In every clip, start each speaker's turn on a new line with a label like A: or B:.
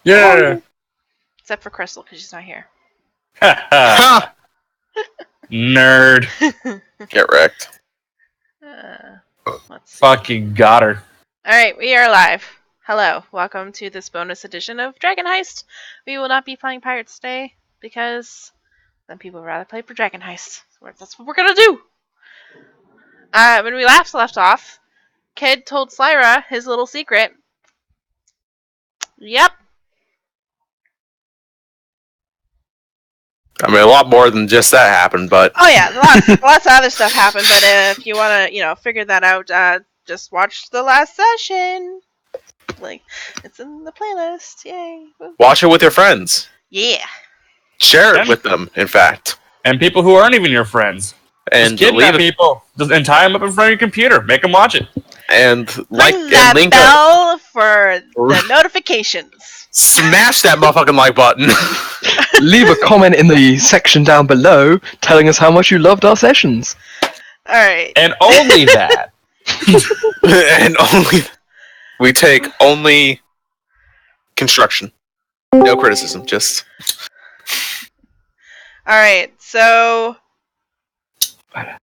A: Yeah.
B: Except for Crystal, because she's not here.
A: Ha! Nerd.
C: Get wrecked.
B: Let's see.
A: Fucking got her.
B: Alright, we are live. Hello, welcome to this bonus edition of Dragon Heist. We will not be playing Pirates today, because then people would rather play for Dragon Heist. So that's what we're gonna do! When we left off, Kid told Slyra his little secret. Yep.
C: I mean, a lot more than just that happened, but...
B: Oh yeah, lots of other stuff happened, but if you want to, figure that out, just watch the last session. Like, it's in the playlist. Yay. Woo.
C: Watch it with your friends.
B: Yeah.
C: Share it with them, in fact.
A: And people who aren't even your friends.
C: And
A: just kidnap people. And tie them up in front of your computer. Make them watch it.
C: And like
B: ring that
C: and link
B: bell for the notifications.
C: Smash that motherfucking like button.
D: Leave a comment in the section down below telling us how much you loved our sessions.
B: Alright.
A: And only that.
C: And only... We take only construction. No criticism, just...
B: Alright, so...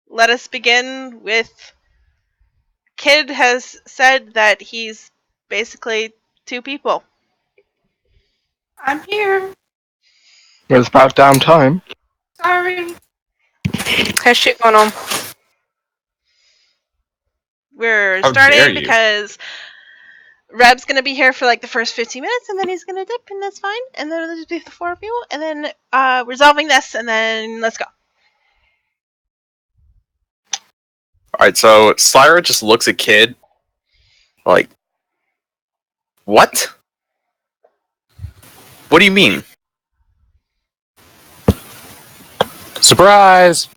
B: Let us begin with... Kid has said that he's basically two people.
E: I'm here.
D: Well, it's about damn time.
E: Sorry. Has shit going on.
B: We're
A: How dare
B: starting
A: you.
B: because Reb's gonna be here for like the first 15 minutes, and then he's gonna dip, and that's fine. And then it'll just be the four of you, and then resolving this, and then let's go.
C: Alright, so Slyra just looks at Kid like, what? What do you mean?
F: Surprise!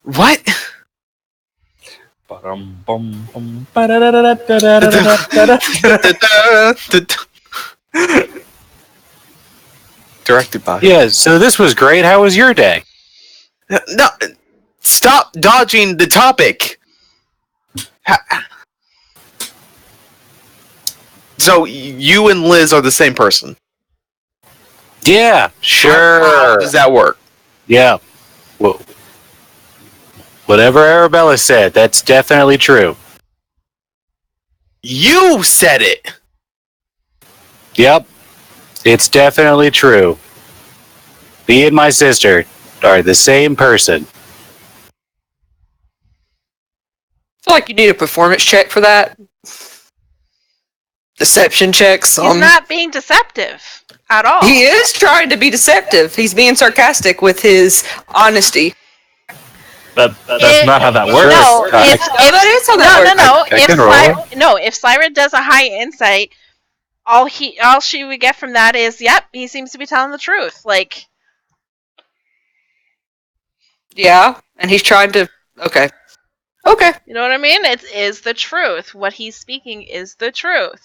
C: What? Directed by...
F: Yeah, so this was great. How was your day?
C: No, stop dodging the topic. So you and Liz are the same person.
F: Yeah,
C: How
F: sure.
C: does that work?
F: Yeah. Well, whatever Arabella said, that's definitely true.
C: You said it.
F: Yep. It's definitely true. Me and my sister are the same person.
E: I feel like you need a performance check for that. Deception checks.
B: He's not being deceptive at all.
E: He is trying to be deceptive. He's being sarcastic with his honesty.
A: That's not how that works.
B: No,
E: that is how that works.
B: If Slyra does a high insight, all she would get from that is, yep, he seems to be telling the truth. Like,
E: Yeah, and he's trying to... Okay.
B: you know what I mean? It is the truth. What he's speaking is the truth.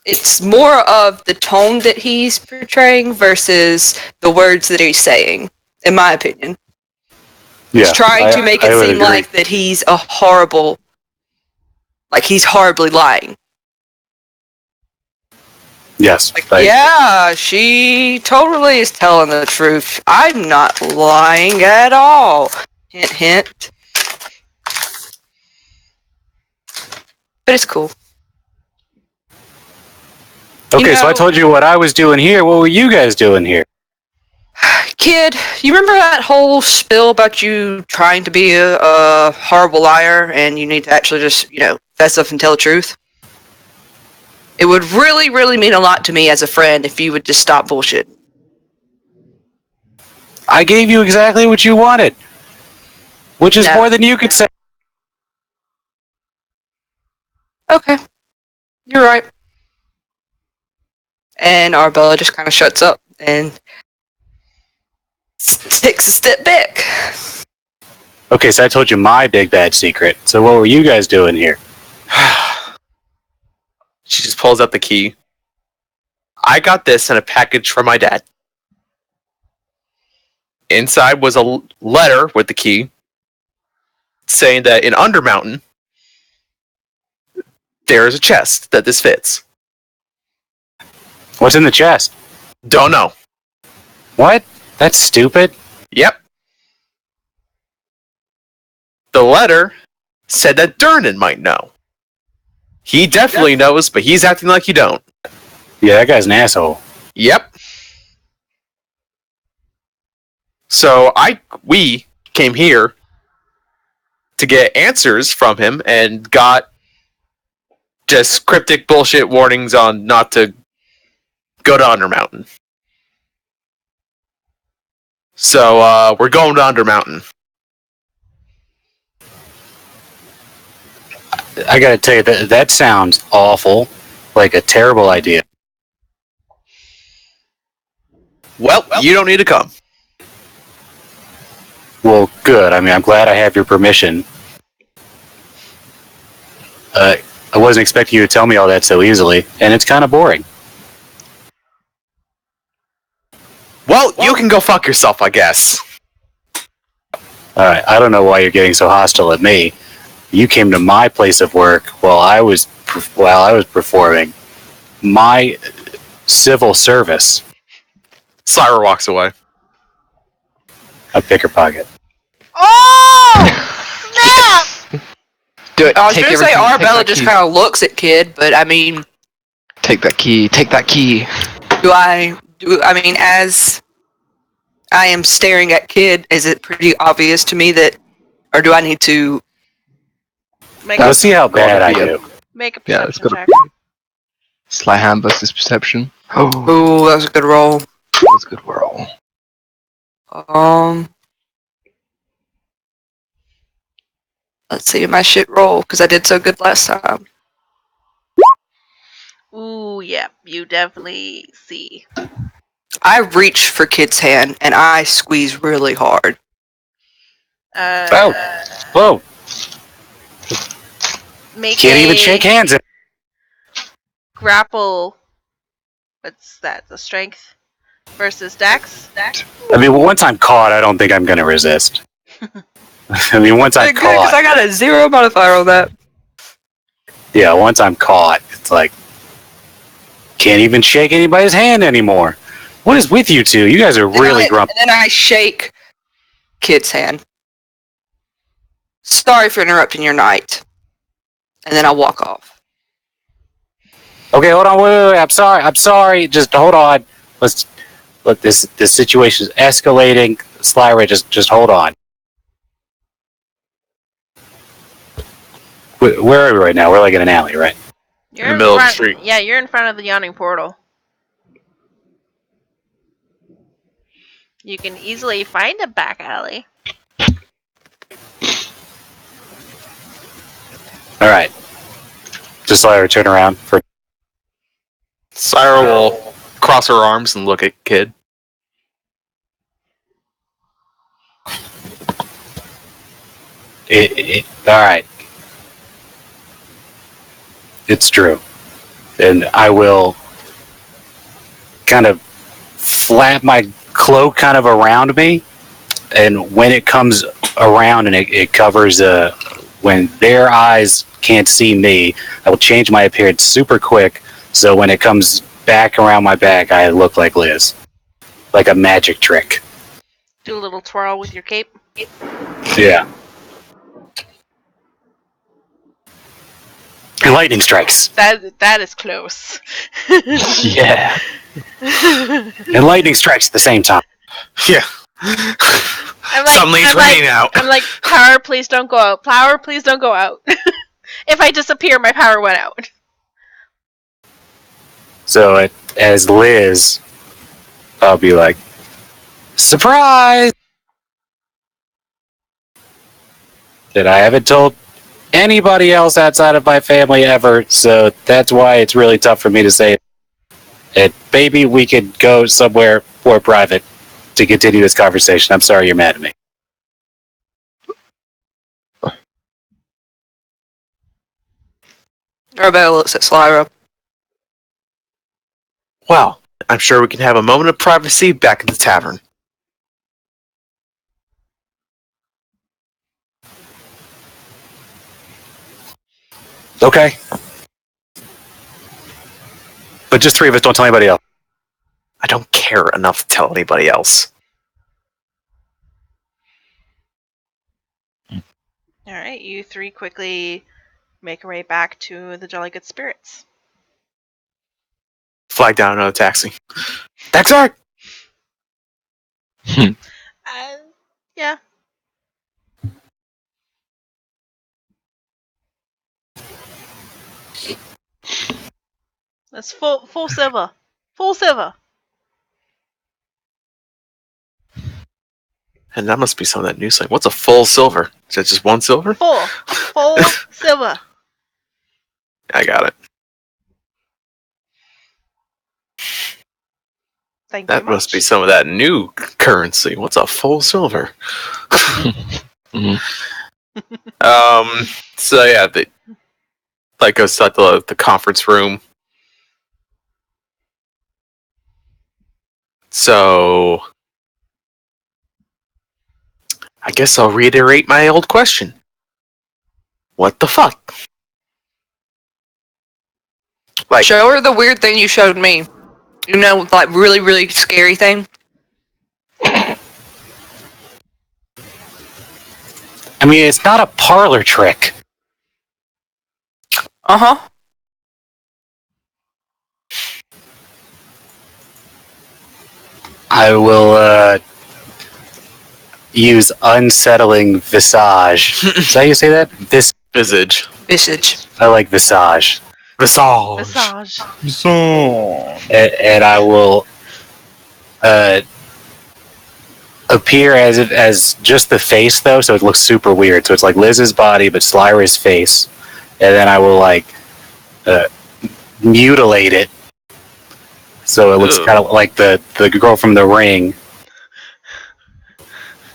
E: It's more of the tone that he's portraying versus the words that he's saying, in my opinion.
F: Yeah,
E: He's trying to make it
F: would
E: seem
F: agree.
E: like that he's a horrible... Like, he's horribly lying.
F: Yes.
E: Yeah, she totally is telling the truth. I'm not lying at all. Hint, hint. But it's cool.
F: Okay,
E: You
F: so I
E: know-
F: told you what I was doing here. What were you guys doing here?
E: Kid, you remember that whole spill about you trying to be a horrible liar and you need to actually just, fess up and tell the truth? It would really, really mean a lot to me as a friend if you would just stop bullshit.
F: I gave you exactly what you wanted. Which is
E: No.
F: more than you could say.
E: Okay. You're right. And Arbella just kind of shuts up and takes a step back.
F: Okay, so I told you my big bad secret. So what were you guys doing here?
C: She just pulls out the key. I got this in a package from my dad. inside was a letter with the key saying that in Undermountain there is a chest that this fits.
F: What's in the chest?
C: Don't know.
F: What? That's stupid.
C: Yep. The letter said that Durnan might know. He definitely knows, but he's acting like he don't.
F: Yeah, that guy's an asshole.
C: Yep. So we came here to get answers from him and got just cryptic bullshit warnings on not to go to Undermountain. So we're going to Undermountain.
F: I gotta tell you, that sounds awful. Like a terrible idea.
C: Well, you don't need to come.
F: Well, good. I mean, I'm glad I have your permission. I wasn't expecting you to tell me all that so easily, and it's kind of boring.
C: Well, you can go fuck yourself, I guess.
F: Alright, I don't know why you're getting so hostile at me. You came to my place of work while I was performing my civil service.
C: Syra walks away.
F: I pick her pocket.
B: Oh! Snap!
D: Do it.
E: I was
D: Take
E: going to say
D: everything, take
E: Arbella
D: that
E: just
D: key.
E: kind of looks at Kid, but I mean,
D: Take that key. Take that key.
E: I mean, as I am staring at Kid, is it pretty obvious to me that, or do I need to?
F: Let's see how bad I
D: be a-
F: do.
B: Make a
D: Yeah, it's
B: perception
D: got
B: check.
D: Sly hand versus perception. Oh,
E: Oh, that was a good roll.
D: that's a good roll.
E: Let's see my shit roll because I did so good last time.
B: Ooh, yeah, you definitely see.
E: I reach for Kid's hand and I squeeze really hard.
F: Oh, whoa!
B: Make
F: Can't
B: a
F: even shake hands.
B: grapple. What's that? The strength versus dex.
F: I mean, once I'm caught, I don't think I'm gonna resist. I mean, once I'm
E: Good because
F: caught,
E: I got a 0 modifier on that.
F: yeah, once I'm caught, it's like can't even shake anybody's hand anymore. What is with you two? You guys are really grumpy.
E: And then I shake Kid's hand. Sorry for interrupting your night. And then I walk off.
F: Okay, hold on, wait. I'm sorry. Just hold on. Look. This situation is escalating. Slyra, just hold on. Where are we right now? We're like in an alley, right?
B: You're
C: In the middle of the
B: front,
C: street.
B: Yeah, you're in front of the yawning portal. You can easily find a back alley.
F: All right. Just Slyra, turn around for.
C: Syra will cross her arms and look at Kid.
F: All right. It's true, and I will kind of flap my cloak kind of around me, and when it comes around and it covers when their eyes can't see me, I will change my appearance super quick, so when it comes back around my back, I look like Liz, like a magic trick.
B: Do a little twirl with your cape.
F: Yeah. And lightning strikes.
B: That is close.
D: Yeah.
F: And lightning strikes at the same time.
C: Yeah. Suddenly it's raining out.
B: I'm like, power, please don't go out. Power, please don't go out. If I disappear, my power went out.
F: So as Liz, I'll be like, surprise! That I haven't told anybody else outside of my family ever, so that's why it's really tough for me to say it. Maybe we could go somewhere more private to continue this conversation. I'm sorry you're mad at me.
E: Arabella looks at Slyra.
C: Well, I'm sure we can have a moment of privacy back at the tavern.
F: Okay. But just 3 of us, don't tell anybody else.
C: I don't care enough to tell anybody else.
B: All right, you three quickly make your way back to the Jolly Good Spirits.
C: Flag down another taxi. Taxi!
B: Yeah. That's full silver. Full silver.
C: And that must be some of that new slang. What's a full silver? Is that just 1 silver?
B: Full silver.
C: I got it.
B: Thank
C: That
B: you
C: must be
B: much.
C: some of that new currency. What's a full silver? So yeah, goes to the conference room. So I guess I'll reiterate my old question. What the fuck? Like,
E: Show her the weird thing you showed me. You know, like really, really scary thing.
F: I mean, it's not a parlor trick.
E: Uh-huh.
F: I will use unsettling visage. Is that how you say that?
C: visage.
E: Visage.
F: I like visage.
C: Visage.
B: Massage.
F: And I will appear as just the face, though, so it looks super weird. So it's like Liz's body, but Slyra's face. And then I will, like, mutilate it. So it looks
C: Ugh.
F: kind of like the girl from The Ring.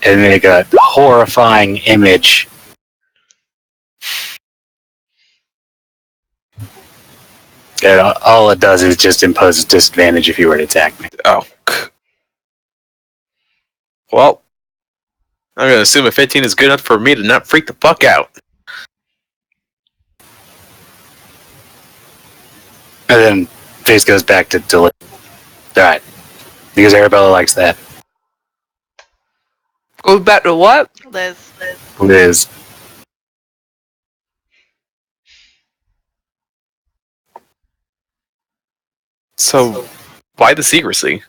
F: And make a horrifying image. And all it does is just impose a disadvantage if you were to attack me.
C: Oh. Well, I'm gonna assume a 15 is good enough for me to not freak the fuck out.
F: And then face goes back to delete. Alright. Because Arabella likes that.
E: Goes back to what?
B: Liz.
F: Liz.
C: So, why the secrecy?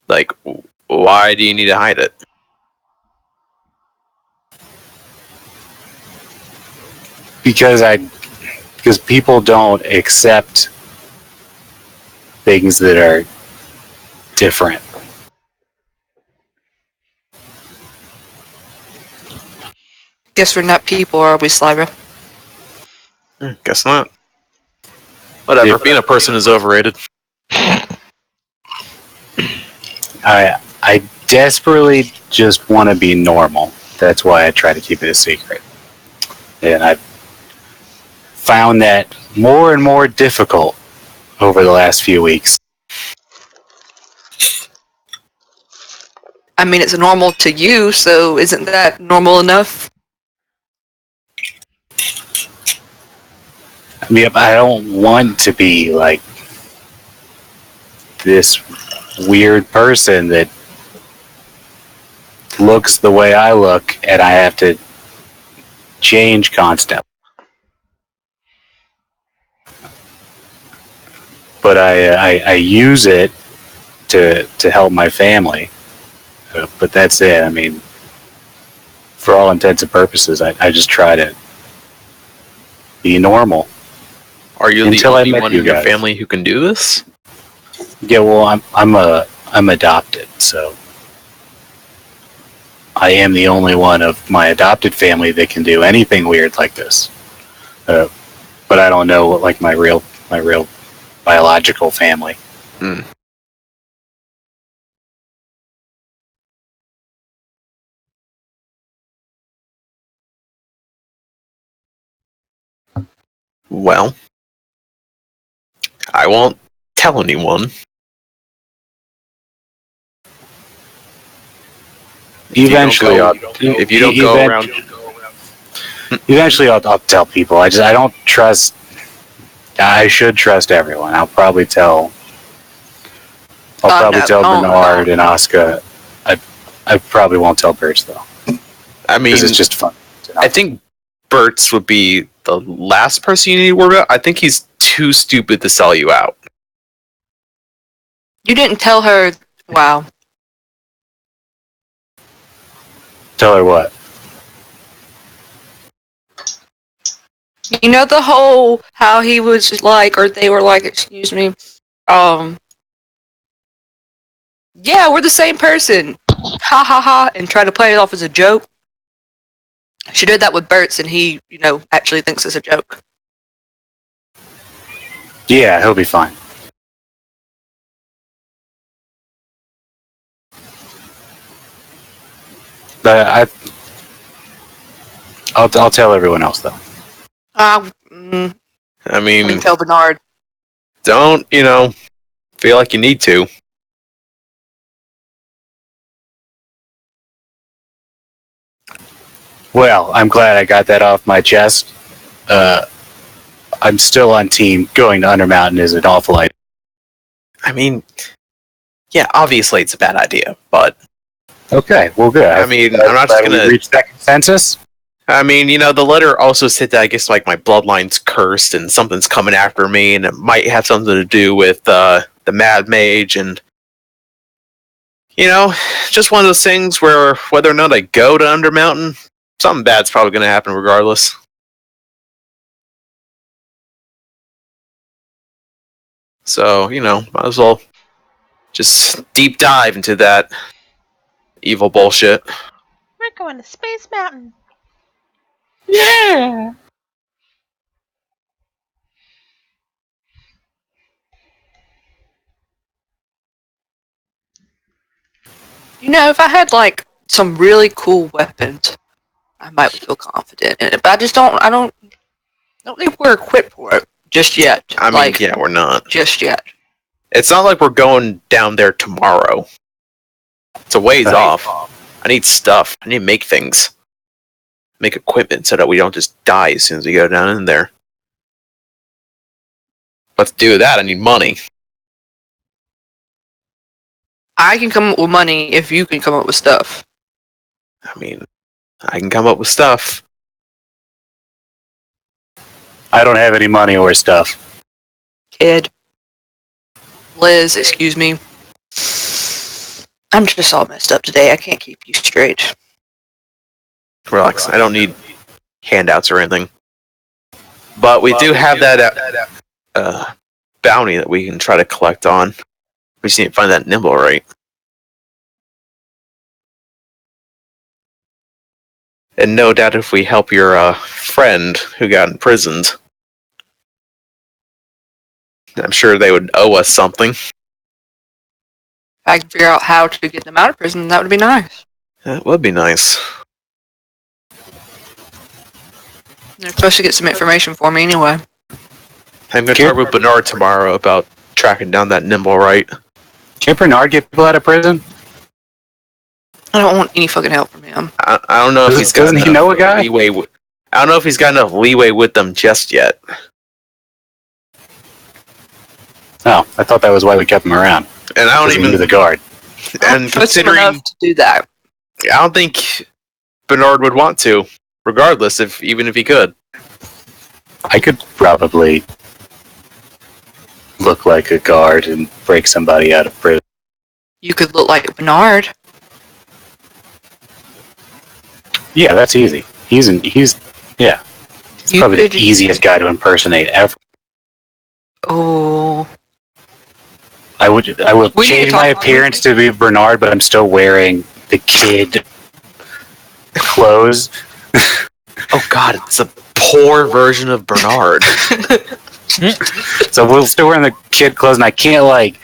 C: Like, why do you need to hide it?
F: Because people don't accept things that are different.
E: Guess we're not people, are we, Slyra?
C: Guess not. Whatever,
F: Yeah.
C: being a person is overrated.
F: I desperately just want to be normal. That's why I try to keep it a secret. And I've found that more and more difficult over the last few weeks.
E: I mean, it's normal to you, so isn't that normal enough?
F: I mean, I don't want to be like this weird person that looks the way I look, and I have to change constantly. But I use it to help my family. But that's it. I mean, for all intents and purposes, I just try to be normal.
C: Are you
F: Until
C: the
F: I
C: only
F: met
C: one
F: you
C: in your
F: guys.
C: family who can do this?
F: Yeah, well, I'm adopted, so I am the only one of my adopted family that can do anything weird like this. But I don't know what like my real biological family.
C: Well, I won't tell anyone.
F: Eventually,
C: if you don't go around,
F: Eventually, I'll tell people. I don't trust. I should trust everyone. I'll probably tell.
E: No,
F: Bernard and Oscar. I probably won't tell Birch though.
C: I mean,
F: Because it's just fun.
C: I think Bert's would be the last person you need to worry about. I think he's too stupid to sell you out.
E: You didn't tell her. Wow.
F: Tell her what?
E: You know the whole how he was like, or they were like, excuse me. Yeah, we're the same person. Ha ha ha, and try to play it off as a joke. She did that with Bert's, and he, actually thinks it's a joke.
F: Yeah, he'll be fine. But I'll tell everyone else though.
C: I
E: I
C: mean,
E: can tell Bernard.
C: don't, feel like you need to.
F: Well, I'm glad I got that off my chest. I'm still on team. Going to Undermountain is an awful idea.
C: I mean, yeah, obviously it's a bad idea, but
F: Okay, well, good.
C: I mean, I'm not just gonna
F: reach that consensus.
C: I mean, the letter also said that I guess like my bloodline's cursed and something's coming after me, and it might have something to do with the Mad Mage, and just one of those things where whether or not I go to Undermountain, something bad's probably going to happen regardless. So, might as well just deep dive into that evil bullshit.
B: We're going to Space Mountain.
C: Yeah.
E: If I had like some really cool weapons, I might feel confident in it. But I don't think we're equipped for it just yet.
C: I mean, yeah, we're not.
E: Just yet.
C: It's not like we're going down there tomorrow. It's a ways off. I need stuff. I need to make things. Make equipment so that we don't just die as soon as we go down in there. But to do that, I need money.
E: I can come up with money if you can come up with stuff.
C: I mean, I can come up with stuff.
F: I don't have any money or stuff.
E: Kid. Liz, excuse me. I'm just all messed up today. I can't keep you straight.
C: Relax. I don't need handouts or anything. But we do have that bounty that we can try to collect on. We just need to find that nimble right. And no doubt if we help your friend who got imprisoned, I'm sure they would owe us something.
E: If I can figure out how to get them out of prison, that would be nice.
C: That would be nice.
E: They're supposed to get some information for me anyway.
C: I'm going to talk with Bernard tomorrow about tracking down that nimble right.
F: Can Bernard get people out of prison?
E: I don't want any fucking help from him.
C: I don't know if he's got
F: Doesn't he know a guy?
C: leeway. I don't know if he's got enough leeway with them just yet.
F: Oh, I thought that was why we kept him around.
C: And I don't
F: He
C: even.
F: knew the guard.
C: And
E: Trust him
C: considering,
E: enough to do that.
C: I don't think Bernard would want to, regardless, even if he could.
F: I could probably look like a guard and break somebody out of prison.
E: You could look like Bernard.
F: Yeah, that's easy. He's
E: You
F: probably
E: could-
F: the easiest guy to impersonate ever.
E: Oh.
F: I will
E: We need to
F: change
E: talk
F: my
E: about
F: appearance to be Bernard, but I'm still wearing the kid clothes.
C: Oh God, it's a poor version of Bernard.
F: So we're still wearing the kid clothes, and I can't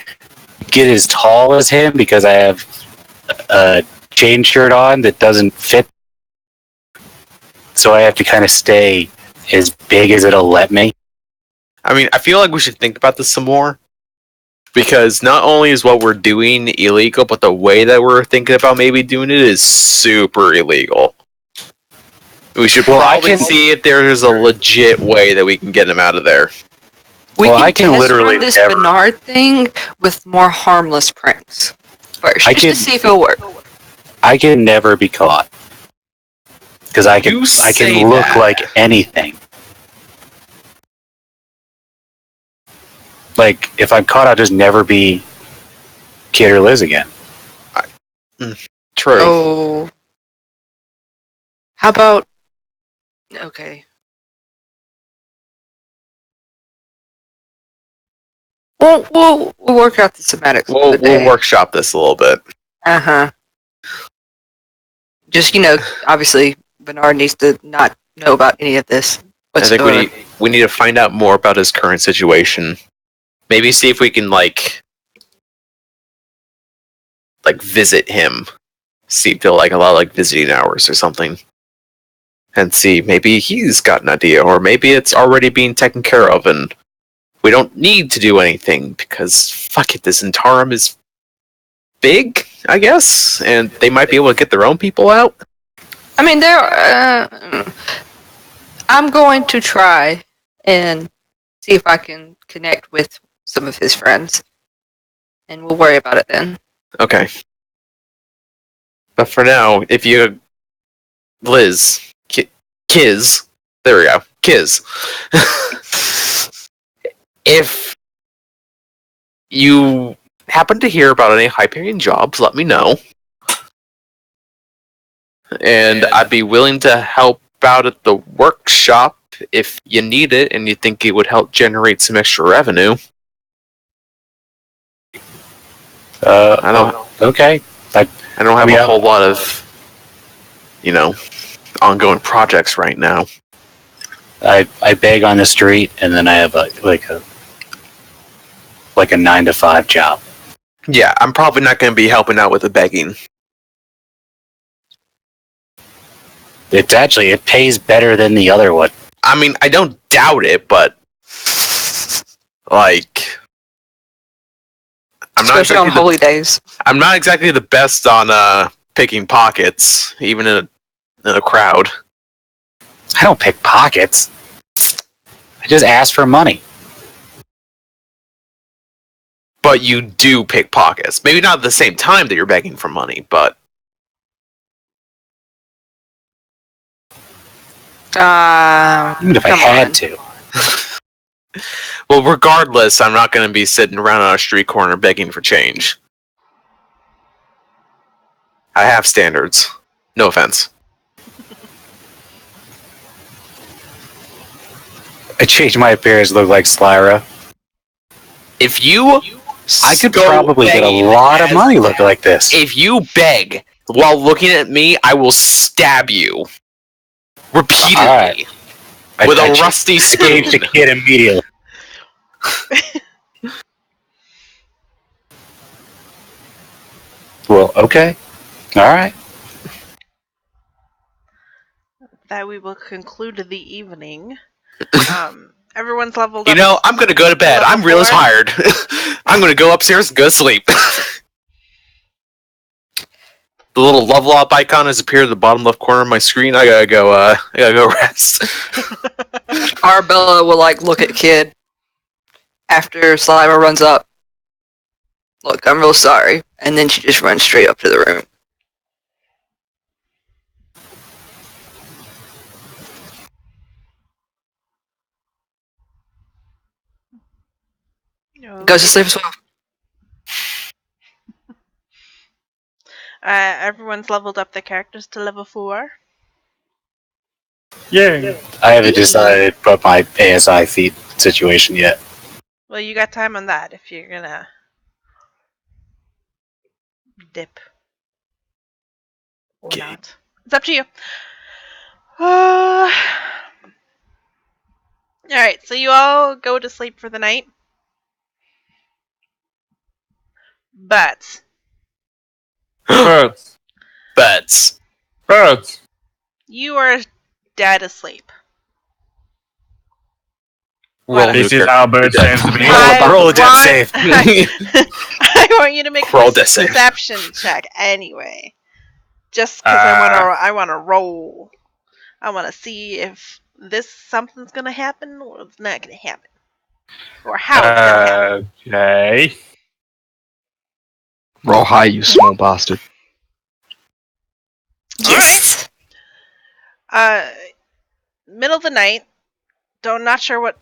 F: get as tall as him because I have a chain shirt on that doesn't fit. So I have to kind of stay as big as it'll let me.
C: I mean, I feel like we should think about this some more. Because not only is what we're doing illegal, but the way that we're thinking about maybe doing it is super illegal. We should
F: Well, I
C: probably
F: can-
C: see if there's a legit way that we can get him out of there.
E: We
F: Well,
E: can
F: I can
E: test
F: literally
E: run this
F: never-
E: Bernard thing with more harmless pranks first,
F: I
E: just to
F: can-
E: see if it'll work.
F: I can never be caught because I
C: You
F: can
C: say
F: look
C: that.
F: like anything. Like if I'm caught, I'll just never be Kid or Liz again.
C: True.
E: Oh. How about... Okay. We'll work out the semantics.
C: We'll workshop this a little bit.
E: Uh-huh. Just, obviously, Bernard needs to not know about any of this.
C: I think we need to find out more about his current situation. Maybe see if we can like visit him. See if they'll allow visiting hours or something. And see, maybe he's got an idea, or maybe it's already being taken care of and we don't need to do anything because fuck it, this Zentarum is big, I guess, and they might be able to get their own people out.
E: I mean, I'm going to try and see if I can connect with some of his friends. And we'll worry about it then.
C: Okay. But for now, if you... Liz. Kiz. There we go. Kiz. If you happen to hear about any high-paying jobs, let me know. And I'd be willing to help out at the workshop if you need it and you think it would help generate some extra revenue. I don't.
F: Okay.
C: I don't have
F: Yeah.
C: a whole lot of, ongoing projects right now.
F: I beg on the street, and then I have a 9-to-5 job.
C: Yeah, I'm probably not going to be helping out with the begging.
F: It pays better than the other one.
C: I mean, I don't doubt it, but I'm not
E: Especially on
C: exactly
E: holy days.
C: I'm not exactly the best on picking pockets, even in a crowd.
F: I don't pick pockets. I just ask for money.
C: But you do pick pockets. Maybe not at the same time that you're begging for money, but
F: Even if I
E: come
F: had
E: on.
F: to.
C: well, regardless, I'm not going to be sitting around on a street corner begging for change. I have standards. No offense.
F: I changed my appearance to look like Slyra.
C: If you
F: I could
C: go
F: probably get a
C: begging
F: lot of
C: as-
F: money looking like this.
C: If you beg while looking at me, I will stab you repeatedly
F: Alright.
C: with
F: I
C: a rusty spoon.
F: changed the kid immediately. Well, okay. Alright.
B: That we will conclude the evening. Everyone's leveled
C: You
B: up.
C: know, I'm gonna go to bed. I'm real
B: Level 4?
C: tired. I'm gonna go upstairs and go to sleep. The little level up icon has appeared at the bottom left corner of my screen. I gotta go rest.
E: Arbella will look at Kid after Saliva runs up. Look, I'm real sorry. And then she just runs straight up to the room. Goes to sleep as well.
B: Everyone's leveled up their characters to level 4.
A: Yeah.
F: I haven't decided about my ASI feed situation yet.
B: Well, you got time on that if you're gonna dip or
C: Okay.
B: not. It's up to you. Alright, so you all go to sleep for the night. But
A: Birds.
C: Bets.
A: Birds.
B: you are dead asleep.
C: Roll
A: This
C: new
A: is how
C: character.
A: birds seems to be.
C: Roll a death
B: want-
C: save.
B: I want you to make
C: Roll
B: a
C: death save.
B: perception check anyway. Just because I want to roll. I want to see if something's gonna happen or it's not gonna happen, or how it's gonna happen.
A: Okay.
D: Roll high, you small bastard.
E: Yes.
B: Middle of the night. Not sure what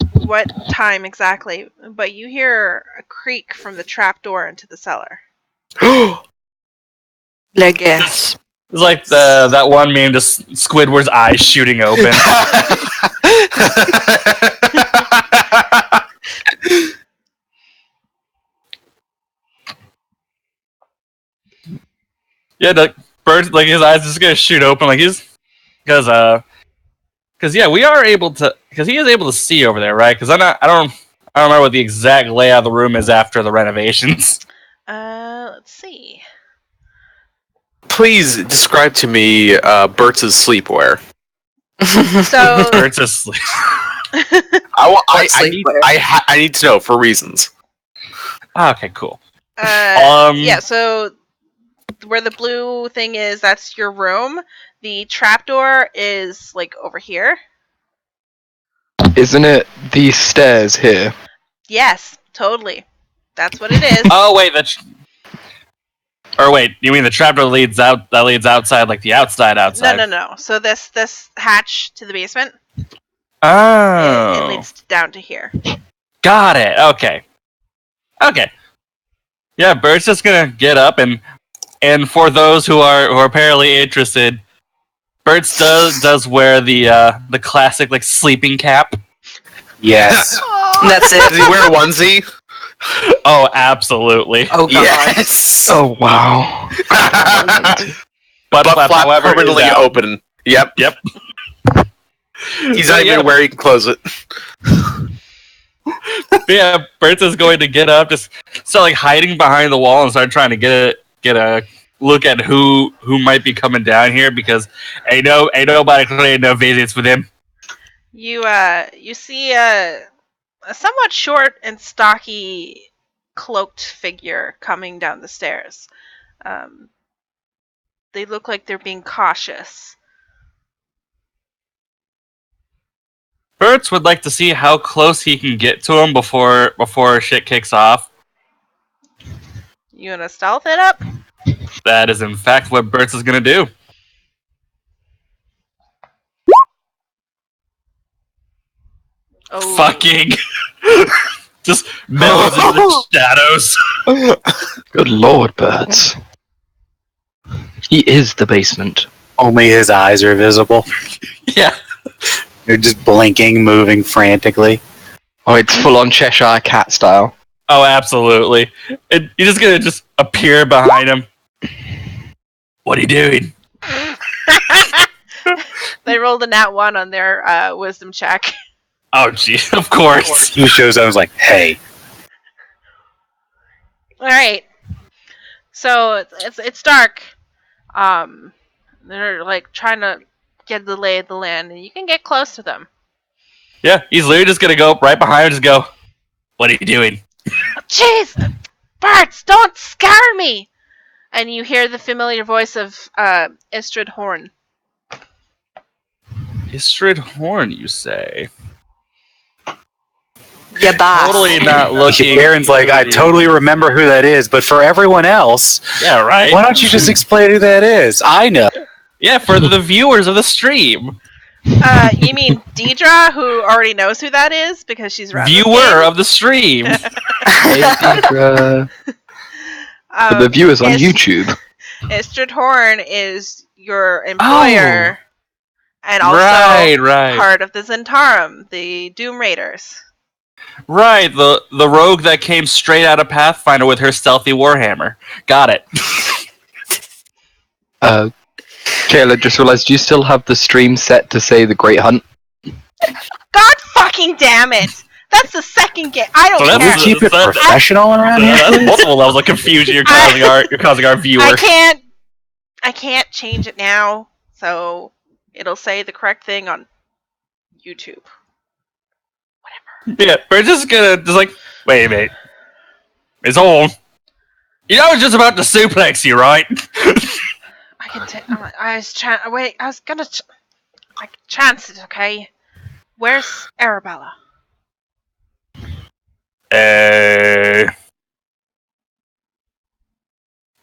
B: time exactly, but you hear a creak from the trap door into the cellar.
E: Leg gas.
A: It's like that one meme, just Squidward's eyes shooting open. Yeah, the bird, like his eyes just gonna shoot open, like because yeah, we are able to, because he is able to see over there, right? Because I don't remember what the exact layout of the room is after the renovations.
B: Let's see.
C: Please describe to me Bert's sleepwear.
B: So
A: Bird's asleep.
C: I need to know for reasons.
A: Okay, cool.
B: yeah, so where the blue thing is, that's your room. The trapdoor is like over here.
D: Isn't it these stairs here?
B: Yes, totally. That's what it is.
A: Oh wait, or wait, you mean the trapdoor leads out? That leads outside, like the outside.
B: No. So this hatch to the basement,
A: Oh,
B: it leads down to here.
A: got it. Okay. Yeah, Bert's just gonna get up and for those who are apparently interested, Bert's does wear the classic like sleeping cap.
F: Yes.
E: That's
C: Does
E: it.
C: he wear a onesie?
A: Oh, absolutely.
E: Oh god.
C: Yes.
D: Oh wow.
A: Butt
C: Butt
A: flap,
C: flap
A: however, is
C: permanently
A: out.
C: open. Yep.
A: Yep.
C: He's
A: So,
C: not
A: yeah.
C: even where he can close it.
A: Yeah, Bert's is going to get up, just start like hiding behind the wall and start trying to get a look at who might be coming down here, because ain't nobody claiming no visits with him.
B: You see a somewhat short and stocky cloaked figure coming down the stairs. They look like they're being cautious.
A: Bert's would like to see how close he can get to him before shit kicks off.
B: You gonna stealth it up?
A: That is in fact what Bert's is gonna do.
B: Oh,
A: Fucking just melts into the shadows.
D: Good lord, birds. He is the basement.
F: Only his eyes are visible.
A: Yeah.
F: They're just blinking, moving frantically.
D: Oh, it's full on Cheshire Cat style.
A: Oh, absolutely. You're just gonna just appear behind him. What are you doing?
B: They rolled a nat 1 on their wisdom check.
A: Oh, gee, of course.
F: He shows up and is like, hey.
B: All right. So it's dark. They're like trying to get the lay of the land, and you can get close to them.
A: Yeah, he's literally just gonna go right behind him and just go, what are you doing?
B: Jeez, Bart, don't scare me! And you hear the familiar voice of Istrid Horn.
A: Istrid Horn, you say?
E: Yeah, boss.
A: Totally not looking.
F: Aaron's like, I totally remember who that is, but for everyone else,
A: Yeah, right?
F: why don't you just explain who that is? I know.
A: Yeah, for the viewers of the stream.
B: You mean Deidre, who already knows who that is because she's run this
A: Viewer
B: game?
A: of the stream.
D: Hey, Deidre. For the viewers on YouTube.
B: Istrid Horn is your employer, and also
A: right.
B: part of the Zentarum, the Doom Raiders.
A: Right, the rogue that came straight out of Pathfinder with her stealthy warhammer. Got it.
D: Kayla, just realized, do you still have the stream set to say the Great Hunt?
B: God fucking damn it! That's the second game. I don't
A: So that's
B: care.
F: We keep it professional around here.
A: That's multiple levels of confusion you're causing our viewer.
B: I can't change it now, so it'll say the correct thing on YouTube.
A: Yeah, we're just gonna wait a minute. It's on. You know I was just about to suplex you, right?
B: I can. I was trying. Wait, I was gonna. Like, chance it, okay? Where's Arabella?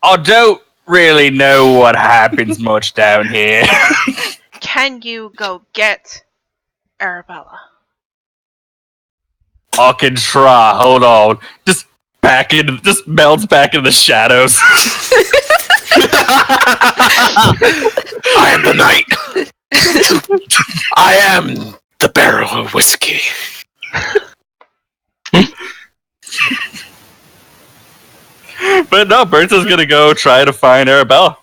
A: I don't really know what happens much down here.
B: Can you go get Arabella?
A: I can try. Hold on. Just melts back into the shadows.
C: I am the knight. I am the barrel of whiskey.
A: But no, Burns is gonna go try to find Arabella.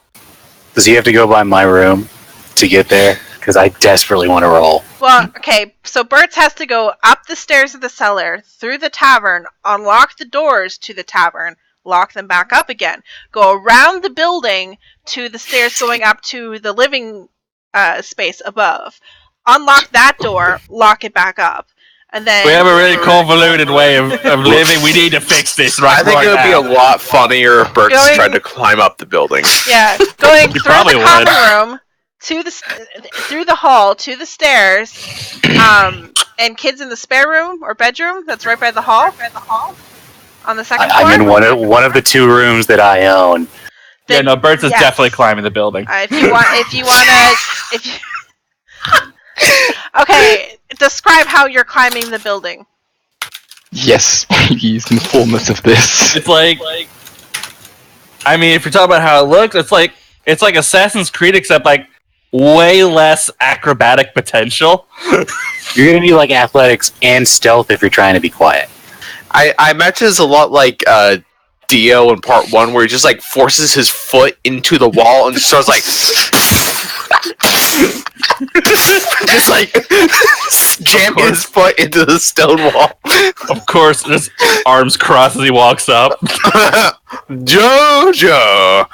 F: Does he have to go by my room to get there? Because I desperately want to roll.
B: Well, okay, so Bert's has to go up the stairs of the cellar, through the tavern, unlock the doors to the tavern, lock them back up again, go around the building to the stairs going up to the living space above, unlock that door, lock it back up, and then...
A: We have a really convoluted way of living. We need to fix this
C: I think it would be a lot funnier if Bert's tried to climb up the building.
B: Yeah, going
A: You
B: through
A: probably
B: the
A: would.
B: common room, to the through the hall, to the stairs, and kids in the spare room or bedroom that's right by the hall. On the second floor.
F: I'm in one of the 2 rooms that I own.
A: Yeah, no, Burns is definitely climbing the building.
B: If you okay, describe how you're climbing the building.
D: Yes, please inform us of this.
A: It's like, I mean, if you're talking about how it looks, it's like Assassin's Creed, except like way less acrobatic potential.
F: You're gonna need like athletics and stealth if you're trying to be quiet.
C: I imagine it's a lot like Dio in part 1, where he just like forces his foot into the wall and just starts like just like jamming his foot into the stone wall.
A: Of course, his arms crossed as he walks up.
C: Jojo.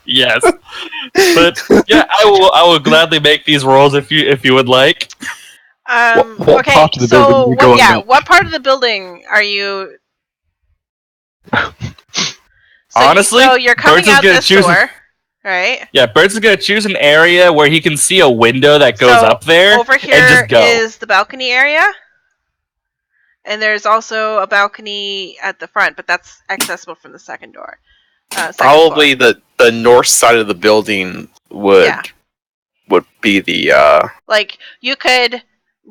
A: Yes, but yeah, I will gladly make these rolls if you would like.
D: What
B: Okay,
D: part of the building are you going up?
B: what part of the building are you?
A: Honestly,
B: so you're coming
A: Birds is
B: out
A: gonna
B: this
A: choose-
B: door, right?
A: Yeah, Burns is gonna choose an area where he can see a window that goes
B: So,
A: up there,
B: Over
A: and
B: here
A: just go.
B: is the balcony area, and there's also a balcony at the front, but that's accessible from the second door. Second
C: Probably
B: floor.
C: the north side of the building would be the
B: Like, you could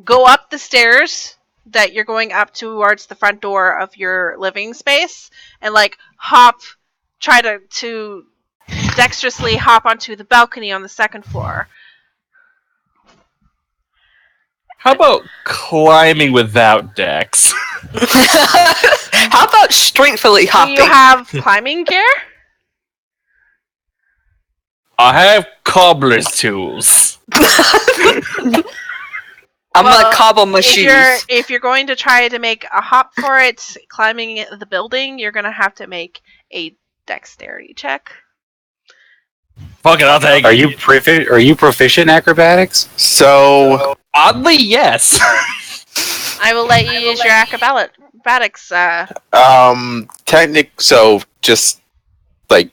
B: go up the stairs that you're going up towards the front door of your living space, and like try to dexterously hop onto the balcony on the second floor.
A: How about climbing without decks?
E: How about strengthfully
B: Do
E: hopping?
B: you have climbing gear?
A: I have cobbler's tools.
E: I'm
B: Well,
E: gonna cobble my shoes.
B: If you're going to try to make a hop for it, climbing the building, you're going to have to make a dexterity check.
A: Fuck it, I'll take
F: Are
A: it.
F: you proficient in acrobatics?
C: so
A: Oddly, yes.
B: I will let you use your acrobatics.
C: so just like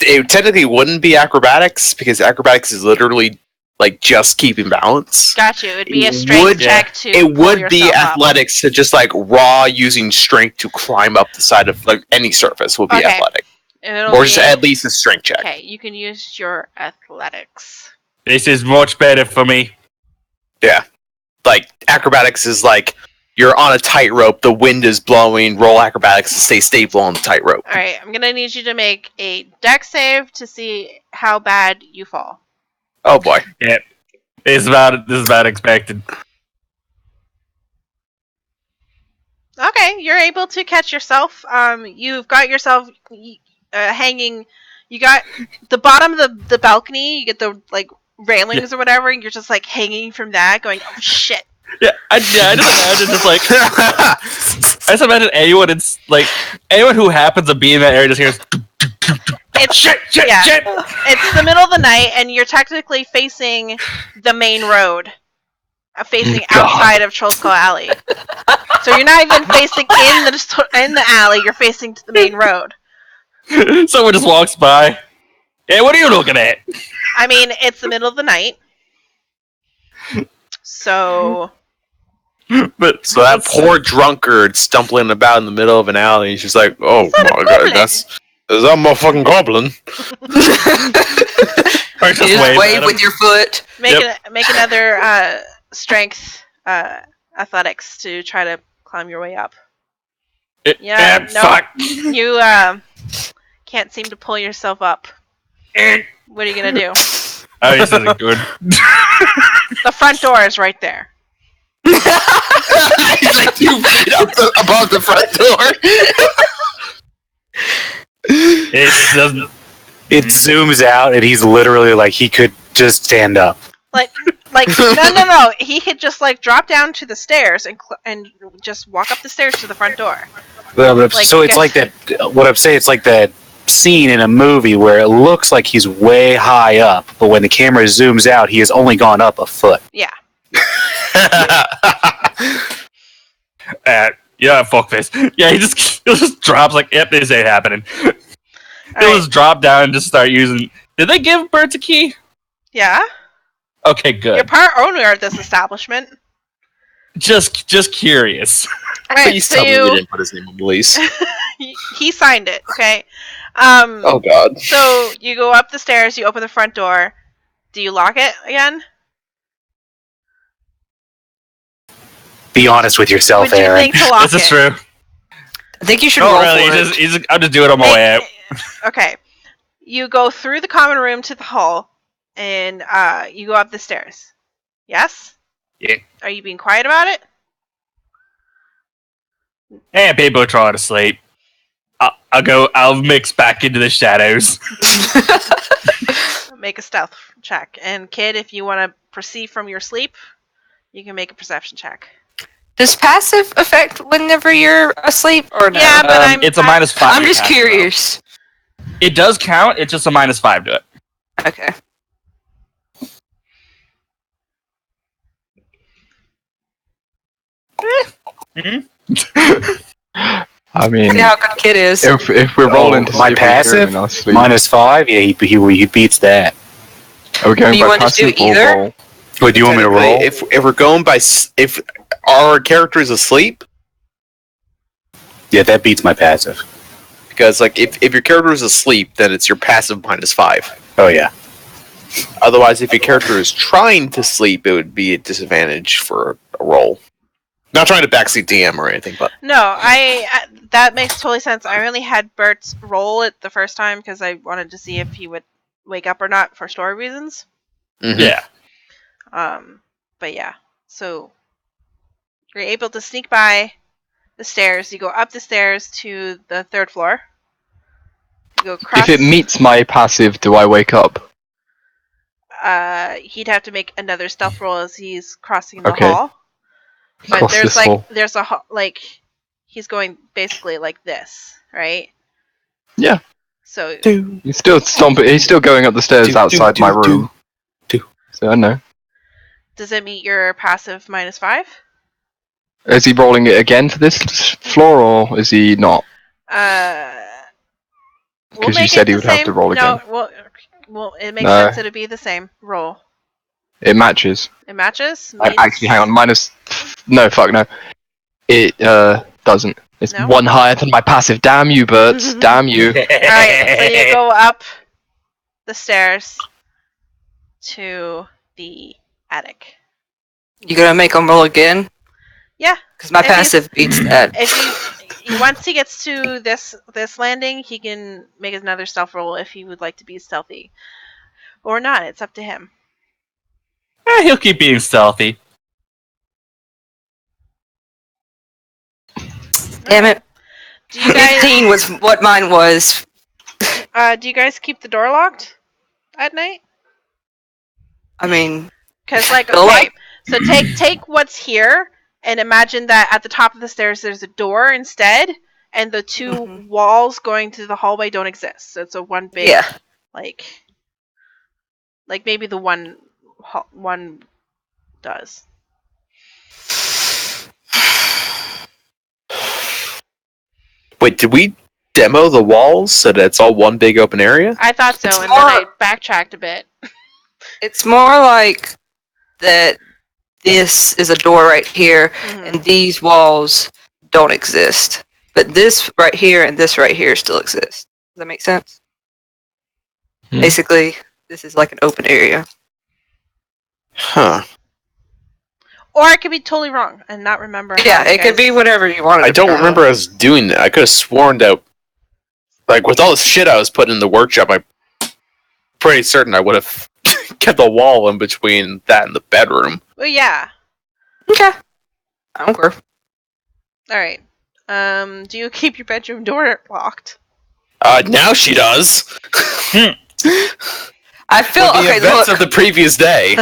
C: it technically wouldn't be acrobatics because acrobatics is literally like just keeping balance.
B: Got you. It'd be a
C: It
B: strength
C: would-
B: check to.
C: It
B: pull
C: would be
B: yourself up.
C: athletics to just like raw using strength to climb up the side of like any surface would be
B: Okay.
C: athletic,
B: It'll
C: or
B: be-
C: just at least a strength check.
B: Okay, you can use your athletics.
A: This is much better for me.
C: Like acrobatics is like you're on a tightrope, the wind is blowing. Roll acrobatics to stay stable on the tightrope.
B: All right, I'm gonna need you to make a dex save to see how bad you fall.
C: Oh boy.
A: This is about expected.
B: Okay, you're able to catch yourself. You've got yourself hanging. You got the bottom of the balcony. You get the like railings or whatever, and you're just like hanging from that, going, "Oh shit!"
A: I just imagine just like I just imagine anyone who happens to be in that area just hears
B: It's
A: shit.
B: It's the middle of the night, and you're technically facing the main road, facing
D: God.
B: outside of Trollskull Alley. So you're not even facing in the alley. You're facing to the main road.
A: Someone just walks by. Hey, what are you looking at?
B: I mean, it's the middle of the night. So
A: But
C: So that poor drunkard stumbling about in the middle of an alley, he's just like, oh
B: It's not a
C: my
B: goblin.
C: god, that's that motherfucking goblin.
A: or
E: You
A: just
E: just
A: wave
E: wave
A: at him.
E: with your foot.
B: make another strength athletics to try to climb your way up. Yeah, no.
A: Fuck.
B: You can't seem to pull yourself up. What are you gonna do?
A: Oh, this isn't good.
B: The front door is right there.
C: He's like 2 feet above the front door.
A: It doesn't.
F: It zooms out, and he's literally like he could just stand up.
B: Like no. He could just like drop down to the stairs and just walk up the stairs to the front door.
F: So it's like that. What I'm saying, it's like that scene in a movie where it looks like he's way high up, but when the camera zooms out, he has only gone up a foot.
B: Yeah.
A: Yeah, fuck this. Yeah, he just drops like, yep, this ain't happening. He'll
B: Alright.
A: just drop down and just start using. Did they give Bert a key?
B: Yeah.
A: Okay, good.
B: You're part owner of this establishment.
A: Just curious.
B: Alright,
C: Please
B: so
C: tell me we didn't put his name on the lease.
B: he signed it, okay?
C: Oh god.
B: So you go up the stairs, you open the front door. Do you lock it again?
F: Be honest with yourself,
B: Would you
F: Aaron.
B: think to lock
A: This is
B: it?
A: true.
E: I think you should
A: Oh,
E: roll
A: really?
E: for it.
A: I'll just do it on my way out.
B: Okay. You go through the common room to the hall, and you go up the stairs. Yes?
A: Yeah.
B: Are you being quiet about it?
A: Hey, people trying to sleep. I'll mix back into the shadows.
B: Make a stealth check. And kid, if you want to proceed from your sleep, you can make a perception check.
E: Does passive affect whenever you're asleep or no?
B: Yeah, but
A: It's a -5.
E: I'm just
A: passive,
E: curious.
A: though. It does count. It's just a -5 to it.
E: Okay.
D: I mean,
E: See how good kid is.
D: if we're rolling to
F: my
D: see if we hear him
F: passive
D: in our sleep,
F: -5. Yeah, he beats that.
D: are we going
E: Do you
D: by
E: want to do
D: passive or
E: either?
D: roll?
F: What do you want me to roll?
C: If we're going by if our character is asleep,
F: Yeah, that beats my passive.
C: because like if your character is asleep, then it's your passive -5.
F: Oh yeah.
C: Otherwise, if your character is trying to sleep, it would be a disadvantage for a roll. Not trying to backseat DM or anything, but
B: no, I that makes totally sense. I only had Bert's roll it the first time because I wanted to see if he would wake up or not for story reasons.
C: Mhm.
A: Yeah.
B: But yeah, so you're able to sneak by the stairs. You go up the stairs to the 3rd floor. You go across.
D: If it meets my passive, do I wake up?
B: He'd have to make another stealth roll as he's crossing the
D: Okay.
B: hall. But
D: Cross
B: there's
D: this
B: like
D: hall.
B: there's a like he's going basically like this, right?
D: Yeah.
B: So
D: He's still stomping. He's still going up the stairs outside my room. So I know.
B: does it meet your passive -5?
D: Is he rolling it again for this floor, or is he not?
B: We'll
D: 'Cause you
B: make
D: said
B: it
D: he
B: the
D: would have
B: same.
D: to roll again.
B: No, well, it makes
D: No.
B: sense it'd be the same roll.
D: It matches.
B: It matches.
D: Actually, hang on. No, fuck no. It doesn't. It's
B: No?
D: one higher than my passive. Damn you, Bert. Damn you.
B: All right, so you go up the stairs to the attic.
E: You gonna make him roll again?
B: Yeah.
E: Because my
B: If he's-
E: passive beats that.
B: If once he gets to this landing, he can make another stealth roll if he would like to be stealthy, or not. It's up to him.
A: He'll keep being stealthy.
E: Damn it.
B: Do you guys
E: 15 was what mine was.
B: do you guys keep the door locked at night?
E: I mean,
B: Because like
E: The
B: okay,
E: light-
B: so take what's here and imagine that at the top of the stairs there's a door instead, and the two
E: Mhm.
B: walls going to the hallway don't exist. So it's a one big
E: yeah.
B: like maybe the one does.
C: Wait, did we demo the walls so that it's all one big open area?
B: I thought so, and then
E: more-
B: I backtracked a bit.
E: It's more like that this is a door right here,
B: Mhm.
E: and these walls don't exist. But this right here and this right here still exist. Does that make sense?
D: Hmm.
E: Basically, this is like an open area.
C: Huh.
B: Or I could be totally wrong and not remember.
E: Yeah,
B: how you
E: it could be
B: guys-
E: whatever you wanted.
C: I
E: to
C: don't
E: be.
C: remember us doing that. I could have sworn that, like, with all the shit I was putting in the workshop, I'm pretty certain I would have kept a wall in between that and the bedroom.
B: Well, yeah.
E: Okay. I don't care.
B: All right. Do you keep your bedroom door locked?
C: Now she does.
E: I feel
C: With the
E: okay.
C: events
E: Look,
C: of the previous day.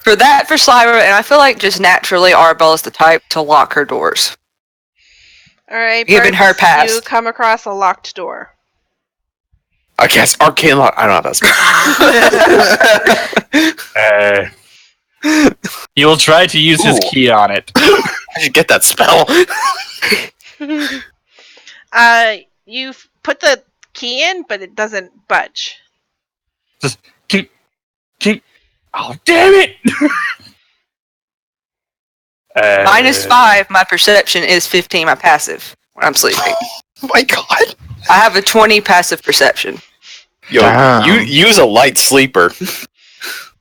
E: for Sliver, and I feel like just naturally Arabella's the type to lock her doors.
B: All right.
E: Given her
B: Burks,
E: past.
B: you come across a locked door.
C: I guess arcane lock. I don't know how that's.
A: He will try to use his
C: Ooh.
A: key on it.
C: I should get that spell.
B: You put the key in, but it doesn't budge.
A: King. Oh, damn it!
E: -5, my perception is 15, my passive, when I'm sleeping.
C: Oh my god.
E: I have a 20 passive perception.
C: Yo,
D: Damn.
C: you use a light sleeper.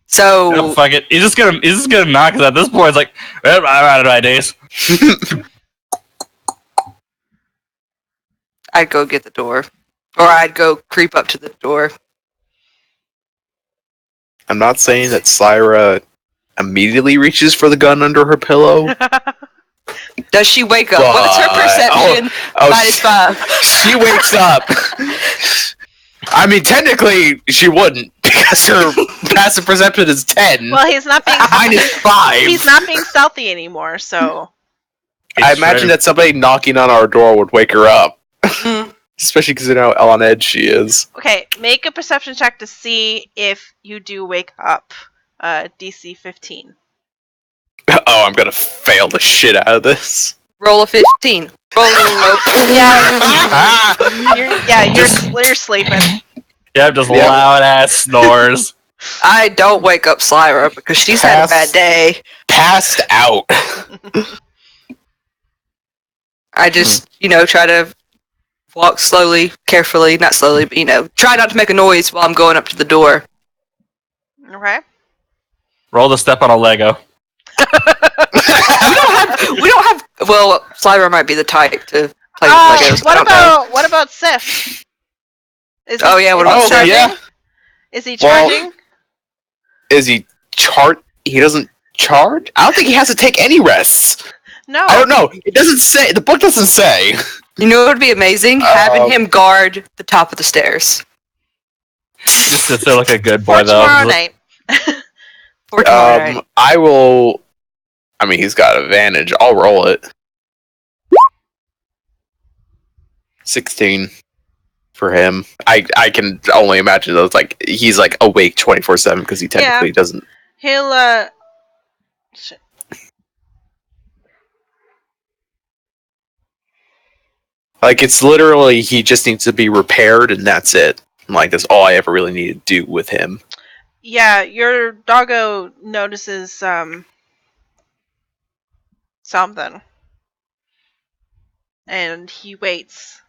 E: So,
A: Oh, fuck it. He's just gonna knock us at this point. It's like, well, I'm out of ideas.
E: I'd go get the door. Or I'd go creep up to the door.
C: I'm not saying that Syra immediately reaches for the gun under her pillow.
E: Does she wake up? What is her
C: But-
E: perception?
C: Oh,
E: -5.
C: she wakes up. I mean, technically, she wouldn't because her passive perception is 10.
B: Well, he's not being
C: -5.
B: he's not being stealthy anymore. So
C: I imagine that somebody knocking on our door would wake her up.
E: Mm.
C: Especially because you know how on edge she is.
B: okay, make a perception check to see if you do wake up. DC 15.
C: Oh, I'm gonna fail the shit out of this.
E: Roll a 15. Roll
B: You're sleeping.
A: Yeah, just
C: Yeah.
A: loud ass snores.
E: I don't wake up Slyra because she's had a bad day.
C: Passed out.
E: I just, try to walk slowly, carefully, not slowly, but, try not to make a noise while I'm going up to the door.
B: Okay.
A: Roll the step on a Lego.
E: We don't have, well, Slyra might be the type to play with Legos. I don't know.
B: What about Sif? Is
E: Oh, yeah, what about
B: he
E: Sif?
B: charging?
C: Yeah.
B: Is he
C: Well-
B: charging?
C: Is he He doesn't charge? I don't think he has to take any rests.
B: No.
C: I don't know. It doesn't say. The book doesn't say.
E: You know what would be amazing? Having him guard the top of the stairs.
A: Just sits there like a good
B: For
A: boy, though.
B: tomorrow night.
E: For tomorrow night.
C: I will. I mean, he's got advantage. I'll roll it. 16 for him. I can only imagine those. Like he's like awake 24/7 because he technically doesn't.
B: He'll shit.
C: Like it's literally he just needs to be repaired and that's it. Like that's all I ever really need to do with him.
B: Yeah, your doggo notices something. And he waits.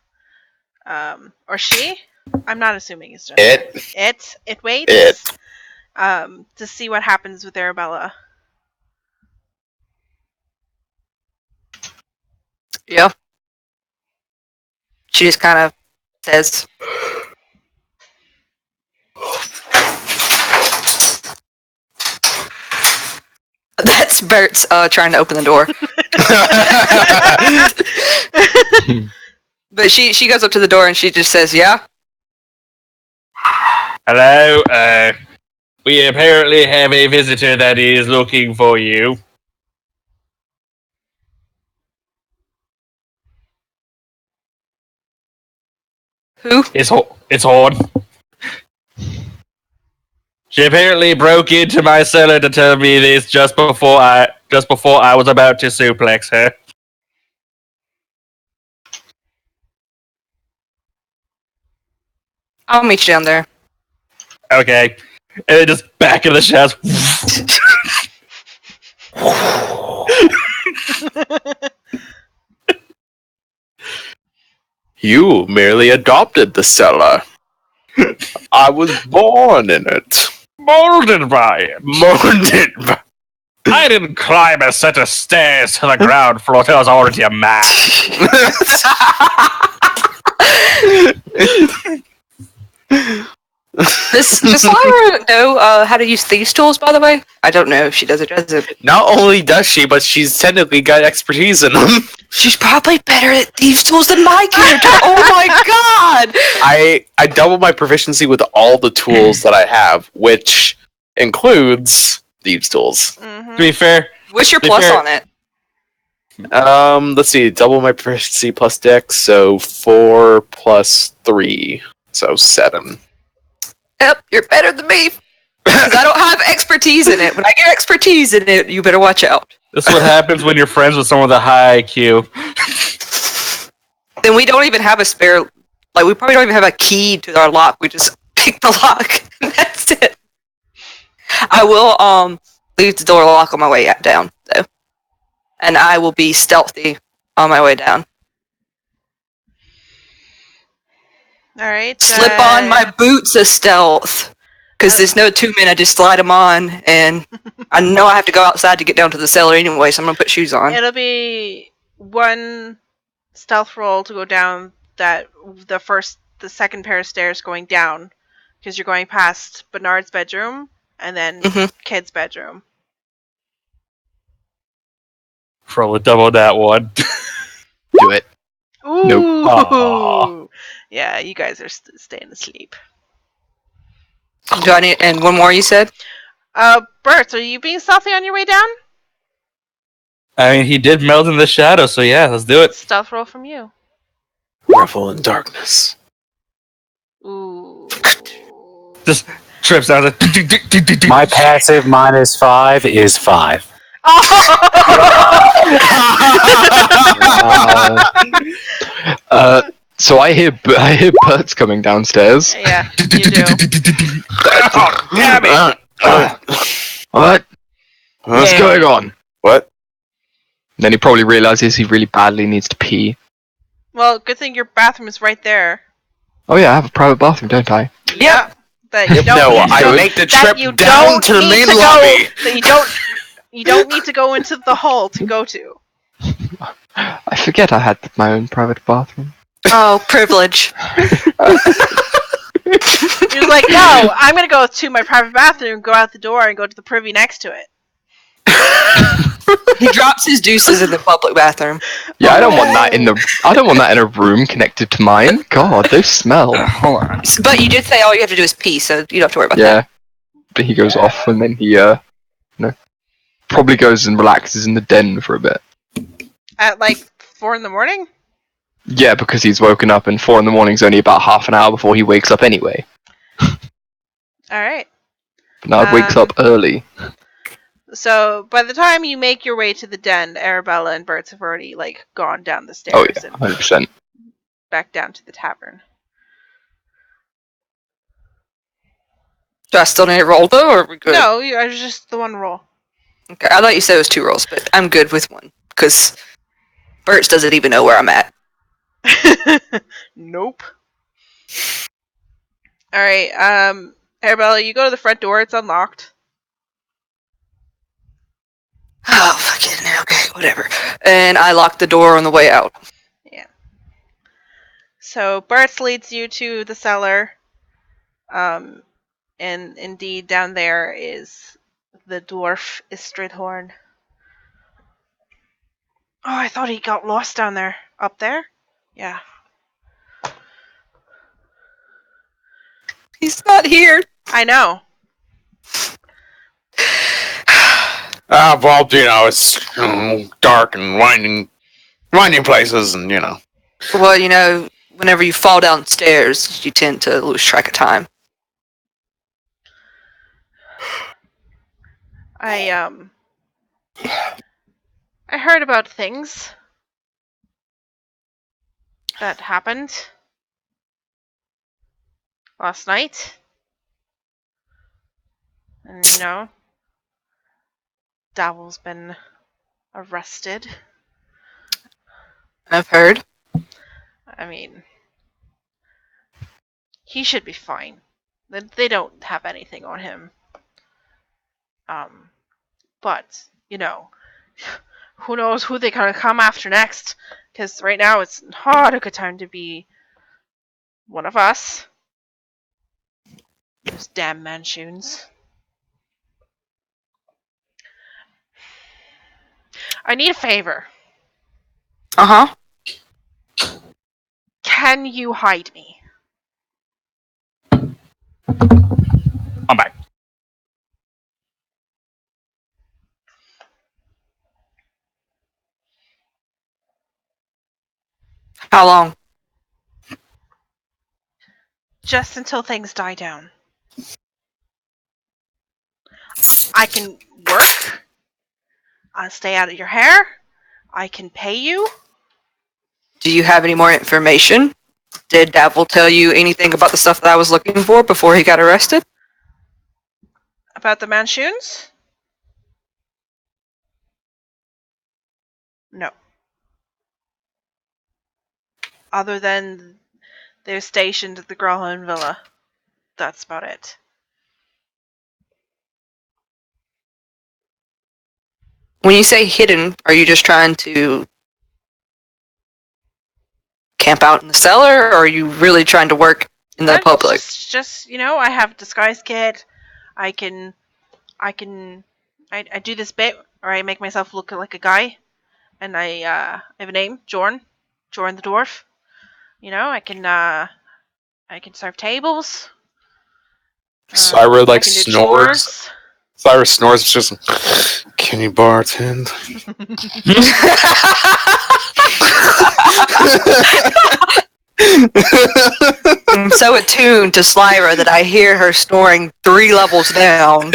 B: Or she? I'm not assuming it's just It waits. To see what happens with Arabella.
E: Yeah. She just kind of says, that's Bert's trying to open the door. But she goes up to the door and she just says, yeah?
A: Hello, we apparently have a visitor that is looking for you.
E: Who?
A: It's Horn. She apparently broke into my cellar to tell me this just before I was about to suplex her.
E: I'll meet you down there.
A: Okay. and then just back into the shadows.
C: You merely adopted the cellar. I was born in it.
A: Molded by it.
C: Molded by...
A: I didn't climb a set of stairs to the ground floor till I was already a man.
E: Does Lyra know how to use thieves' tools, by the way? I don't know if she does or doesn't.
C: Not only does she, but she's technically got expertise in them.
E: She's probably better at thieves' tools than my character. Oh my god!
C: I double my proficiency with all the tools that I have, which includes thieves' tools.
A: To be fair,
E: What's your
A: Be
E: plus
A: fair-
E: on it?
C: Let's see, double my proficiency plus dex, so 4 plus 3, so 7.
E: Yep, you're better than me. Because I don't have expertise in it. When I get expertise in it, you better watch out.
A: this is what happens when you're friends with someone with a high IQ.
E: Then we don't even have a spare. Like, we probably don't even have a key to our lock. We just pick the lock. And that's it. I will leave the door lock on my way down, though. And I will be stealthy on my way down.
B: Alright.
E: Slip on my boots of stealth. Because there's no 2 minutes, I just slide them on, and I know I have to go outside to get down to the cellar anyway, so I'm going to put shoes on.
B: It'll be 1 stealth roll to go down the second pair of stairs going down, because you're going past Bernard's bedroom and then Kid's bedroom.
A: Probably double that one.
D: Do it.
B: Ooh.
D: Nope.
A: Aw.
B: Yeah, you guys are staying asleep.
E: Do I need, and one more you said?
B: Bert, are you being stealthy on your way down?
A: I mean, he did meld in the shadow, so yeah, let's do it.
B: Stealth roll from you.
C: Revel in darkness.
B: Ooh.
A: Just trips down.
F: My passive -5 is 5.
D: Wow. So I hear Bert's coming downstairs.
B: Yeah, you do.
A: Damn it!
D: What? What's
C: Huh?
D: going on?
C: What?
D: Then he probably realizes he really badly needs to pee.
B: Well, good thing your bathroom is right there.
D: Oh yeah, I have a private bathroom, don't I?
B: Yeah. That you don't
C: No,
B: need to
C: I
B: go-
C: make the
B: that
C: trip
B: you
C: down
B: don't
C: to the
B: need
C: main
B: to go-
C: lobby.
B: That you don't need to go into the hall to go to.
D: I forget I had my own private bathroom.
E: Oh, privilege.
B: He was like, no, I'm gonna go to my private bathroom, go out the door, and go to the privy next to it.
E: He drops his deuces in the public bathroom.
D: Yeah, I don't want that in a room connected to mine. God, they smell.
A: Hold on.
E: But you did say all you have to do is pee, so you don't have to worry about
D: Yeah.
E: that.
D: But he goes off and then he probably goes and relaxes in the den for a bit.
B: At like 4 in the morning?
D: Yeah, because he's woken up and 4 in the morning's only about half an hour before he wakes up anyway.
B: Alright.
D: Bernard wakes up early.
B: So by the time you make your way to the den, Arabella and Bert's have already like gone down the stairs
D: Oh yeah,
B: and
D: 100%.
B: back down to the tavern.
E: Do I still need to roll, though, or are we good?
B: No, I was just the one roll.
E: Okay, I thought you said it was 2 rolls, but I'm good with 1. Because Birch doesn't even know where I'm at.
B: Nope. Alright, Arabella, you go to the front door, it's unlocked.
E: Oh, fucking okay, whatever. And I lock the door on the way out.
B: Yeah. So Bart leads you to the cellar. And indeed down there is the dwarf Istridhorn. Oh, I thought he got lost down there. Up there? Yeah.
E: He's not here.
B: I know.
C: Well, you know, it's dark and winding places, and you know.
E: Well, you know, whenever you fall downstairs, you tend to lose track of time.
B: I heard about things that happened last night. And, Davel's been arrested.
E: I've heard.
B: I mean, he should be fine. They don't have anything on him. But, who knows who they're gonna come after next? Because right now it's not a good time to be one of us. Those damn Manchus. I need a favor.
E: Uh-huh.
B: Can you hide me?
A: I'm back.
E: How long?
B: Just until things die down. I can work. I'll stay out of your hair. I can pay you.
E: Do you have any more information? Did Davil tell you anything about the stuff that I was looking for before he got arrested?
B: About the Manchus? No. Other than they're stationed at the Gralhan Villa. That's about it.
E: When you say hidden, are you just trying to camp out in the cellar, or are you really trying to work in the public?
B: Just I have a disguise kit. I do this bit where I make myself look like a guy, and I have a name, Jorn the dwarf. I can serve tables.
C: Syra
B: I
C: like
B: can do
C: snores.
B: chores.
C: Syra snores. It's just, can you bartend?
E: I'm so attuned to Slyra that I hear her snoring 3 levels down.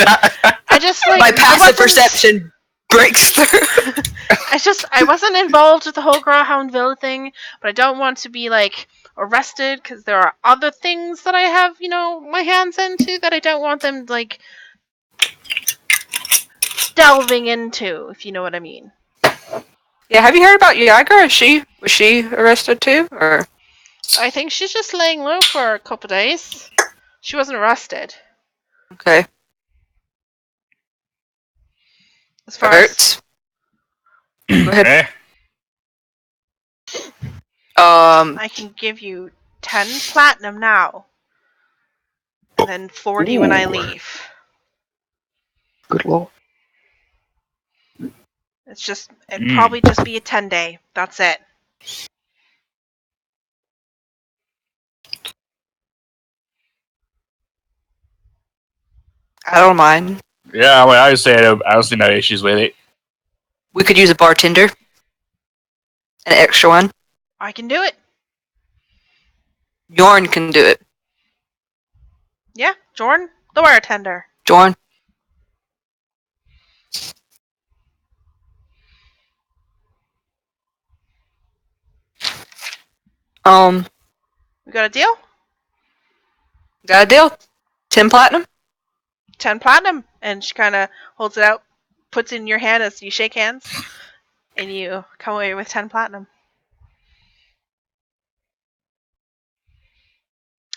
B: I just
E: My passive perception breaks through.
B: I wasn't involved with the whole Greyhound Villa thing, but I don't want to be arrested because there are other things that I have my hands into that I don't want them delving into, if you know what I mean.
E: Yeah, have you heard about Yager? Was she arrested too, or?
B: I think she's just laying low for a couple days. She wasn't arrested.
E: Okay.
B: As far
E: Hurts. Go ahead.
A: Eh?
B: I can give you 10 platinum now, and then 40 when I
D: Ooh.
B: leave.
D: Good lord.
B: It'd probably just be a 10-day. That's it.
E: I don't mind.
A: Yeah, I would say I don't see no issues with it.
E: We could use a bartender. An extra one.
B: I can do it.
E: Jorn can do it.
B: Yeah, Jorn, the bartender.
E: Jorn.
B: We got a deal?
E: Got a deal? 10 platinum?
B: 10 platinum. And she kind of holds it out, puts it in your hand as you shake hands, and you come away with 10 platinum.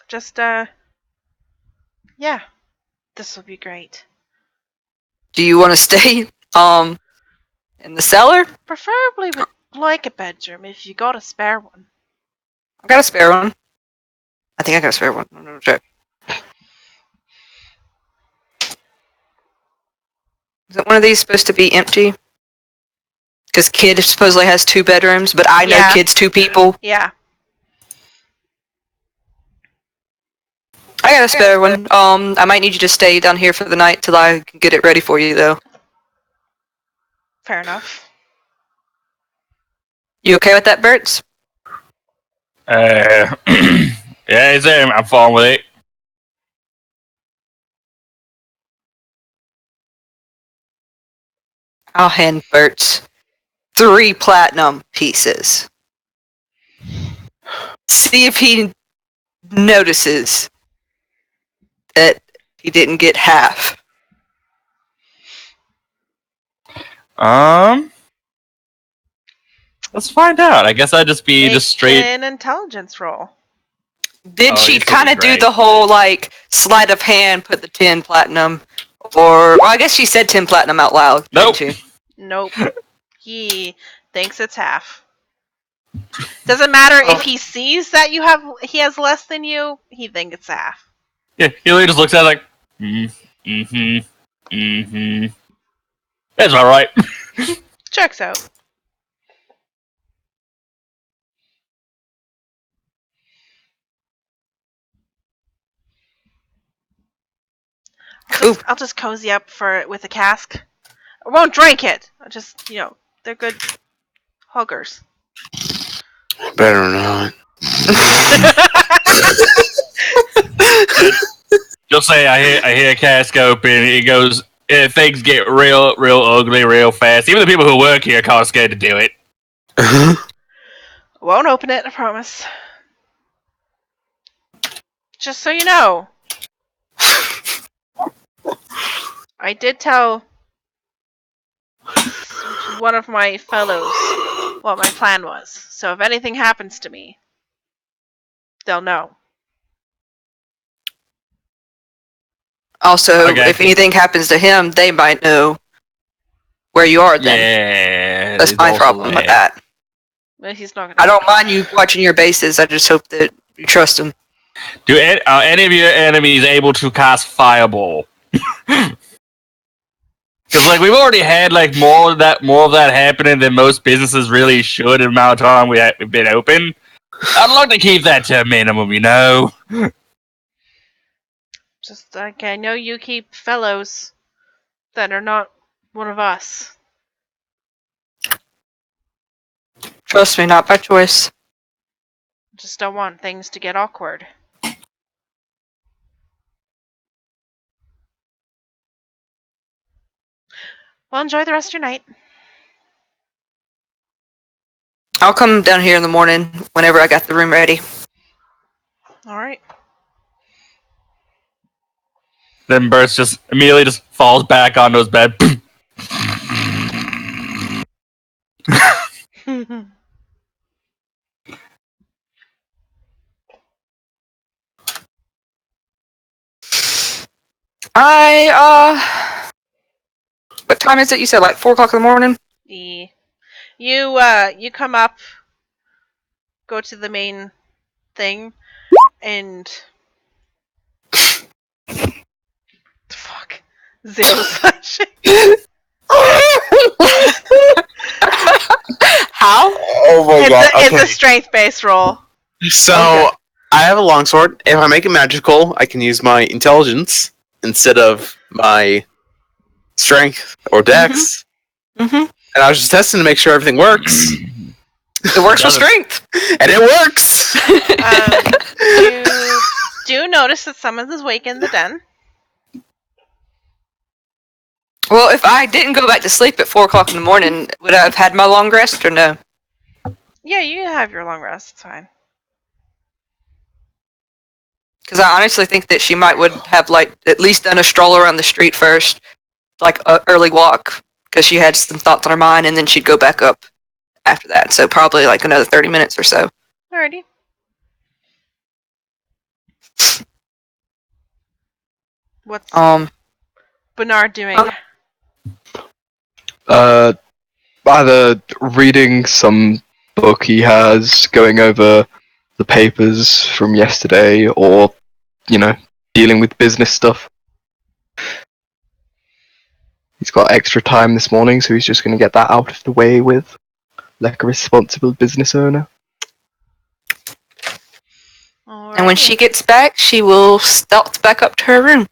B: Just, yeah, this will be great.
E: Do you want to stay, in the cellar?
B: Preferably with, a bedroom, if you got a spare one.
E: I got a spare one. I think I got a spare one. I'm gonna check. Isn't one of these supposed to be empty? Because Kid supposedly has 2 bedrooms, but I know
B: Yeah.
E: Kid's 2 people.
B: Yeah.
E: I got a spare one. I might need you to stay down here for the night till I can get it ready for you, though.
B: Fair enough.
E: You okay with that, Bertz?
A: Yeah, I'm fine with it.
E: I'll hand Bertz 3 platinum pieces. See if he notices that he didn't get half.
A: Let's find out. I guess I'd just be
B: Make
A: just straight.
B: an intelligence roll.
E: Did
A: Oh,
E: she
A: this would be
E: kind of do
A: great.
E: the whole, like, sleight of hand, put the 10 platinum? Or, well, I guess she said 10 platinum out loud,
A: Nope.
E: didn't she?
B: Nope. He thinks it's half. Doesn't matter if he sees that he has less than you. He thinks it's half.
A: Yeah, he literally just looks at it like, That's all right.
B: Checks out.
E: Cool.
B: I'll just cozy up with a cask. I won't drink it. I'll just, they're good huggers.
C: Better not.
A: Just say I hear a cask open. It goes. Things get real ugly real fast. Even the people who work here are kind of scared to do it.
B: Won't open it, I promise. Just so you know. I did tell one of my fellows what my plan was. So if anything happens to me, they'll know.
E: Also,
A: Okay.
E: if anything happens to him, they might know where you are then.
A: Yeah,
E: That's
A: there's
E: my
A: also
E: problem with that.
B: But he's not gonna.
E: I don't mind you watching your bases, I just hope that you trust him.
A: Are any of your enemies able to cast Fireball? Because we've already had more of that happening than most businesses really should in the amount of time we've been open. I'd like to keep that to a minimum,
B: Just like I know you keep fellows that are not one of us.
E: Trust me, not by choice.
B: Just don't want things to get awkward. Well, enjoy the rest of your night.
E: I'll come down here in the morning whenever I got the room ready.
B: Alright.
A: Then Burst just immediately just falls back onto his bed.
E: What time is it? You said 4 o'clock in the morning?
B: You come up, go to the main thing, and fuck, zero slashing.
E: How?
C: Oh my god.
B: It's a strength-based roll.
C: So
E: Okay.
C: I have a longsword. If I make it magical, I can use my intelligence instead of my strength or dex.
E: Mm-hmm.
C: And I was just testing to make sure everything works.
E: It works with strength.
C: And it works!
B: You do notice that someone is awake in the den.
E: Well, if I didn't go back to sleep at 4 o'clock in the morning, would I have had my long rest or no?
B: Yeah, you have your long rest. It's fine.
E: Because I honestly think that she would have at least done a stroll around the street first, an early walk, because she had some thoughts on her mind, and then she'd go back up after that. So probably another 30 minutes or so.
B: Alrighty. What's Bernard doing?
D: Either reading some book he has, going over the papers from yesterday, or, dealing with business stuff. He's got extra time this morning, so he's just going to get that out of the way with, like a responsible business owner.
E: And when she gets back, she will stealth back up to her room.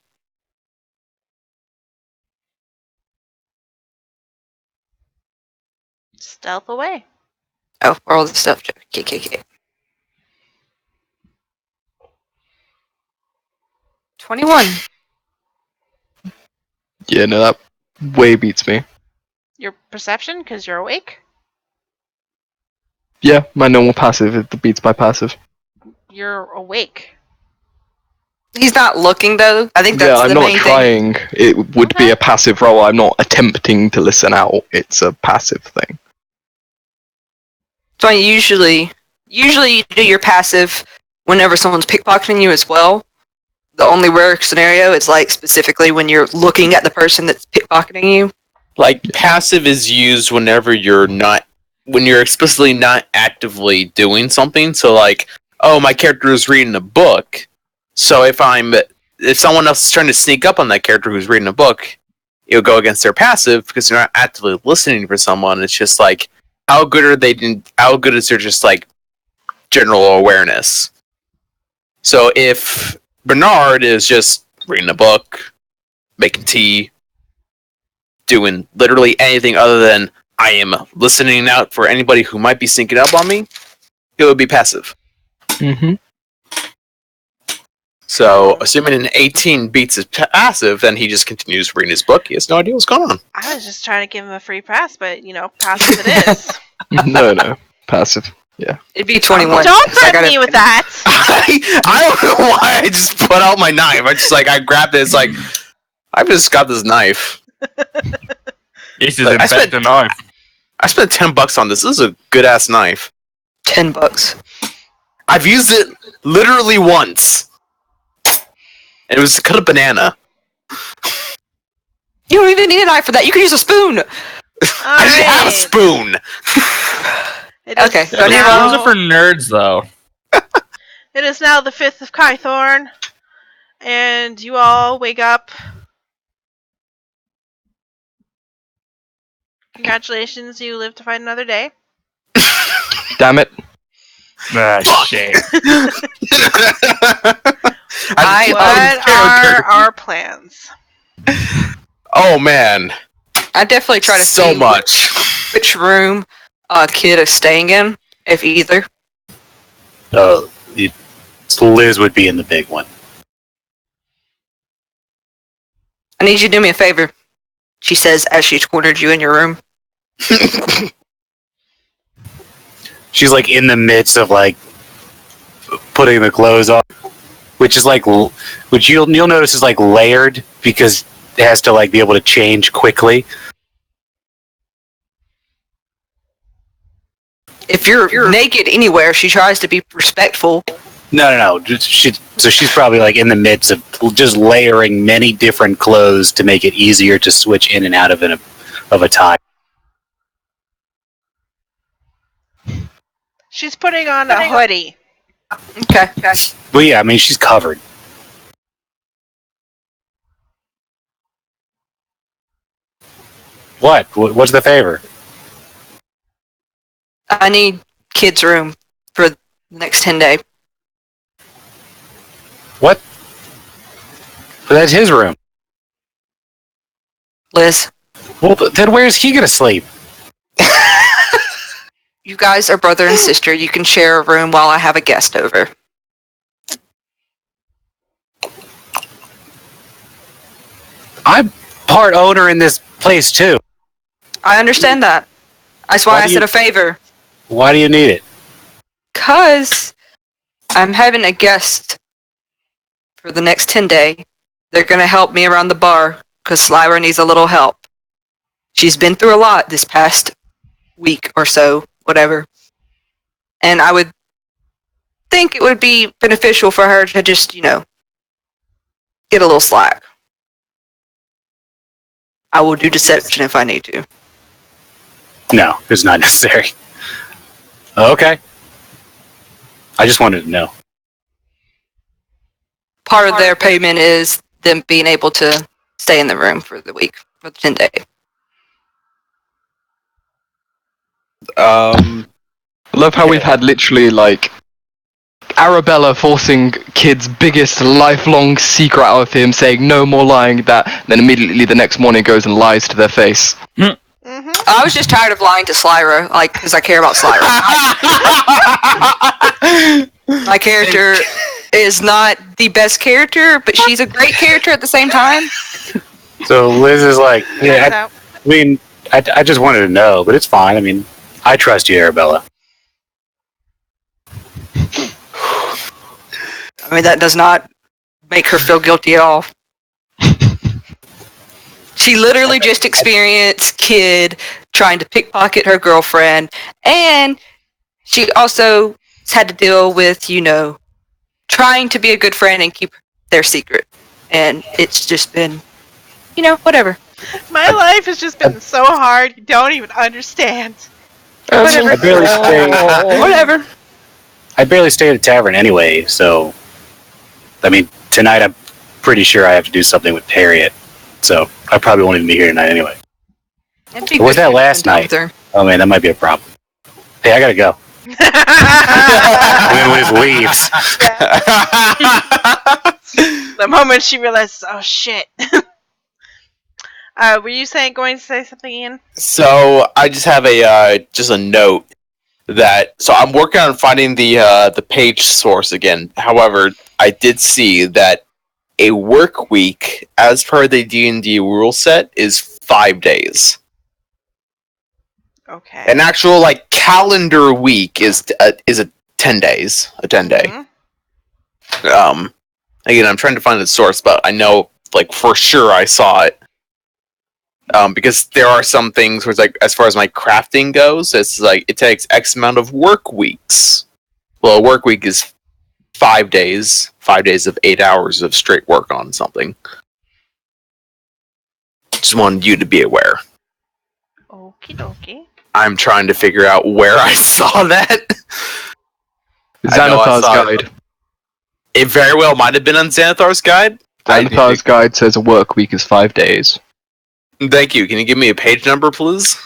B: Stealth away.
E: Oh, roll the stealth check. KKK. 21.
D: Yeah, no, that way beats me.
B: Your perception, because you're awake.
D: Yeah, my normal passive, it beats my passive.
B: You're awake.
E: He's not looking though. I think
D: Yeah,
E: that's
D: I'm
E: the
D: not
E: main thing.
D: trying. It would be
B: Okay.
D: a passive role. I'm not attempting to listen out. It's a passive thing.
E: So usually you do your passive whenever someone's pickpocketing you as well. The only rare scenario is like specifically when you're looking at the person that's pickpocketing you.
C: Like passive is used whenever when you're explicitly not actively doing something. So like, oh, my character is reading a book. So if someone else is trying to sneak up on that character who's reading a book, it'll go against their passive because they're not actively listening for someone. It's just like, how good are they? How good is their just like general awareness? So if Bernard is just reading a book, making tea, doing literally anything other than I am listening out for anybody who might be sneaking up on me, it would be passive.
D: Mm-hmm.
C: So, assuming an 18 beats his passive, then he just continues reading his book. He has no idea what's going on.
B: I was just trying to give him a free pass, but passive it is.
D: No, passive.
E: It'd be 21.
B: Don't
E: so I
B: threaten
E: gotta-
B: me with that.
C: I don't know why I just put out my knife. I grabbed it. It's like, I've just got this knife.
A: This is
C: Like,
A: in
C: I
A: fact
C: spent-
A: a knife.
C: I spent $10 on this. This is a good ass knife.
E: $10.
C: I've used it literally once. And it was to cut a banana.
E: You don't even need a knife for that. You can use a spoon.
C: I didn't have a
B: Alright.
C: spoon.
B: It is
E: Okay,
A: Yeah,
B: now-
A: those are for nerds, though.
B: It is now the 5th of Kythorn, and you all wake up. Congratulations, you live to fight another day.
D: Damn it.
A: Ah,
C: Fuck.
A: shame.
B: What are our plans?
C: Oh man,
E: I definitely try to
C: so
E: see
C: much.
E: which room Kid is staying in, if either.
F: Liz would be in the big one.
E: I need you to do me a favor, she says as she's cornered you in your room.
F: She's like in the midst of like putting the clothes on, which is like, which you'll notice is like layered because it has to like be able to change quickly.
E: If you're naked anywhere, she tries to be respectful.
F: No. So she's probably like in the midst of just layering many different clothes to make it easier to switch in and out of a tie.
B: She's putting on a hoodie.
E: Okay.
F: Well, yeah, I mean she's covered. What? What's the favor?
E: I need Kid's room for the next 10 days.
F: What? But that's his room.
E: Liz,
F: Well, then where's he gonna sleep?
E: you guys are brother and sister. You can share a room while I have a guest over.
F: I'm part owner in this place too.
E: I understand that. That's why
F: Why
E: I
F: do
E: said
F: you-
E: a favor.
F: Why do you need it?
E: Because I'm having a guest for the next 10 days. They're going to help me around the bar because Lyra needs a little help. She's been through a lot this past week or so, whatever. And I would think it would be beneficial for her to just, get a little slack. I will do deception if I need to.
F: No, it's not necessary. Okay. I just wanted to know.
E: Part of their payment is them being able to stay in the room for the week, for the 10 days.
D: I love how we've had literally like Arabella forcing Kid's biggest lifelong secret out of him, saying no more lying, that then immediately the next morning goes and lies to their face.
B: Mm-hmm.
E: I was just tired of lying to Slyra, because I care about Slyra. My character is not the best character, but she's a great character at the same time.
F: So Liz is like, yeah, I mean, I just wanted to know, but it's fine. I mean, I trust you, Arabella.
E: I mean, that does not make her feel guilty at all. She literally just experienced Kid trying to pickpocket her girlfriend, and she also had to deal with, trying to be a good friend and keep their secret. And it's just been, whatever.
B: My life has just been so hard, you don't even understand.
E: Whatever.
F: I barely stay.
E: Whatever.
F: I barely stay at a tavern anyway, so I mean, tonight I'm pretty sure I have to do something with Harriet, so I probably won't even be here tonight anyway.
E: It'd be
F: Or was
E: good
F: that
E: to
F: last
E: spend time
F: night?
E: with her.
F: Oh man, that might be a problem. Hey, I gotta go. Leaves.
B: The moment she realizes, oh shit. Were you going to say something, Ian?
C: So I just have a note that I'm working on finding the page source again. However, I did see that a work week, as per the D&D rule set, is 5 days.
B: Okay.
C: An actual calendar week is a 10 days, a 10-day.
B: Mhm.
C: Again, I'm trying to find the source, but I know for sure I saw it. Because there are some things where it's as far as my crafting goes, it's it takes X amount of work weeks. Well, a work week is 5 days, 5 days of 8 hours of straight work on something. Just wanted you to be aware.
B: Okie dokie.
C: I'm trying to figure out where I saw that. I know I
D: Xanathar's
C: saw it.
D: guide.
C: It very well might have been on Xanathar's guide.
D: Xanathar's guide says a work week is 5 days.
C: Thank you. Can you give me a page number, please?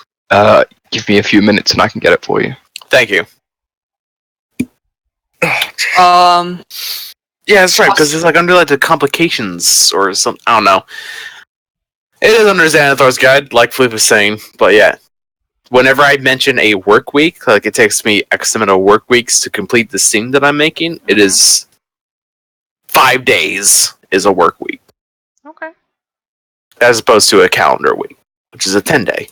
D: Give me a few minutes and I can get it for you.
C: Thank you. Yeah, that's right, because it's under the complications or something. I don't know. It is under Xanathar's guide, like Flip was saying, but yeah. Whenever I mention a work week, it takes me X amount of work weeks to complete the scene that I'm making, it is 5 days is a work week.
B: Okay.
C: As opposed to a calendar week, which is a 10-day.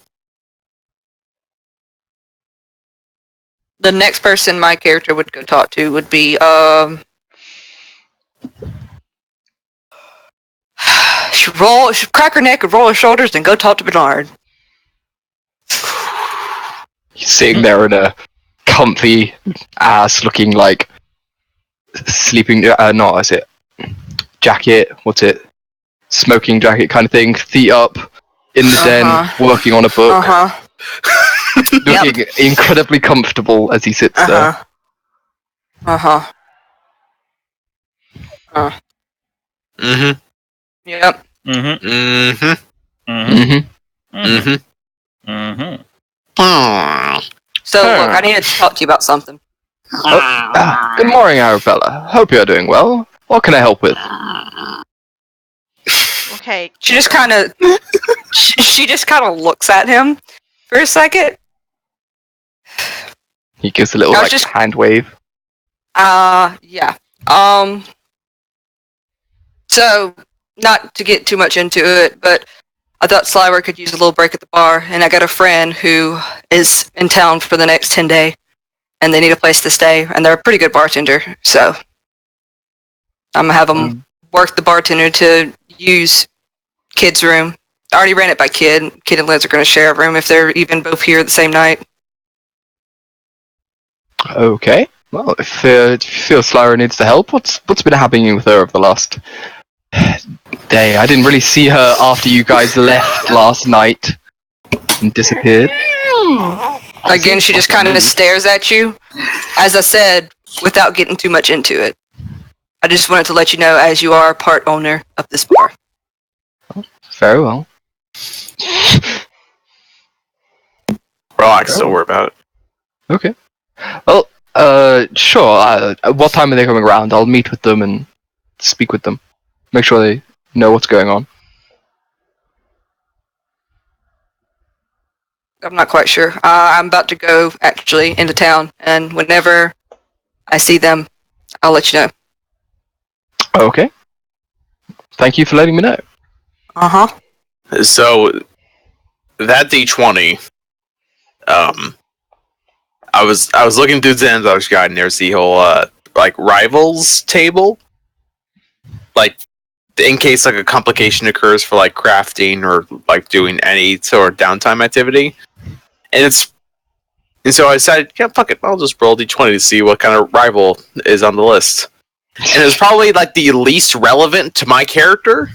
E: The next person my character would go talk to would be, she'd crack her neck and roll her shoulders and go talk to Bernard.
D: He's sitting there in a comfy ass looking sleeping, not, is it? Jacket, what's it? Smoking jacket kind of thing, feet up, in the den, working on a book. Looking incredibly comfortable as he sits there.
C: Mm-hmm.
E: Yep.
A: Mm-hmm.
C: Mm-hmm.
A: Mm-hmm.
C: Mm-hmm.
A: Mm-hmm.
E: So, look, I need to talk to you about something.
D: Good morning, Arabella. Hope you're doing well. What can I help with?
B: Okay.
E: She just kind of, she just kind of looks at him for a second.
D: He gives a little hand wave.
E: Yeah. So, not to get too much into it, but I thought Slywer could use a little break at the bar, and I got a friend who is in town for the next 10 days, and they need a place to stay, and they're a pretty good bartender, so I'm gonna have them work the bartender to use Kid's room. I already ran it by Kid. Kid and Liz are gonna share a room if they're even both here the same night.
D: Okay. Well, if you feel Slyra needs the help, what's been happening with her over the last day? I didn't really see her after you guys left last night and disappeared.
E: Again, she just kind of stares at you. As I said, without getting too much into it. I just wanted to let you know, as you are part owner of this bar.
D: Very well.
C: Relax, don't worry about it.
D: Okay. Well, sure. What time are they coming around? I'll meet with them and speak with them. Make sure they know what's going on.
E: I'm not quite sure. I'm about to go, actually, into town, and whenever I see them, I'll let you know.
D: Okay. Thank you for letting me know.
E: Uh-huh.
C: So, that D20, I was looking through Xanathar's guide, and there's the whole, rivals table. like in case like a complication occurs for like crafting or like doing any sort of downtime activity. And so I decided, yeah, fuck it, I'll just roll d20 to see what kind of rival is on the list. And it was probably like the least relevant to my character.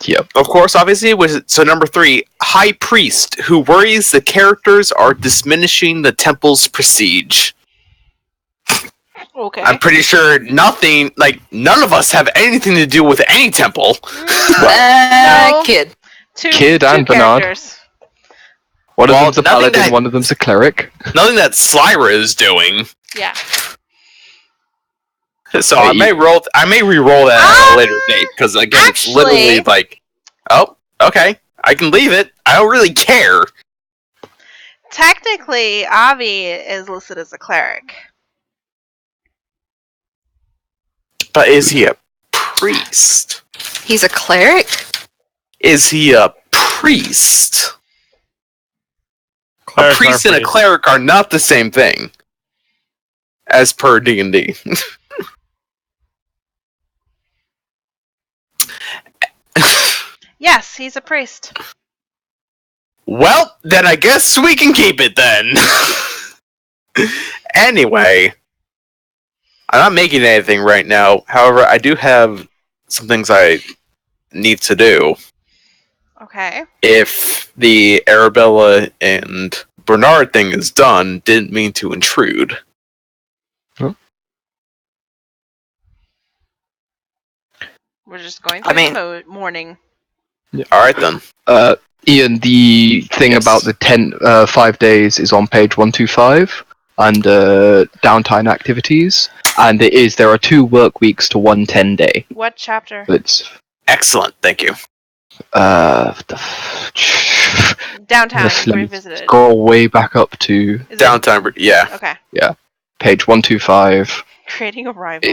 D: Yep.
C: Of course, obviously, so number 3, High Priest, who worries the characters are diminishing the temple's prestige.
B: Okay.
C: I'm pretty sure none of us have anything to do with any temple.
B: No.
E: Kid.
D: Kid and Bernard.
B: characters.
D: One of
C: Well,
D: them's a
C: nothing
D: paladin,
C: that-
D: one of them's a cleric.
C: Nothing that Slyra is doing.
B: Yeah.
C: So I may re-roll that at a later date, because again, it's literally
B: actually-
C: like, oh, okay, I can leave it. I don't really care.
B: Technically, Avi is listed as a cleric.
C: But is he a priest?
E: He's a cleric?
C: Is he a priest?
A: Clerics
C: A priest
A: are
C: and a cleric are not the same thing, as per D&D.
B: Yes, he's a priest.
C: Well, then I guess we can keep it then. Anyway, I'm not making anything right now. However, I do have some things I need to do.
B: Okay.
C: If the Arabella and Bernard thing is done, didn't mean to intrude.
B: We're just going
E: I
B: through
E: mean-
B: the morning.
C: Alright then.
D: Ian, the thing
C: Yes.
D: about the 5 days is on page 125 under downtime activities, and there are 2 work weeks to 1 10-day.
B: What chapter?
D: It's
C: Excellent, thank you.
B: Downtown.
D: let me
B: Revisited.
D: scroll way back up to
B: Is it-
C: Downtime, yeah.
B: Okay.
D: page 125.
B: Creating a rival.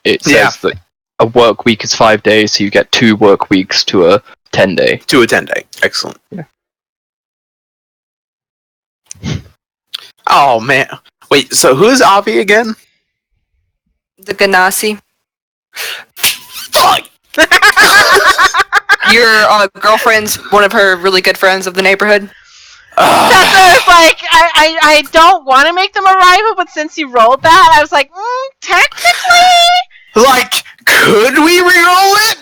D: It says that a work week is 5 days, so you get 2 work weeks to a 10-day.
C: To a 10-day. Excellent.
D: Yeah.
C: Oh, man. Wait, so who's Avi again?
E: The Ganassi.
C: Fuck!
E: Your girlfriend's one of her really good friends of the neighborhood.
B: That's why I was like, I don't want to make them a rival, but since you rolled that, I was like, technically?
C: Like, could we re-roll it?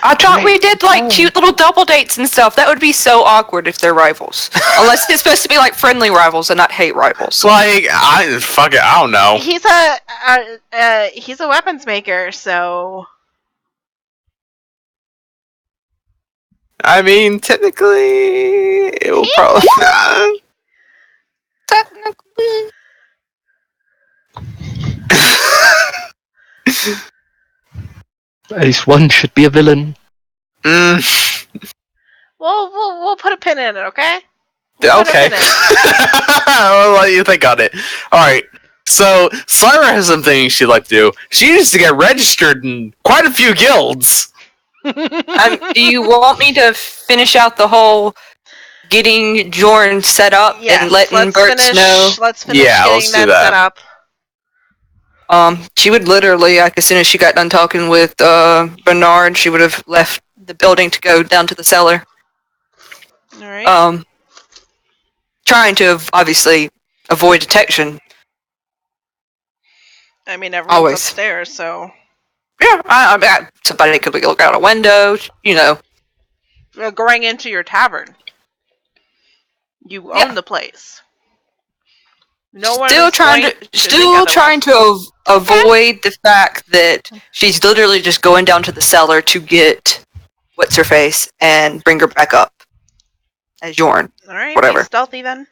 E: I thought we did like cute little double dates and stuff. That would be so awkward if they're rivals. Unless it's supposed to be like friendly rivals and not hate rivals.
C: Like, I don't know.
B: He's a weapons maker, so
C: I mean, technically, it will probably.
E: Technically.
D: At least one should be a villain.
B: we'll put a pin in it, okay? We'll put a
C: Okay.
B: pin in it.
C: I'll let you think on it. Alright. So, Slyra has some things she'd like to do. She needs to get registered in quite a few guilds.
E: Do you want me to finish out the whole getting Jorn set up
B: Yes,
E: and letting Bert know?
B: Let's finish
C: Yeah,
B: getting
C: let's do
B: that
C: that.
B: set up.
E: She would literally, like, as soon as she got done talking with Bernard, she would have left the building to go down to the cellar.
B: Alright.
E: Trying to obviously avoid detection.
B: I mean, everyone's
E: always.
B: upstairs, so
E: Yeah, I mean, somebody could look out a window, you know.
B: going into your tavern. You own
E: Yeah.
B: the place. No one
E: Still
B: is
E: trying
B: going
E: to,
B: think
E: still
B: otherwise.
E: trying to avoid the fact that she's literally just going down to the cellar to get what's her face and bring her back up as Jorn.
B: Alright,
E: whatever.
B: be stealthy then.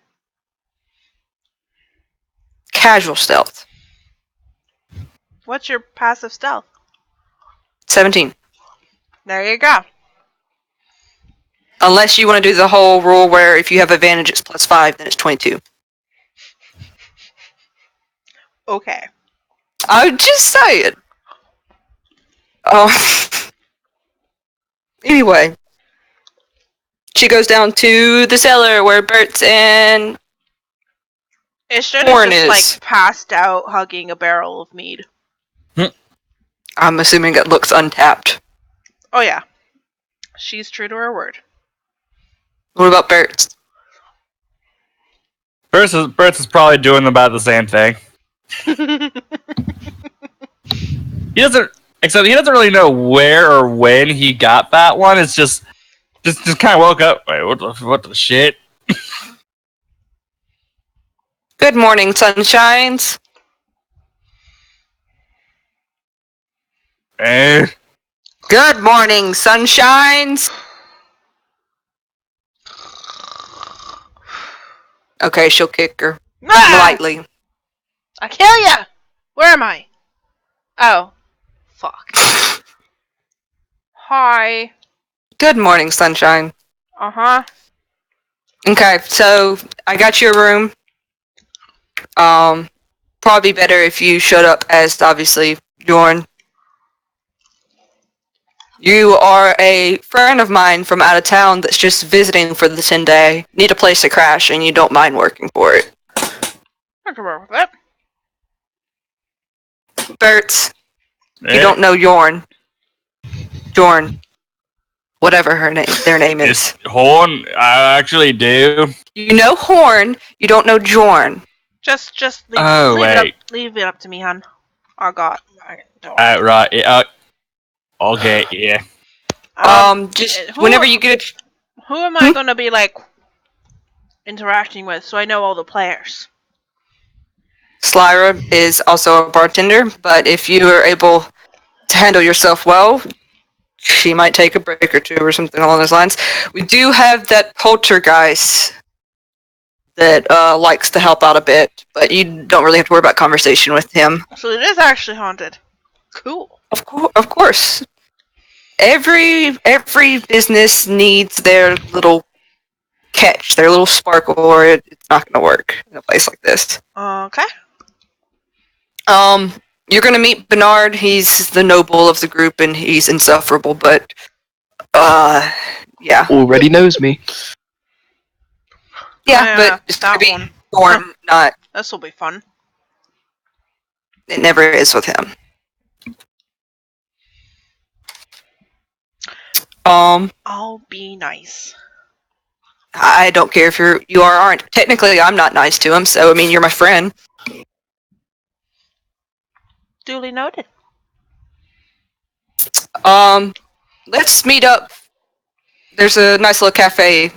E: Casual stealth.
B: What's your passive stealth?
E: 17.
B: There you go.
E: Unless you want to do the whole rule where if you have advantage it's +5, then it's 22.
B: Okay.
E: I'm just saying. Oh. Anyway. She goes down to the cellar where Bert's and
B: It should
E: Corn
B: have just
E: is-
B: like passed out hugging a barrel of mead.
E: I'm assuming it looks untapped.
B: Oh yeah, she's true to her word.
E: What about Bert?
A: Burt's is probably doing about the same thing. He doesn't, except he doesn't really know where or when he got that one. It's just kind of woke up. Wait, what the shit?
E: Good morning, sunshines.
A: Eh.
E: Good morning, sunshines. Okay, she'll kick her
B: Ah!
E: lightly.
B: I kill ya! Where am I? Oh, fuck. Hi.
E: Good morning, sunshine.
B: Uh-huh.
E: Okay, so I got you a room. Probably better if you showed up as, obviously, Jorn. You are a friend of mine from out of town that's just visiting for the 10-day. Need a place to crash, and you don't mind working for it.
B: I can work with that.
E: Bert,
A: Eh.
E: you don't know Jorn. Jorn. Whatever their name is.
A: It's Horn. I actually do.
E: You know Horn, you don't know Jorn.
B: Just leave,
A: Oh, wait.
B: leave it up to me, hon. Oh God. I don't.
A: Right. Yeah. Okay. Yeah.
E: Just
B: who-
E: whenever you get
B: Who am I gonna be like interacting with so I know all the players?
E: Slyra is also a bartender, but if you are able to handle yourself well, she might take a break or two or something along those lines. We do have that poltergeist that likes to help out a bit, but you don't really have to worry about conversation with him.
B: So it is actually haunted. Cool.
E: Of course. Every business needs their little catch, their little sparkle, or it's not going to work in a place like this.
B: Okay.
E: You're going to meet Bernard. He's the noble of the group, and he's insufferable, but, yeah.
D: Already knows me.
E: Yeah, but it's going
B: that
E: to be
B: one.
E: Storm, not,
B: This will be fun.
E: it never is with him.
B: I'll be nice.
E: I don't care if you are or aren't. Technically, I'm not nice to him, so, I mean, you're my friend.
B: Duly noted.
E: Let's meet up. There's a nice little cafe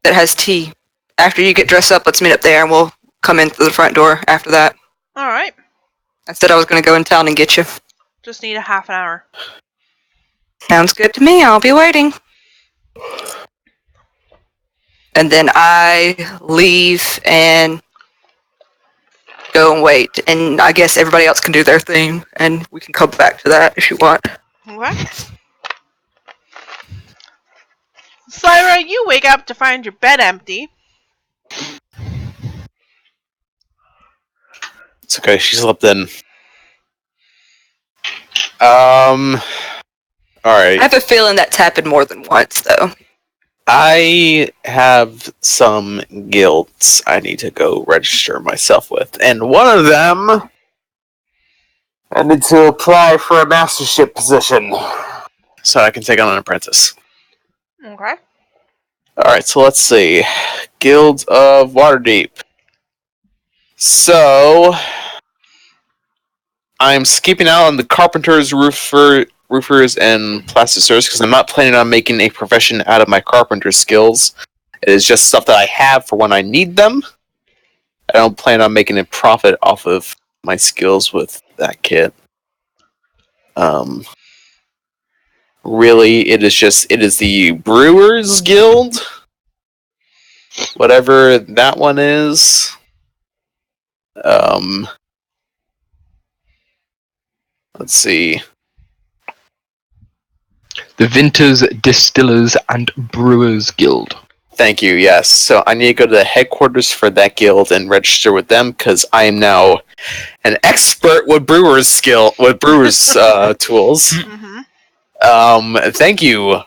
E: that has tea. After you get dressed up, let's meet up there, and we'll come in through the front door after that.
B: Alright.
E: I said I was going to go in town and get you.
B: Just need a half an hour.
E: Sounds good to me. I'll be waiting. And then I leave and go and wait. And I guess everybody else can do their thing, and we can come back to that if you want.
B: Okay. Syra, you wake up to find your bed empty.
C: It's okay. She slept in. All
E: I
C: right.
E: have a feeling that's happened more than once, though.
C: I have some guilds I need to go register myself with, and one of them I need to apply for a mastership position so I can take on an apprentice.
B: Okay.
C: Alright, so let's see. Guild of Waterdeep. So I'm skipping out on the carpenters, roofers, and plasterers because I'm not planning on making a profession out of my carpenter skills. It is just stuff that I have for when I need them. I don't plan on making a profit off of my skills with that kit. Really, it is the Brewers Guild. Whatever that one is. Let's see.
D: The Vinters, Distillers, and Brewers Guild.
C: Thank you, yes. So I need to go to the headquarters for that guild and register with them because I am now an expert with brewers tools.
B: Mm-hmm.
C: Thank you,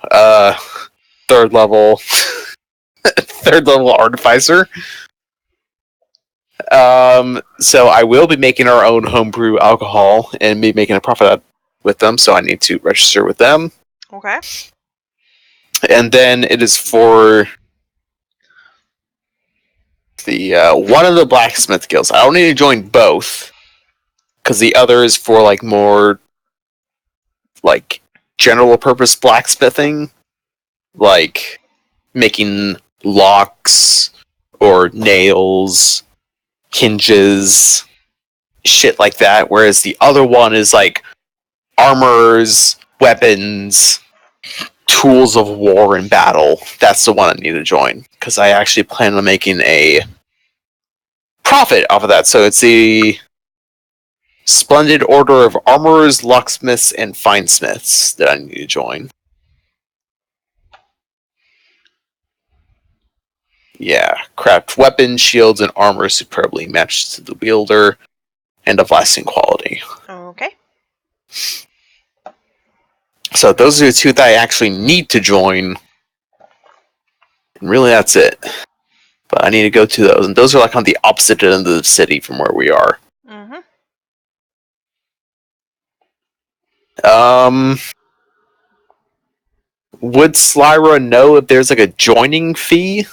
C: third level artificer. So I will be making our own homebrew alcohol and be making a profit with them, so I need to register with them.
B: Okay.
C: And then it is for the one of the blacksmith guilds. I don't need to join both, because the other is for like more like general purpose blacksmithing, like making locks or nails, hinges, shit like that. Whereas the other one is like armors, weapons, tools of war and battle. That's the one I need to join, because I actually plan on making a profit off of that. So it's the Splendid Order of Armorers, Locksmiths, and Finesmiths that I need to join. Yeah, craft weapons, shields, and armor superbly matched to the wielder, and of lasting quality.
B: Okay.
C: So those are the two that I actually need to join. And really, that's it. But I need to go to those, and those are like on the opposite end of the city from where we are.
B: Mm-hmm.
C: Would Slyra know if there's like a joining fee?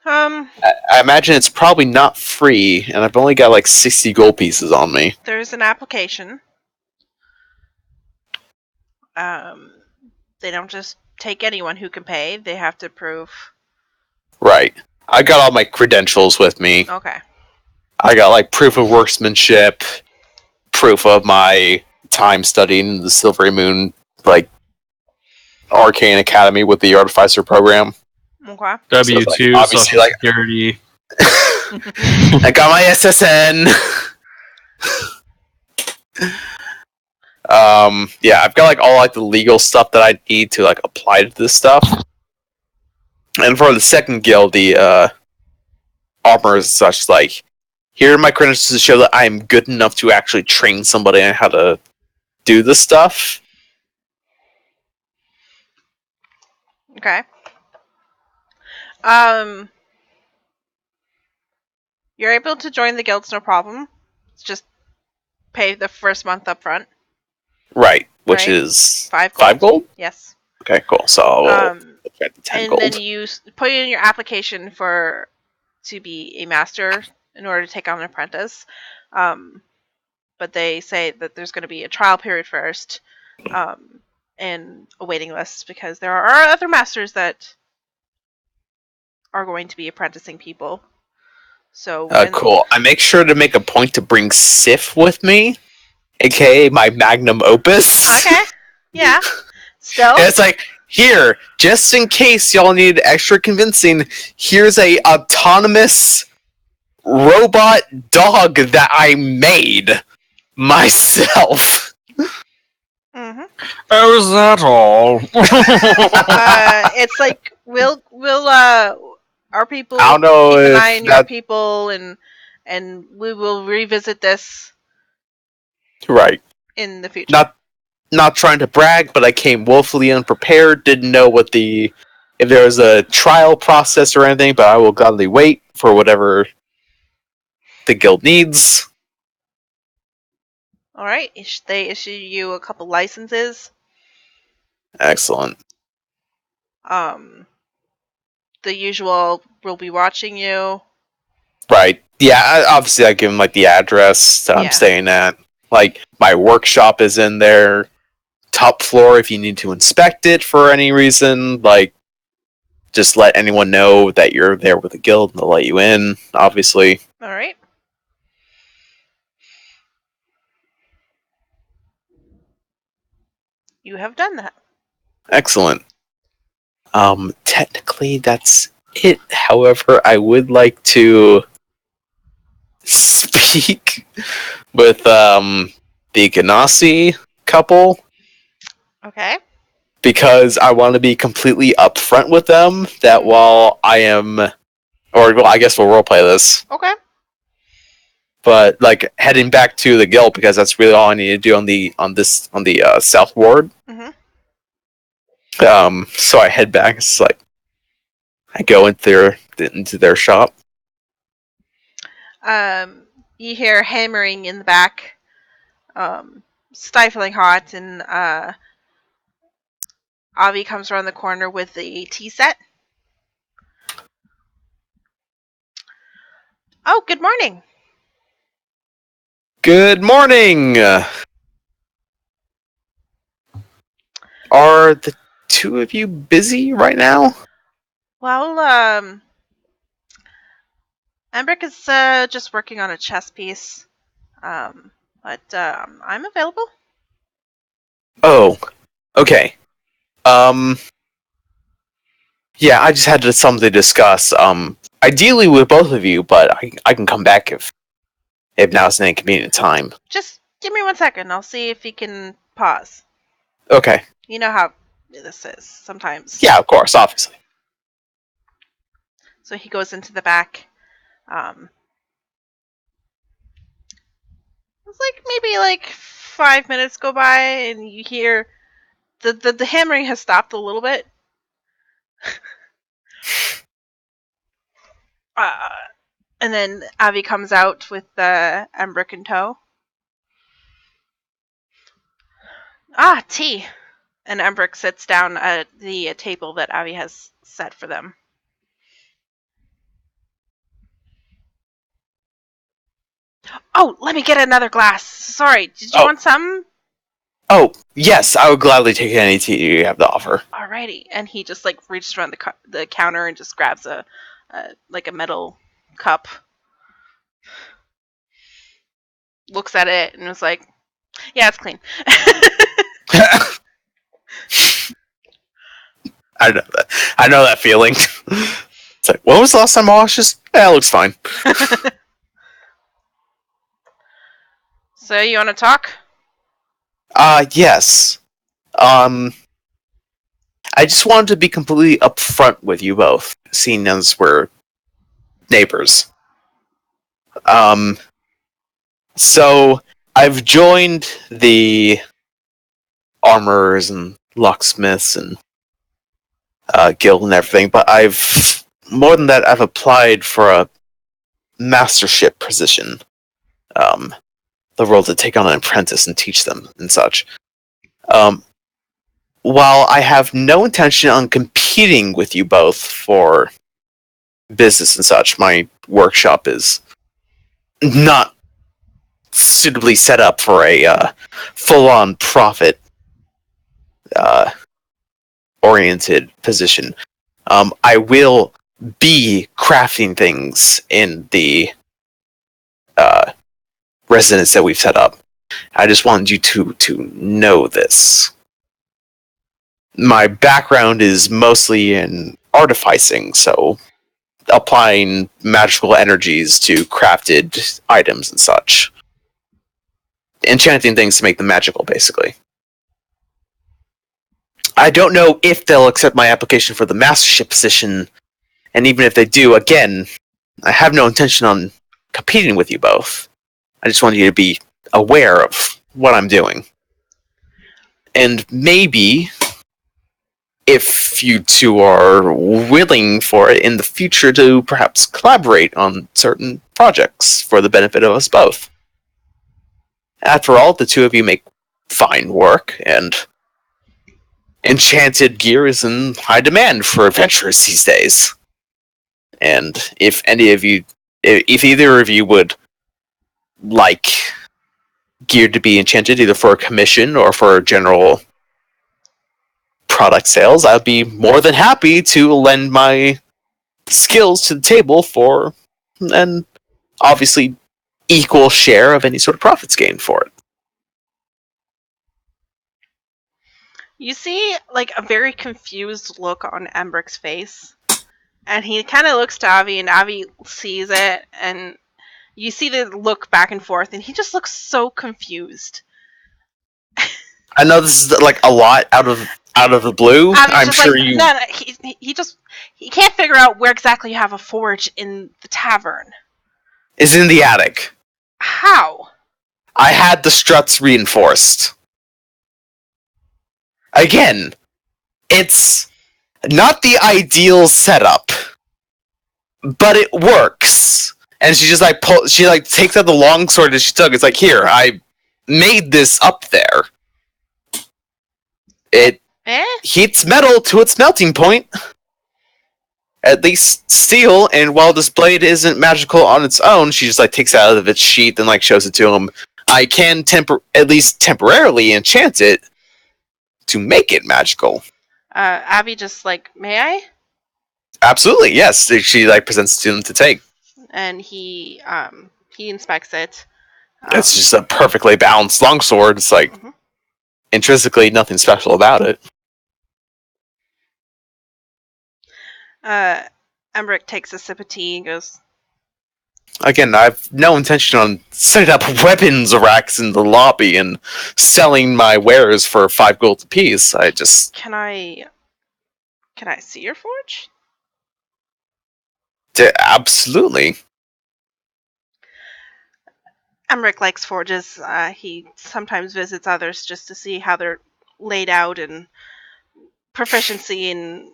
C: I imagine it's probably not free, and I've only got like 60 gold pieces on me.
B: There's an application. They don't just take anyone who can pay. They have to prove.
C: Right. I got all my credentials with me.
B: Okay.
C: I got like proof of workmanship, proof of my time studying the Silvery Moon, like Arcane Academy with the Artificer program.
B: Okay.
A: W2,
C: So, like, obviously,
A: Social
C: like-
A: Security.
C: I got my SSN. Yeah, I've got like all like the legal stuff that I need to like apply to this stuff. And for the second guild, the armor is such like, here are my credentials to show that I am good enough to actually train somebody on how to do this stuff.
B: Okay. You're able to join the guilds, no problem. It's just pay the first month up front.
C: Right, which
B: Right.
C: is
B: 5 gold.
C: 5 gold?
B: Yes.
C: Okay, cool. So I'll get the 10
B: And
C: gold.
B: then you put in your application to be a master in order to take on an apprentice. But they say that there's going to be a trial period first, and a waiting list, because there are other masters that are going to be apprenticing people. So
C: Cool. I make sure to make a point to bring Sif with me, aka my magnum opus.
B: Okay. Yeah. Still.
C: And it's like, here, just in case y'all need extra convincing, here's a autonomous robot dog that I made myself.
B: Mm-hmm.
A: Oh, is that all?
B: It's like we'll our people
C: I don't know
B: keep an
C: if
B: eye on your
C: that-
B: people, and we will revisit this
C: Right.
B: in the future.
C: Not trying to brag, but I came woefully unprepared. Didn't know if there was a trial process or anything, but I will gladly wait for whatever the guild needs.
B: All right. They issue you a couple licenses.
C: Excellent.
B: The usual. We'll be watching you.
C: Right. Yeah, obviously I give him like the address that I'm
B: Yeah.
C: staying at. Like my workshop is in there. Top floor if you need to inspect it for any reason. Like just let anyone know that you're there with the guild and they'll let you in, obviously.
B: All right. You have done that.
C: Excellent. Technically that's it. However, I would like to speak with the Ganassi couple,
B: Okay.
C: because I want to be completely upfront with them that while I am, I guess we'll roleplay this,
B: Okay.
C: but like heading back to the guild because that's really all I need to do on the south ward.
B: Mhm.
C: So I head back. It's like I go into their shop.
B: You hear hammering in the back. stifling hot, and Avi comes around the corner with the tea set. Oh, good morning.
C: Good morning. Are the two of you busy right now?
B: Well, Embrick is just working on a chess piece. But I'm available.
C: Oh, okay. Yeah, I just had something to discuss. Ideally with both of you, but I can come back if now's an inconvenient time.
B: Just give me 1 second. I'll see if he can pause.
C: Okay.
B: You know how this is sometimes.
C: Yeah, of course, obviously.
B: So he goes into the back. It's like maybe like 5 minutes go by, and you hear the hammering has stopped a little bit. And then Avi comes out with Embrick in tow. Ah, tea. And Embrick sits down at the table that Avi has set for them. Oh, let me get another glass. Sorry, did you want some?
C: Oh, yes, I would gladly take any tea you have to offer.
B: Alrighty. And he just like reaches around the counter and just grabs a metal cup. Looks at it and was like, yeah, it's clean.
C: I know that feeling. It's like, when was the last time I washed this? Yeah, it looks fine.
B: So you want to talk?
C: Yes. I just wanted to be completely upfront with you both, seeing as we're neighbors. So I've joined the armorers and locksmiths and guild and everything, but more than that, I've applied for a mastership position. The role to take on an apprentice and teach them and such. While I have no intention on competing with you both for business and such, my workshop is not suitably set up for a full-on profit oriented position. I will be crafting things in the residence that we've set up. I just wanted you to know this. My background is mostly in artificing, so applying magical energies to crafted items and such. Enchanting things to make them magical, basically. I don't know if they'll accept my application for the mastership position, and even if they do, again, I have no intention on competing with you both. I just want you to be aware of what I'm doing. And maybe, if you two are willing for it in the future, to perhaps collaborate on certain projects for the benefit of us both. After all, the two of you make fine work, and enchanted gear is in high demand for adventurers these days. And if either of you would like gear to be enchanted, either for a commission or for general product sales, I'd be more than happy to lend my skills to the table for an obviously equal share of any sort of profits gained for it.
B: You see like a very confused look on Embrick's face. And he kind of looks to Avi, and Avi sees it, and you see the look back and forth, and he just looks so confused.
C: I know this is like a lot out of the blue.
B: Avi's
C: I'm
B: just
C: sure
B: like,
C: you.
B: No, he can't figure out where exactly you have a forge in the tavern.
C: Is in the attic.
B: How?
C: I had the struts reinforced. Again, it's not the ideal setup, but it works. And she just she takes out the long sword that she took. It's like, here, I made this up there. It heats metal to its melting point. At least steel, and while this blade isn't magical on its own, she just like takes it out of its sheath and like shows it to him. I can at least temporarily enchant it to make it magical.
B: Abby just like, may I?
C: Absolutely, yes. She like presents it to him to take.
B: And he inspects it.
C: It's just a perfectly balanced longsword. It's like intrinsically nothing special about it.
B: Emmerich takes a sip of tea and goes,
C: Again, I've no intention on setting up weapons racks in the lobby and selling my wares for 5 gold apiece. I just...
B: Can I see your forge?
C: Absolutely.
B: Emmerich likes forges. He sometimes visits others just to see how they're laid out and proficiency in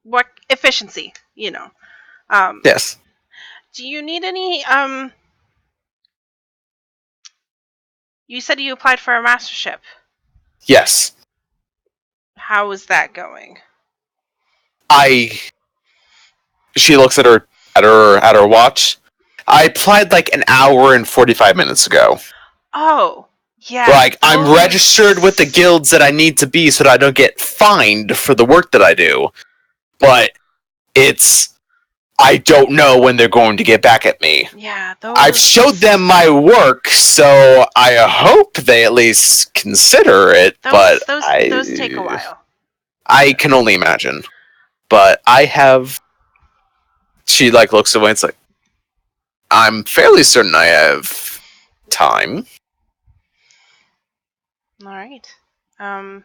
B: what efficiency,
C: Yes.
B: Do you need any you said you applied for a mastership.
C: Yes.
B: How is that going?
C: She looks at her watch. I applied like an hour and 45 minutes ago.
B: Oh, yeah.
C: Like, I'm registered with the guilds that I need to be so that I don't get fined for the work that I do. But I don't know when they're going to get back at me.
B: Yeah,
C: I've showed them my work, so I hope they at least consider it,
B: those take a while.
C: I can only imagine. But I have... She, like, looks away and it's like, I'm fairly certain I have time.
B: Alright. Well,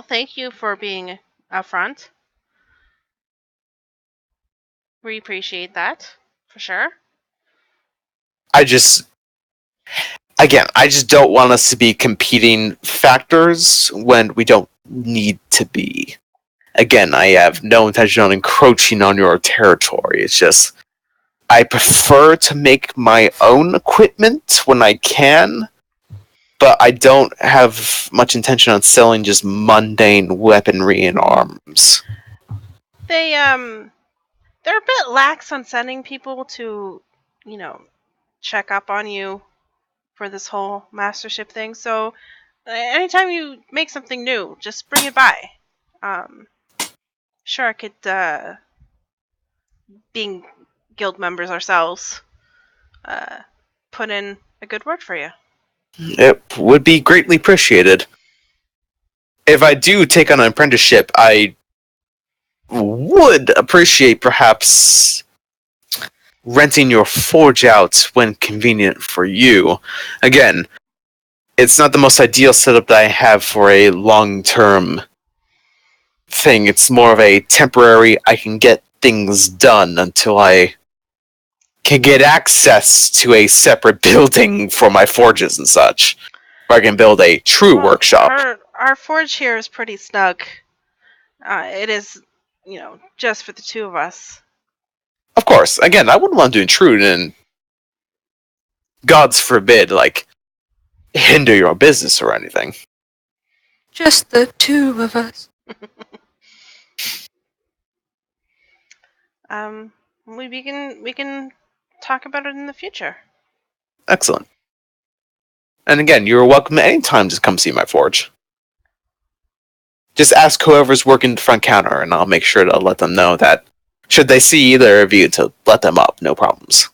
B: thank you for being upfront. We appreciate that, for sure.
C: I just don't want us to be competing factors when we don't need to be. Again, I have no intention on encroaching on your territory. It's just, I prefer to make my own equipment when I can, but I don't have much intention on selling just mundane weaponry and arms.
B: They're a bit lax on sending people to, check up on you for this whole mastership thing. So, anytime you make something new, just bring it by. Sure, I could, being guild members ourselves, put in a good word for you.
C: It would be greatly appreciated. If I do take on an apprenticeship, I would appreciate perhaps renting your forge out when convenient for you. Again, it's not the most ideal setup that I have for a long-term thing. It's more of a temporary, I can get things done until I can get access to a separate building for my forges and such, where I can build a true workshop.
B: Our forge here is pretty snug. It is, just for the two of us.
C: Of course, again, I wouldn't want to intrude and, God's forbid, like, hinder your business or anything.
E: Just the two of us.
B: We can talk about it in the future.
C: Excellent. And again, you're welcome at any time to come see my forge. Just ask whoever's working the front counter, and I'll make sure to let them know that, should they see either of you, to let them up, no problems.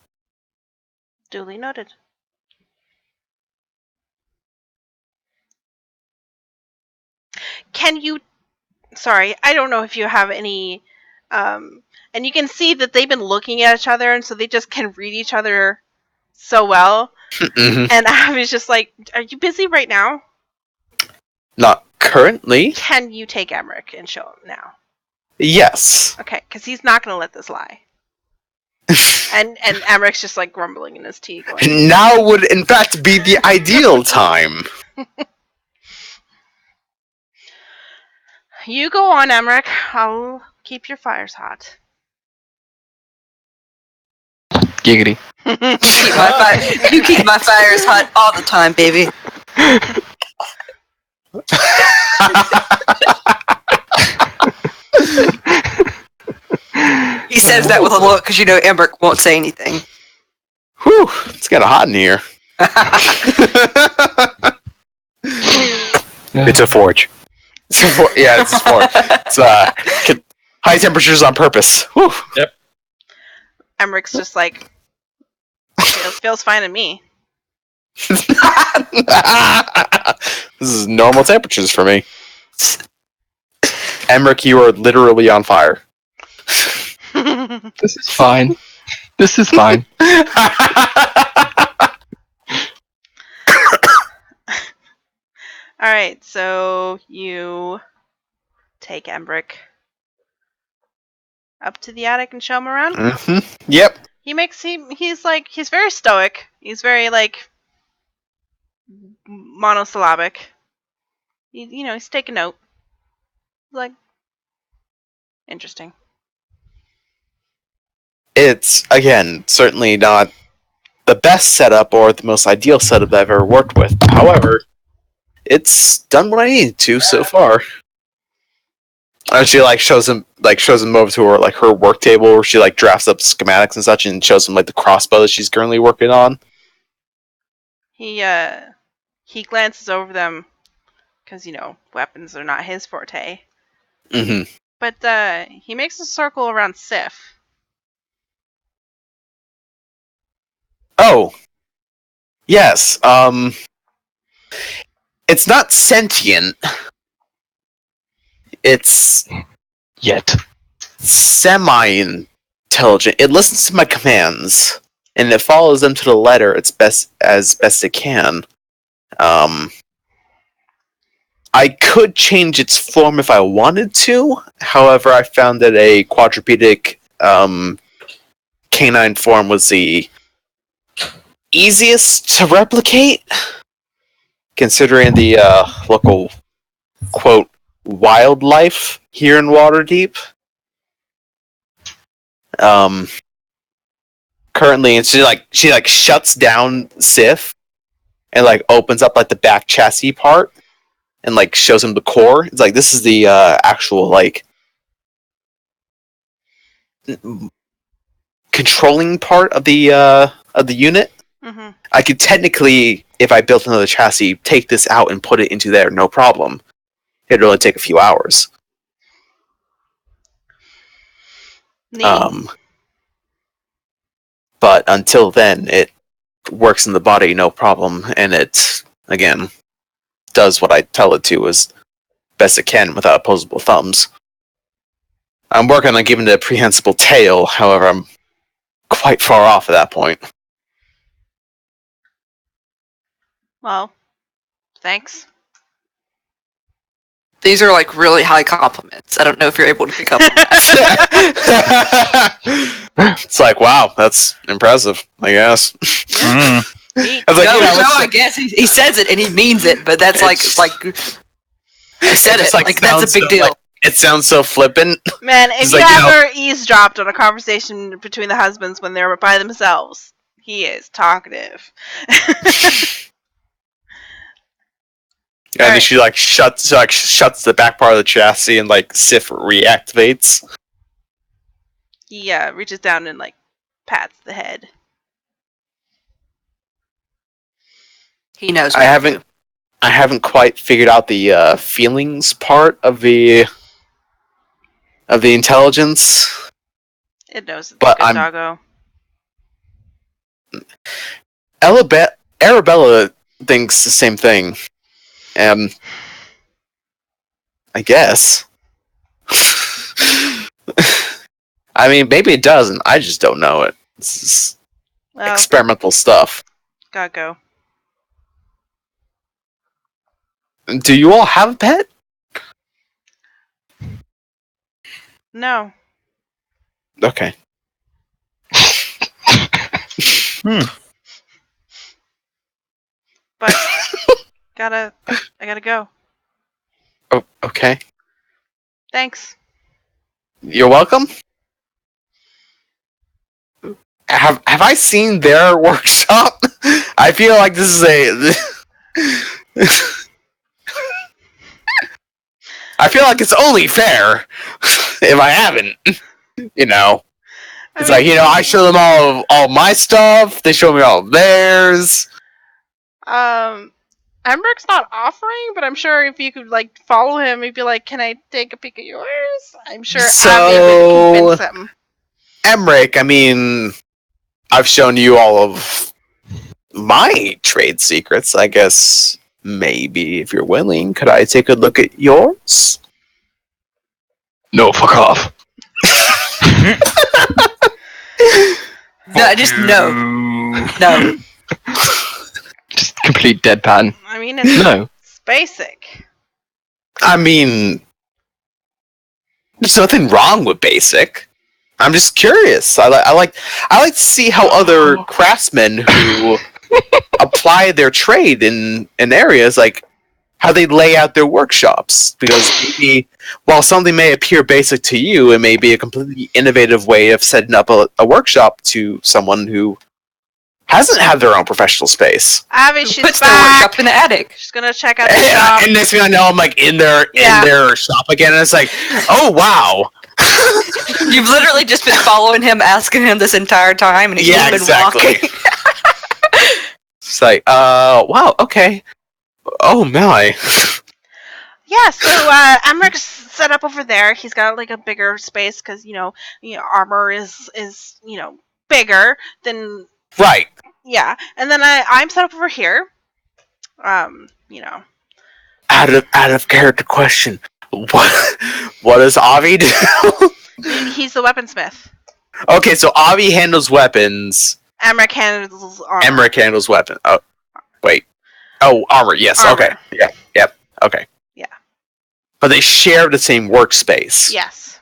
B: Duly noted. Sorry, I don't know if you have any, and you can see that they've been looking at each other, and so they just can read each other so well.
C: Mm-hmm.
B: And I was just like, are you busy right now?
C: Not currently.
B: Can you take Emmerich and show him now?
C: Yes.
B: Okay, because he's not going to let this lie. and Emmerich's just like grumbling in his tea. Going,
C: now would in fact be the ideal time.
B: You go on, Emmerich. I'll keep your fires hot.
D: Giggity.
E: You keep my fires hot all the time, baby. He says that with a look because Emmerich won't say anything.
C: Whew, it's kind of hot in here.
F: It's a forge.
C: It's a forge. It's high temperatures on purpose. Whew.
B: Emmerich's just like, feels fine to me.
C: This is normal temperatures for me. Emmerich, you are literally on fire.
D: This is fine. This is fine.
B: Alright, so you take Emmerich up to the attic and show him around.
C: Mm-hmm. Yep.
B: He's very stoic. He's very monosyllabic. He's taking note. Like, interesting.
C: It's, again, certainly not the best setup or the most ideal setup I've ever worked with. However, it's done what I needed to so far. And she shows him over to her work table where she drafts up schematics and such, and shows him the crossbow that she's currently working on.
B: He glances over them because weapons are not his forte.
C: Mm-hmm.
B: But he makes a circle around Sif.
C: Oh, yes. It's not sentient. It's
D: Yet.
C: semi-intelligent. It listens to my commands, and it follows them to the letter as best it can. I could change its form if I wanted to. However, I found that a quadrupedic canine form was the easiest to replicate, considering the local, quote, wildlife here in Waterdeep. Currently, and she shuts down Sif and opens up the back chassis part and shows him the core. It's this is the actual controlling part of the unit.
B: Mm-hmm.
C: I could technically, if I built another chassis, take this out and put it into there, no problem. It'd only take a few hours.
B: Neat.
C: But until then, it works in the body, no problem, and it, again, does what I tell it to as best it can without opposable thumbs. I'm working on giving it a prehensile tail, however, I'm quite far off at that point.
B: Well, thanks.
E: These are really high compliments. I don't know if you're able to pick up on that.
C: It's wow, that's impressive, I guess.
A: Mm.
B: Neat.
C: I was
E: I guess he says it and he means it, but that's I said it. That's a big deal.
C: It sounds so flippant.
B: Man, if you ever eavesdropped on a conversation between the husbands when they're by themselves, he is talkative.
C: And then she shuts the back part of the chassis and Sif reactivates.
B: He reaches down and
E: pats the head. He knows.
C: I haven't quite figured out the feelings part of the intelligence.
B: It knows it's
C: but
B: a good doggo.
C: Arabella thinks the same thing. I guess. I mean, maybe it doesn't. I just don't know it. This is experimental stuff.
B: Gotta go.
C: Do you all have a pet?
B: No.
C: Okay.
B: But I gotta go.
C: Oh, okay.
B: Thanks.
C: You're welcome. have I seen their workshop? I feel like this is a. I feel like it's only fair if I haven't. You know, it's like I show them all my stuff. They show me all of theirs.
B: Emrick's not offering, but I'm sure if you could like follow him, he'd be like, "Can I take a peek at yours?" I'm sure Abby would convince him.
C: Emrick, I mean, I've shown you all of my trade secrets. I guess maybe if you're willing, could I take a look at yours?
D: No, fuck off.
E: No, just no. No.
D: Just complete deadpan.
B: I mean, it's basic.
C: I mean, there's nothing wrong with basic. I'm just curious. I like to see how other craftsmen who apply their trade in areas, like how they lay out their workshops. Because maybe, while something may appear basic to you, it may be a completely innovative way of setting up a workshop to someone who hasn't had their own professional space.
B: Abby, she's
E: Puts the
B: back.
E: workshop in the attic.
B: She's gonna check out the shop.
C: And next thing I know, I'm like in their shop again, and it's like, oh wow.
E: You've literally just been following him, asking him this entire time, and he's just been walking.
C: It's like, wow, okay. Oh my.
B: Yeah, so Emrick's set up over there. He's got like a bigger space because armor is bigger than.
C: Right.
B: Yeah, and then I'm set up over here.
C: Out of character question. What does Avi do?
B: He's the weaponsmith.
C: Okay, so Avi handles weapons.
B: Emrick handles armor.
C: Emrick handles weapon. Oh, wait. Oh, armor. Yes.
B: Armor.
C: Okay. Yeah. Yep. Okay.
B: Yeah.
C: But they share the same workspace.
B: Yes.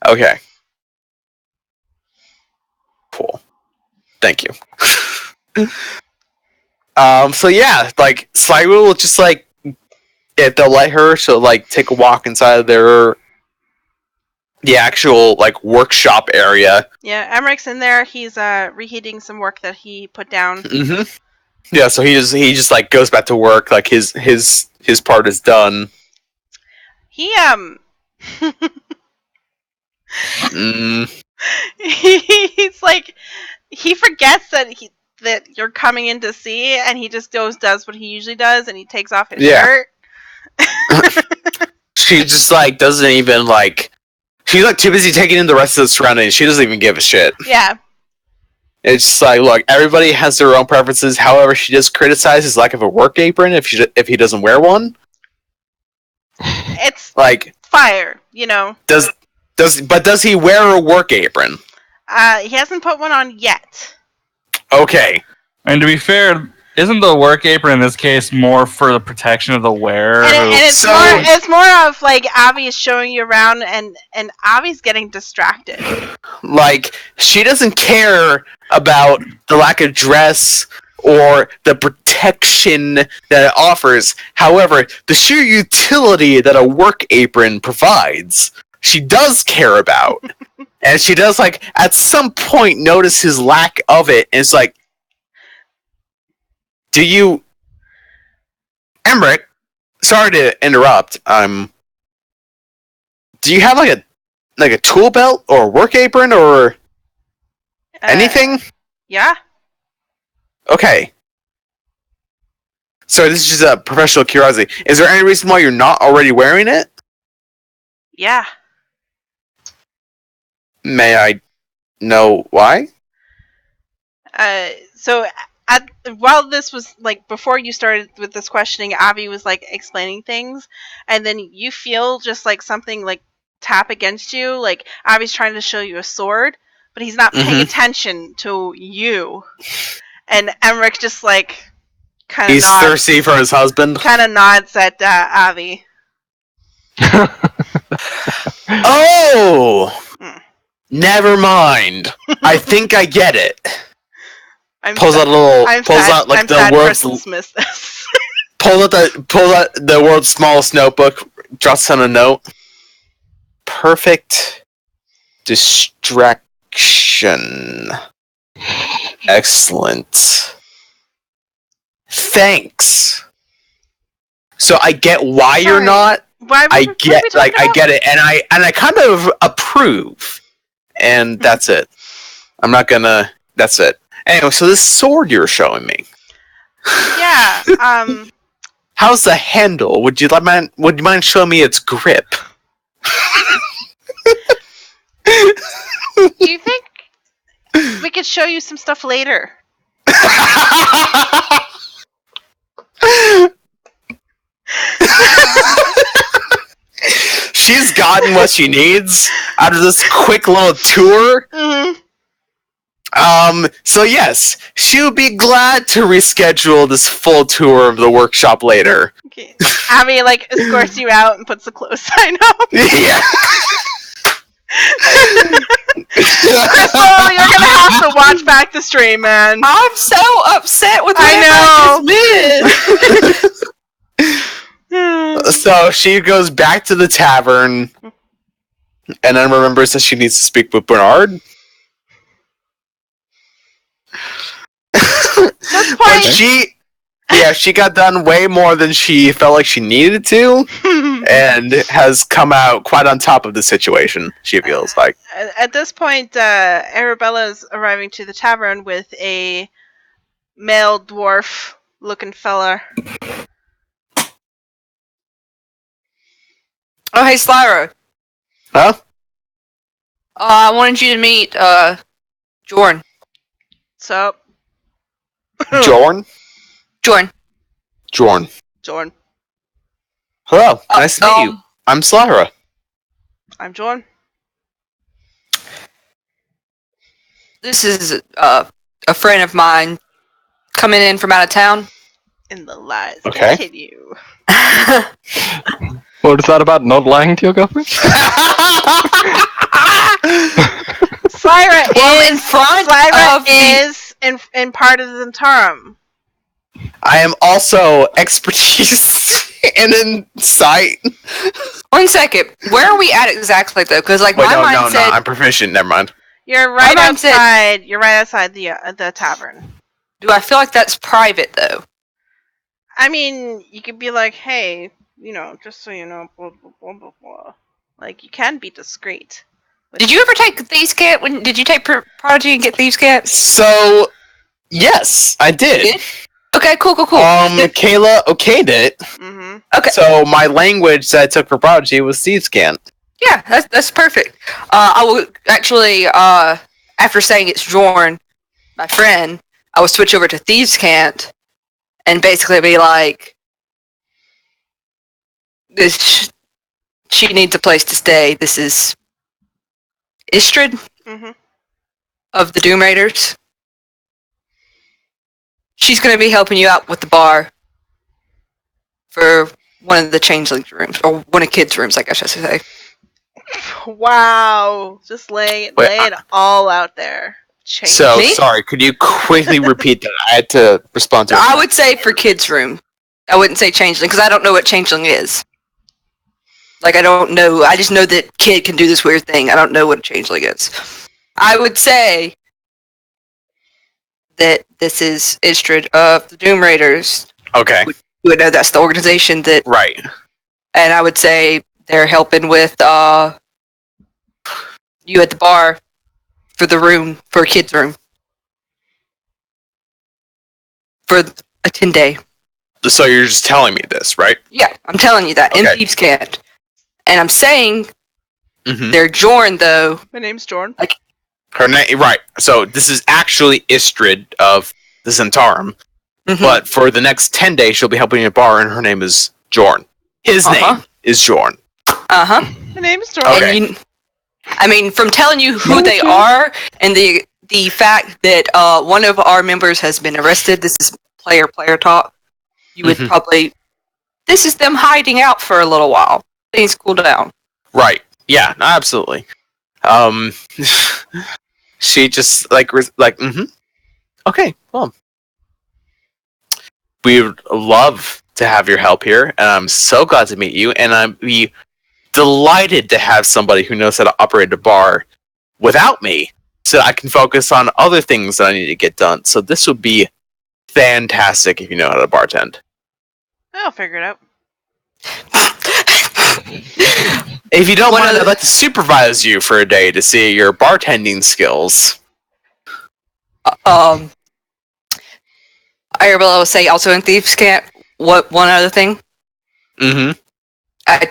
C: Okay. Cool. Thank you. So yeah, like Sly will just like if they'll let her, she'll like take a walk inside of the actual like workshop area.
B: Yeah, Emrick's in there. He's reheating some work that he put down.
C: Mm-hmm. Yeah, so he just like goes back to work. Like his part is done.
B: He he's like he forgets that you're coming in to see, and he just does what he usually does, and he takes off his shirt.
C: She just like doesn't even like. She's like too busy taking in the rest of the surroundings. She doesn't even give a shit.
B: Yeah.
C: It's just like, look, everybody has their own preferences. However, she just criticizes lack of a work apron if he doesn't wear one.
B: It's
C: like
B: fire,
C: Does he wear a work apron?
B: He hasn't put one on yet.
C: Okay.
A: And to be fair, isn't the work apron in this case more for the protection of the wearer?
B: And it's more of like Avi is showing you around, and Avi's getting distracted.
C: Like she doesn't care about the lack of dress or the protection that it offers. However, the sheer utility that a work apron provides, she does care about. And she does, like, at some point notice his lack of it, and it's like, do you... Emrick, sorry to interrupt, do you have, like a tool belt, or a work apron, or anything?
B: Yeah.
C: Okay. So this is just a professional curiosity. Is there any reason why you're not already wearing it?
B: Yeah.
C: May I know why?
B: So while this was like before you started with this questioning, Avi was like explaining things, and then you feel just like something like tap against you. Like Avi's trying to show you a sword, but he's not paying attention to you. And Emrick just like kind of
C: He's thirsty for his husband.
B: Kind of nods at Avi.
C: Oh! Never mind. I think I get it. Pulls out the world's smallest notebook, drops on a note. Perfect distraction. Excellent. Thanks. So I get why you're
B: Sorry.
C: not.
B: Why?
C: I
B: What are we
C: get
B: talking
C: I
B: about?
C: get it, and I kind of approve. And that's it. I'm not gonna. That's it. Anyway, so this sword you're showing me.
B: Yeah.
C: How's the handle? Would you mind showing me its grip?
B: Do you think we could show you some stuff later?
C: She's gotten what she needs out of this quick little tour.
B: Mm-hmm.
C: So yes, she would be glad to reschedule this full tour of the workshop later.
B: Okay. Abby escorts you out and puts the close sign up.
C: Yeah.
B: Crystal, you're gonna have to watch back the stream, man.
E: I'm so upset with what
B: I
E: I just missed.
C: So she goes back to the tavern, and then remembers that she needs to speak with Bernard.
B: This
C: But
B: point,
C: she got done way more than she felt like she needed to, and has come out quite on top of the situation, she feels like.
B: at this point, Arabella's arriving to the tavern with a male dwarf-looking fella.
E: Oh, hey, Slyra.
C: Huh?
E: I wanted you to meet, Jorn.
B: So,
C: Jorn?
E: Jorn.
B: Jorn,
C: Hello, nice to meet you. I'm Slyra.
B: I'm Jorn.
E: This is, a friend of mine coming in from out of town.
B: And the lies
C: Okay.
B: continue.
D: What is that about not lying to your girlfriend?
B: Slyra
E: In front of
B: is in part of the Zentarum.
C: I am also expertise in insight.
E: One second. Where are we at exactly, though? Because,
C: Wait,
E: my
C: no,
E: mind said...
C: I'm proficient. Never mind.
B: You're right
E: mind said-
B: outside. You're right outside the tavern.
E: Do I feel like that's private, though?
B: I mean, you could be like, hey, just so you know, blah blah blah blah blah. Like, you can be discreet.
E: Did you ever take Thieves' Cant? Did you take Prodigy and get Thieves' Cant?
C: So, yes, I did.
E: Okay, cool.
C: Kayla okayed it.
B: Mm-hmm.
E: Okay.
C: So my language that I took for Prodigy was Thieves' Cant.
E: Yeah, that's perfect. I will actually, after saying it's Jorn, my friend, I will switch over to Thieves' Cant and basically be like, she needs a place to stay. This is Istrid
B: Mm-hmm.
E: of the Doom Raiders. She's going to be helping you out with the bar for one of the changelings' rooms, or one of kids' rooms, I guess I should say.
B: Wow, just lay it all out there.
C: So,
E: Me?
C: sorry, could you quickly repeat that? I had to respond to it.
E: I would say for kids' room. I wouldn't say changeling, because I don't know what changeling is. Like, I don't know. I just know that kid can do this weird thing. I don't know what a changeling is. I would say that this is Istrid of the Doom Raiders.
C: Okay,
E: You would know that's the organization that...
C: right.
E: And I would say they're helping with you at the bar for the room, for a kid's room. For a 10-day.
C: So you're just telling me this, right?
E: Yeah, I'm telling you that. In
C: Okay.
E: Thieves' Cant. And I'm saying
C: Mm-hmm.
E: they're Jorn, though.
B: My name's Jorn.
C: Her name, right? So this is actually Istrid of the Zentarum,
E: Mhm.
C: but for the next 10 days, she'll be helping a bar, and her name is Jorn. His
E: Uh-huh.
C: name is Jorn.
E: Uh-huh.
B: My name's Jorn.
C: Okay.
E: And I mean, from telling you who they are, and the fact that one of our members has been arrested, this is player talk, you would
C: Mhm.
E: probably... This is them hiding out for a little while. Things cool down.
C: Right. Yeah, no, absolutely. She just mm-hmm. Okay, well. We would love to have your help here, and I'm so glad to meet you, and I'd be delighted to have somebody who knows how to operate a bar without me. so that I can focus on other things that I need to get done. So this would be fantastic if you know how to bartend.
B: I'll figure it out.
C: If you don't
E: One
C: mind,
E: other-
C: I'd like to supervise you for a day to see your bartending skills.
E: Arabella will say also in Thieves' Camp. What one other thing?
C: Mm-hmm.
E: I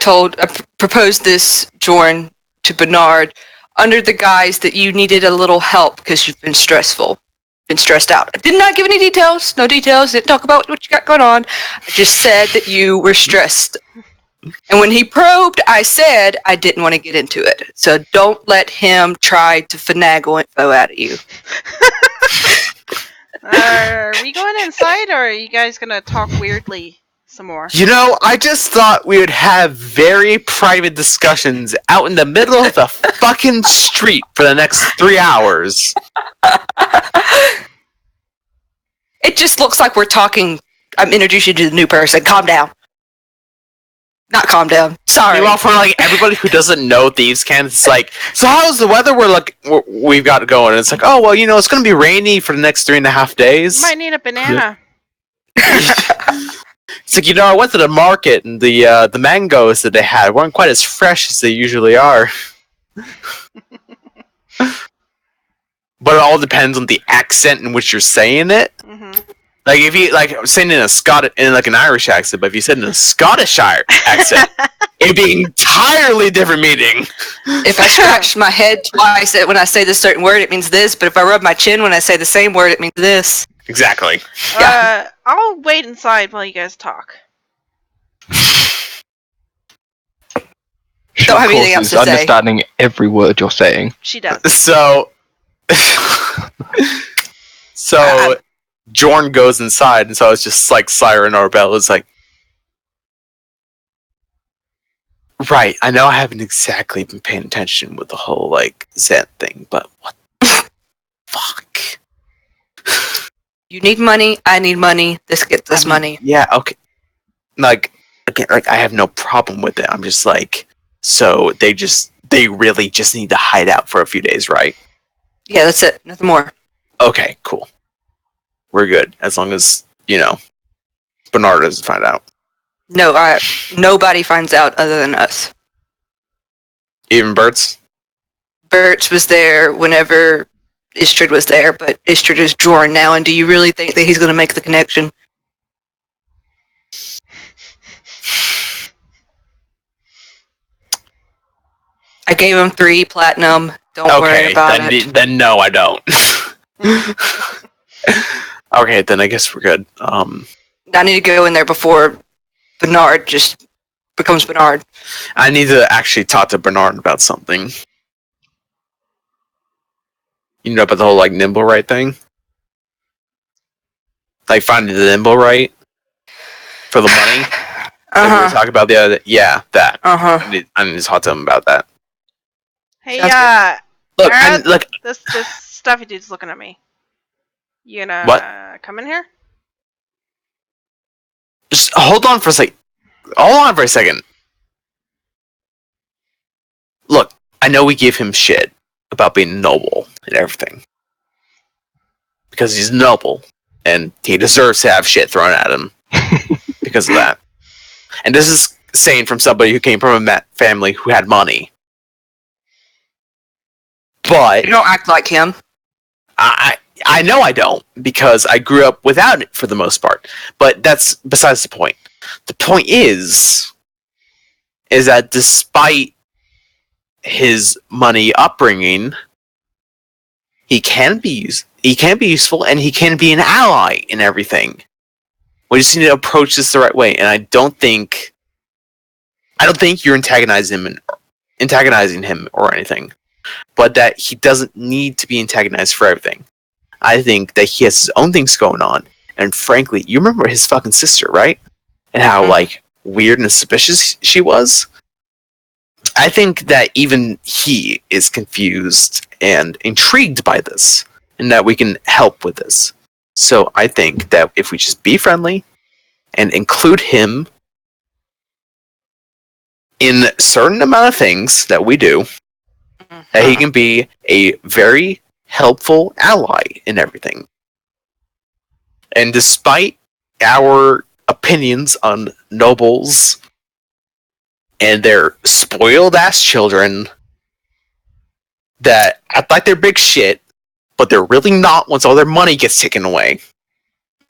E: proposed this, Jorn, to Bernard under the guise that you needed a little help because you've been stressed out. I did not give any details, no details, didn't talk about what you got going on. I just said that you were stressed. And when he probed, I said I didn't want to get into it. So don't let him try to finagle info out of you.
B: Are we going inside, or are you guys gonna talk weirdly some more?
C: You know, I just thought we would have very private discussions out in the middle of the fucking street for the next 3 hours.
E: It just looks like we're talking. I'm introducing you to the new person. Calm down. Not calm down. Sorry.
C: Meanwhile, for like everybody who doesn't know Thieves' Camp, it's like, so how's the weather we've got going? And it's like, oh well, you know, it's gonna be rainy for the next 3.5 days.
B: Might need a banana.
C: It's like, you know, I went to the market and the mangoes that they had weren't quite as fresh as they usually are. But it all depends on the accent in which you're saying it.
B: Mm-hmm.
C: Like if you saying in like an Irish accent, but if you said in a Scottish accent, it'd be an entirely different meaning.
E: If I scratch my head twice when I say this certain word, it means this. But if I rub my chin when I say the same word, it means this.
C: Exactly.
B: I'll wait inside while you guys talk.
D: She,
E: Don't
D: of
E: have anything
D: course,
E: else
D: is
E: to say.
D: understanding every word you're saying.
B: She does.
C: So Jorn goes inside, and so it's just like Siren or Bella's like, right, I know I haven't exactly been paying attention with the whole like Zen thing, but what the fuck?
E: You need money. I need money. This gets us money.
C: Yeah, okay. Like, again, like I have no problem with it. I'm just like, so they really just need to hide out for a few days, right?
E: Yeah, that's it. Nothing more.
C: Okay, cool. We're good as long as Bernard doesn't find out.
E: No, nobody finds out other than us.
C: Even Bert's.
E: Birch was there whenever Istrid was there, but Istrid is Jorn now, and do you really think that he's going to make the connection? I gave him 3 platinum. Don't worry about it.
C: Then no, I don't. Okay, then I guess we're good.
E: I need to go in there before Bernard just becomes Bernard.
C: I need to actually talk to Bernard about something. You know about the whole like nimble right thing? Like finding the nimble right for the money? That we were talking about the other that. I need to talk to him about that.
B: Hey,
E: Sounds
C: Look,
B: this stuffy dude's looking at me. You gonna come in here?
C: just hold on for a second. Hold on for a second. Look, I know we give him shit about being noble and everything. Because he's noble. And he deserves to have shit thrown at him. Because of that. And this is saying from somebody who came from a family who had money. But
E: You don't act like him.
C: I know I don't, because I grew up without it for the most part. But that's besides the point. The point is that despite his money upbringing, he can be useful, and he can be an ally in everything. We just need to approach this the right way, and I don't think you're antagonizing him or anything, but that he doesn't need to be antagonized for everything. I think that he has his own things going on, and frankly, you remember his fucking sister, right? And how like weird and suspicious she was. I think that even he is confused and intrigued by this, and that we can help with this. So I think that if we just be friendly and include him in a certain amount of things that we do, that he can be a very helpful ally in everything. And despite our opinions on nobles and their spoiled ass children that act like they're big shit, but they're really not once all their money gets taken away,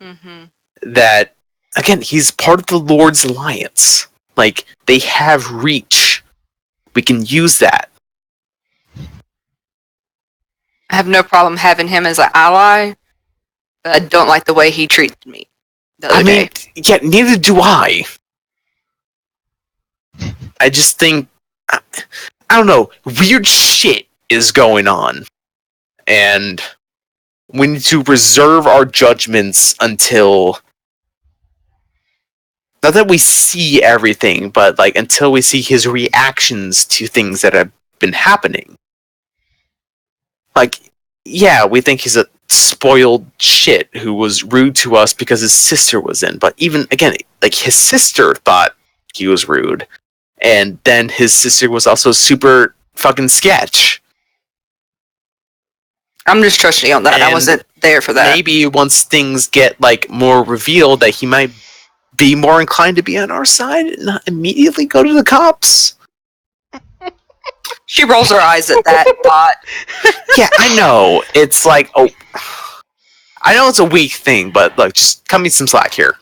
E: Mm-hmm.
C: that, again, he's part of the Lord's Alliance. Like, they have reach. We can use that.
E: I have no problem having him as an ally, but I don't like the way he treated me the other day.
C: Yeah, neither do I. I just think, I don't know, weird shit is going on. And we need to reserve our judgments until, not that we see everything, but like until we see his reactions to things that have been happening. Like, yeah, we think he's a spoiled shit who was rude to us because his sister was in, but even, again, like, his sister thought he was rude. And then his sister was also super fucking sketch.
E: I'm just trusting you on that. I
C: And
E: wasn't there for that.
C: Maybe once things get, like, more revealed, that he might be more inclined to be on our side and not immediately go to the cops.
E: She rolls her eyes at that thought.
C: Yeah, I know. It's like, oh, I know it's a weak thing, but look, just cut me some slack here.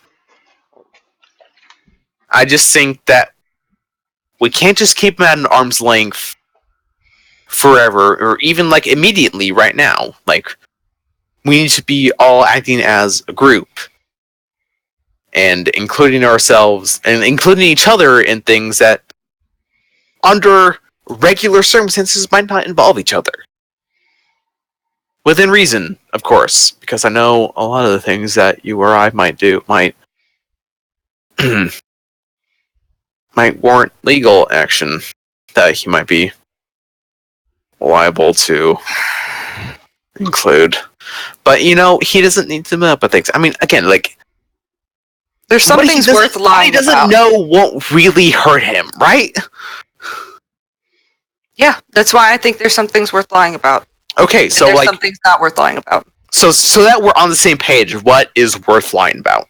C: I just think that we can't just keep him at an arm's length forever, or even, like, immediately right now. Like, we need to be all acting as a group. And including ourselves, and including each other in things that, under regular circumstances, might not involve each other. Within reason, of course, because I know a lot of the things that you or I might do might warrant legal action that he might be liable to include. But, you know, he doesn't need to know about things. I mean, again, like,
E: There's some things worth lying
C: he doesn't
E: about.
C: know won't really hurt him, right?
E: Yeah, that's why I think there's some things worth lying about.
C: Okay,
E: And
C: so,
E: there's
C: like,
E: some things not worth lying about.
C: so that we're on the same page, what is worth lying about?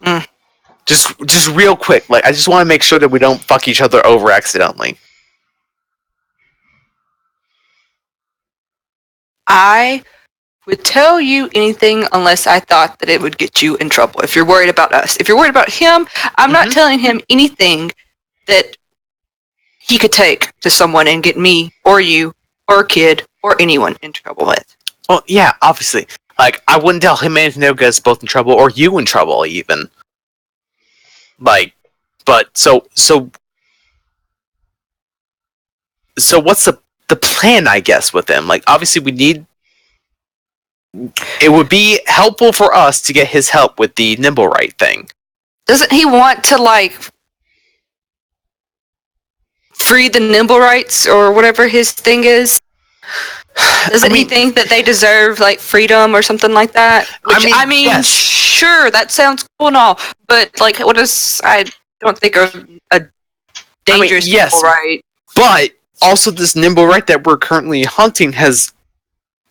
E: Mm.
C: Just real quick, like, I just want to make sure that we don't fuck each other over accidentally.
E: I would tell you anything unless I thought that it would get you in trouble. If you're worried about us. If you're worried about him, I'm not telling him anything that he could take to someone and get me or you or a kid or anyone in trouble with.
C: Well, yeah, obviously. Like, I wouldn't tell him anything that would get us both in trouble, or you in trouble, even. Like, but, so what's the plan, I guess, with him? Like, obviously we need... It would be helpful for us to get his help with the nimble right thing.
E: Doesn't he want to, like, free the nimble rights or whatever his thing is? Doesn't he think that they deserve, like, freedom or something like that? Which, I mean,
C: yes.
E: sure, that sounds cool and all, but, like, what is... I don't think a dangerous
C: yes,
E: nimble right.
C: But also this nimble right that we're currently hunting has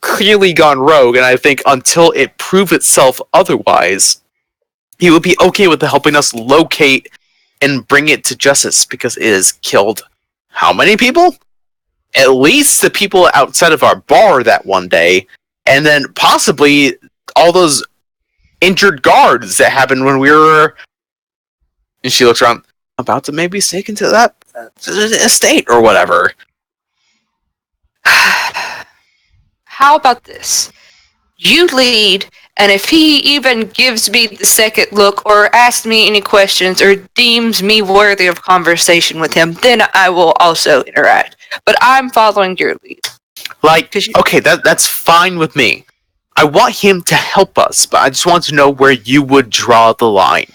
C: clearly gone rogue, and I think until it proves itself otherwise, he would be okay with helping us locate and bring it to justice, because it has killed how many people? At least the people outside of our bar that one day, and then possibly all those injured guards that happened when we were... And she looks around, about to maybe sneak into that estate or whatever.
E: How about this? You lead, and if he even gives me the second look or asks me any questions or deems me worthy of conversation with him, then I will also interact. But I'm following your lead.
C: Like, okay, that's fine with me. I want him to help us, but I just want to know where you would draw the line.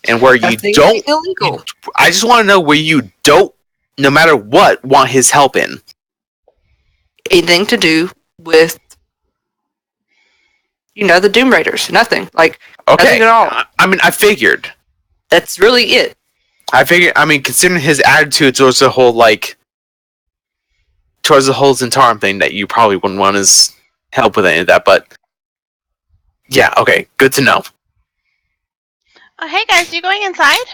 C: And where you don't...
E: Illegal.
C: I just want to know where you don't, no matter what, want his help in.
E: Anything to do with, you know, the Doom Raiders. Nothing. Like, nothing at all.
C: I mean, I figured.
E: That's really it.
C: I mean, considering his attitude towards the whole, like, towards the whole Zentarum thing that you probably wouldn't want his help with any of that, but yeah, okay, good to know.
B: Oh, hey guys, you going inside?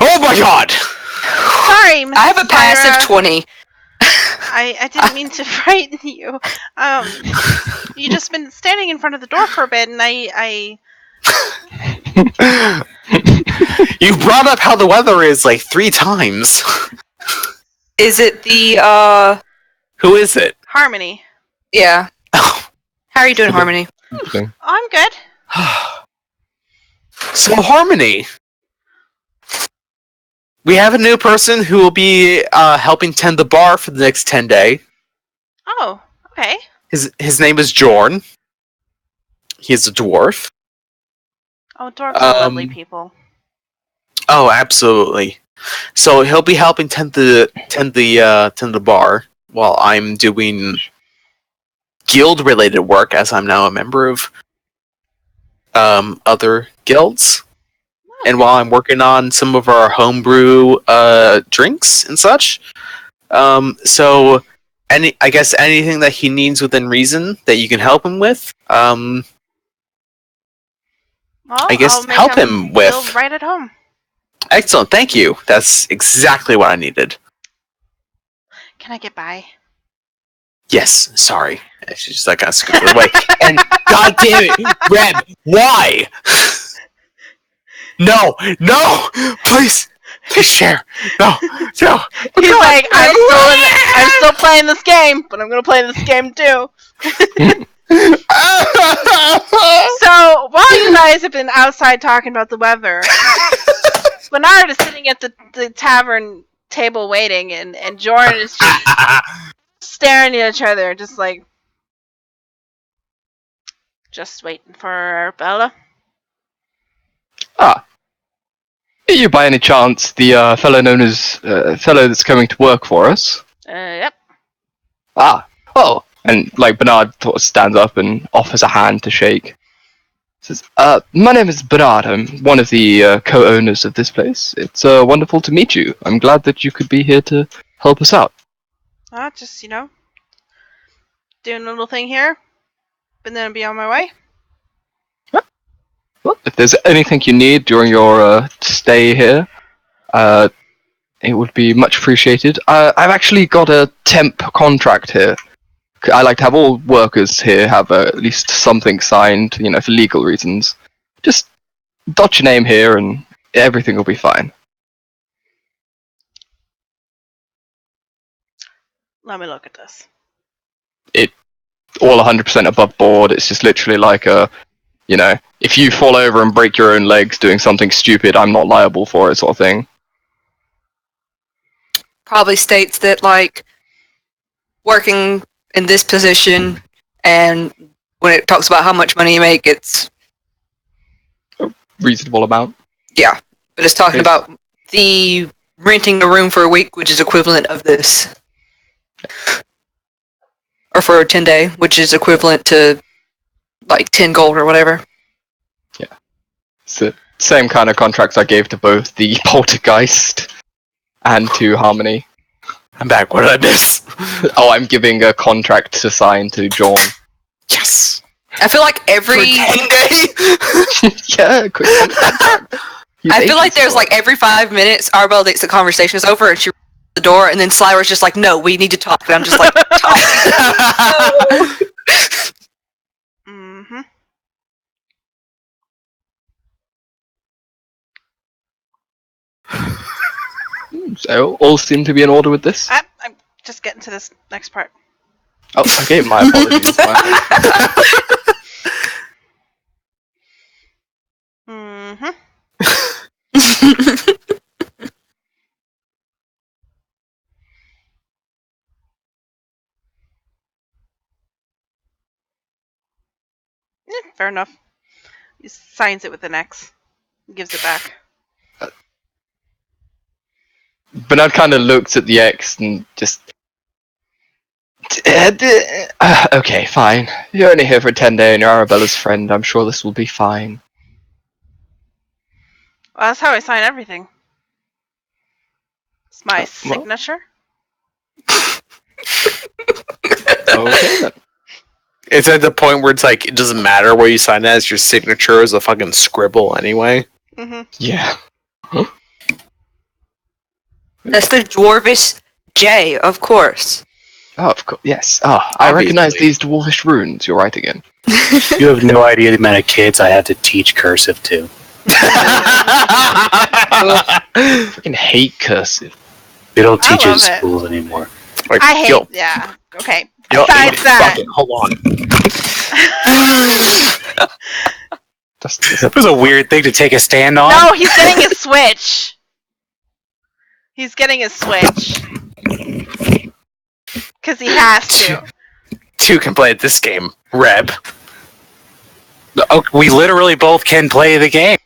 C: Oh my god!
B: Sorry, Mrs.
E: I have a passive
B: Spyra.
E: 20.
B: I didn't mean to frighten you. You just been standing in front of the door for a bit, and I
C: You brought up how the weather is like 3 times.
E: Is it the,
C: Who is it?
B: Harmony.
E: yeah.
C: Oh.
E: How are you doing, Harmony?
B: Oh, I'm good.
C: So, Harmony. We have a new person who will be helping tend the bar for the next 10 days.
B: Oh, okay.
C: His name is Jorn. He is a dwarf.
B: Oh, dwarves are lovely people.
C: Oh, absolutely. So he'll be helping tend the bar while I'm doing guild-related work, as I'm now a member of other guilds, and while I'm working on some of our homebrew drinks and such. So I guess anything that he needs within reason that you can help him with.
B: Well,
C: I guess
B: I'll make
C: help him with.
B: feel right at home.
C: Excellent, thank you. That's exactly what I needed.
B: Can I get by?
C: Yes, sorry. She's just like kind of scooted away. And god damn it, Reb, why? No, please share. No.
B: He's like, I'm still playing this game, but I'm gonna play this game too. So while you guys have been outside talking about the weather, Bernard is sitting at the tavern table waiting, and Jordan is just staring at each other, just like, just waiting for Arabella.
D: Ah. Are you by any chance the fellow known as fellow that's coming to work for us?
B: Yep.
D: Ah. Oh. And like Bernard sort of stands up and offers a hand to shake. Says, my name is Bernard. I'm one of the co-owners of this place. It's wonderful to meet you. I'm glad that you could be here to help us out.
B: Just, doing a little thing here, but then I'll be on my way.
D: Well, if there's anything you need during your stay here, it would be much appreciated. I've actually got a temp contract here. I like to have all workers here have at least something signed, for legal reasons. Just dot your name here and everything will be fine.
B: Let me look at this.
D: All 100% above board. It's just literally like if you fall over and break your own legs doing something stupid, I'm not liable for it, sort of thing.
E: Probably states that, like, working in this position, and when it talks about how much money you make, it's
D: A reasonable amount.
E: yeah, but it's talking about the renting a room for a week, which is equivalent of this, or for a 10-day, which is equivalent to like 10 gold or whatever.
D: It's the same kind of contracts I gave to both the Poltergeist and to Harmony.
C: I'm back. What did I miss?
D: Oh, I'm giving a contract to sign to John.
C: Yes.
E: I feel like every
D: Yeah, quick contract.
E: I feel like there's like every 5 minutes, Arbella thinks the conversation is over, and she the door, and then Slyra's just like, "No, we need to talk." And I'm just like, "Talk."
B: Mm-hmm.
D: So, all seem to be in order with this?
B: I'm just getting to this next part.
D: Oh, okay, my apologies.
B: Mm-hmm. Yeah, fair enough. He signs it with an X. Gives it back.
D: Bernard kind of looks at the X and just... okay, fine. You're only here for 10 days and you're Arabella's friend. I'm sure this will be fine.
B: Well, that's how I sign everything. It's my
D: Well.
B: signature.
D: Okay then.
C: It's at the point where it's like, it doesn't matter where you sign as, your signature is a fucking scribble anyway.
B: Mm-hmm.
D: Yeah.
E: That's the Dwarvish J, of course.
D: Oh, of course. Yes. I recognize
C: Obviously.
D: these dwarvish runes you're writing in.
F: You have no idea the amount of kids I have to teach cursive to.
D: I freaking hate cursive.
F: They don't
B: I
F: teach it in
B: love it.
F: schools anymore.
C: Like,
B: I hate.
C: yo,
B: Yeah. Okay.
C: yo,
B: Besides that.
C: fucking, hold on.
D: That's
F: It was a weird thing to take a stand on.
B: No, he's getting his Switch. He's getting his Switch. Because he has to.
C: Two can play this game. Reb.
F: Oh, we literally both can play the game.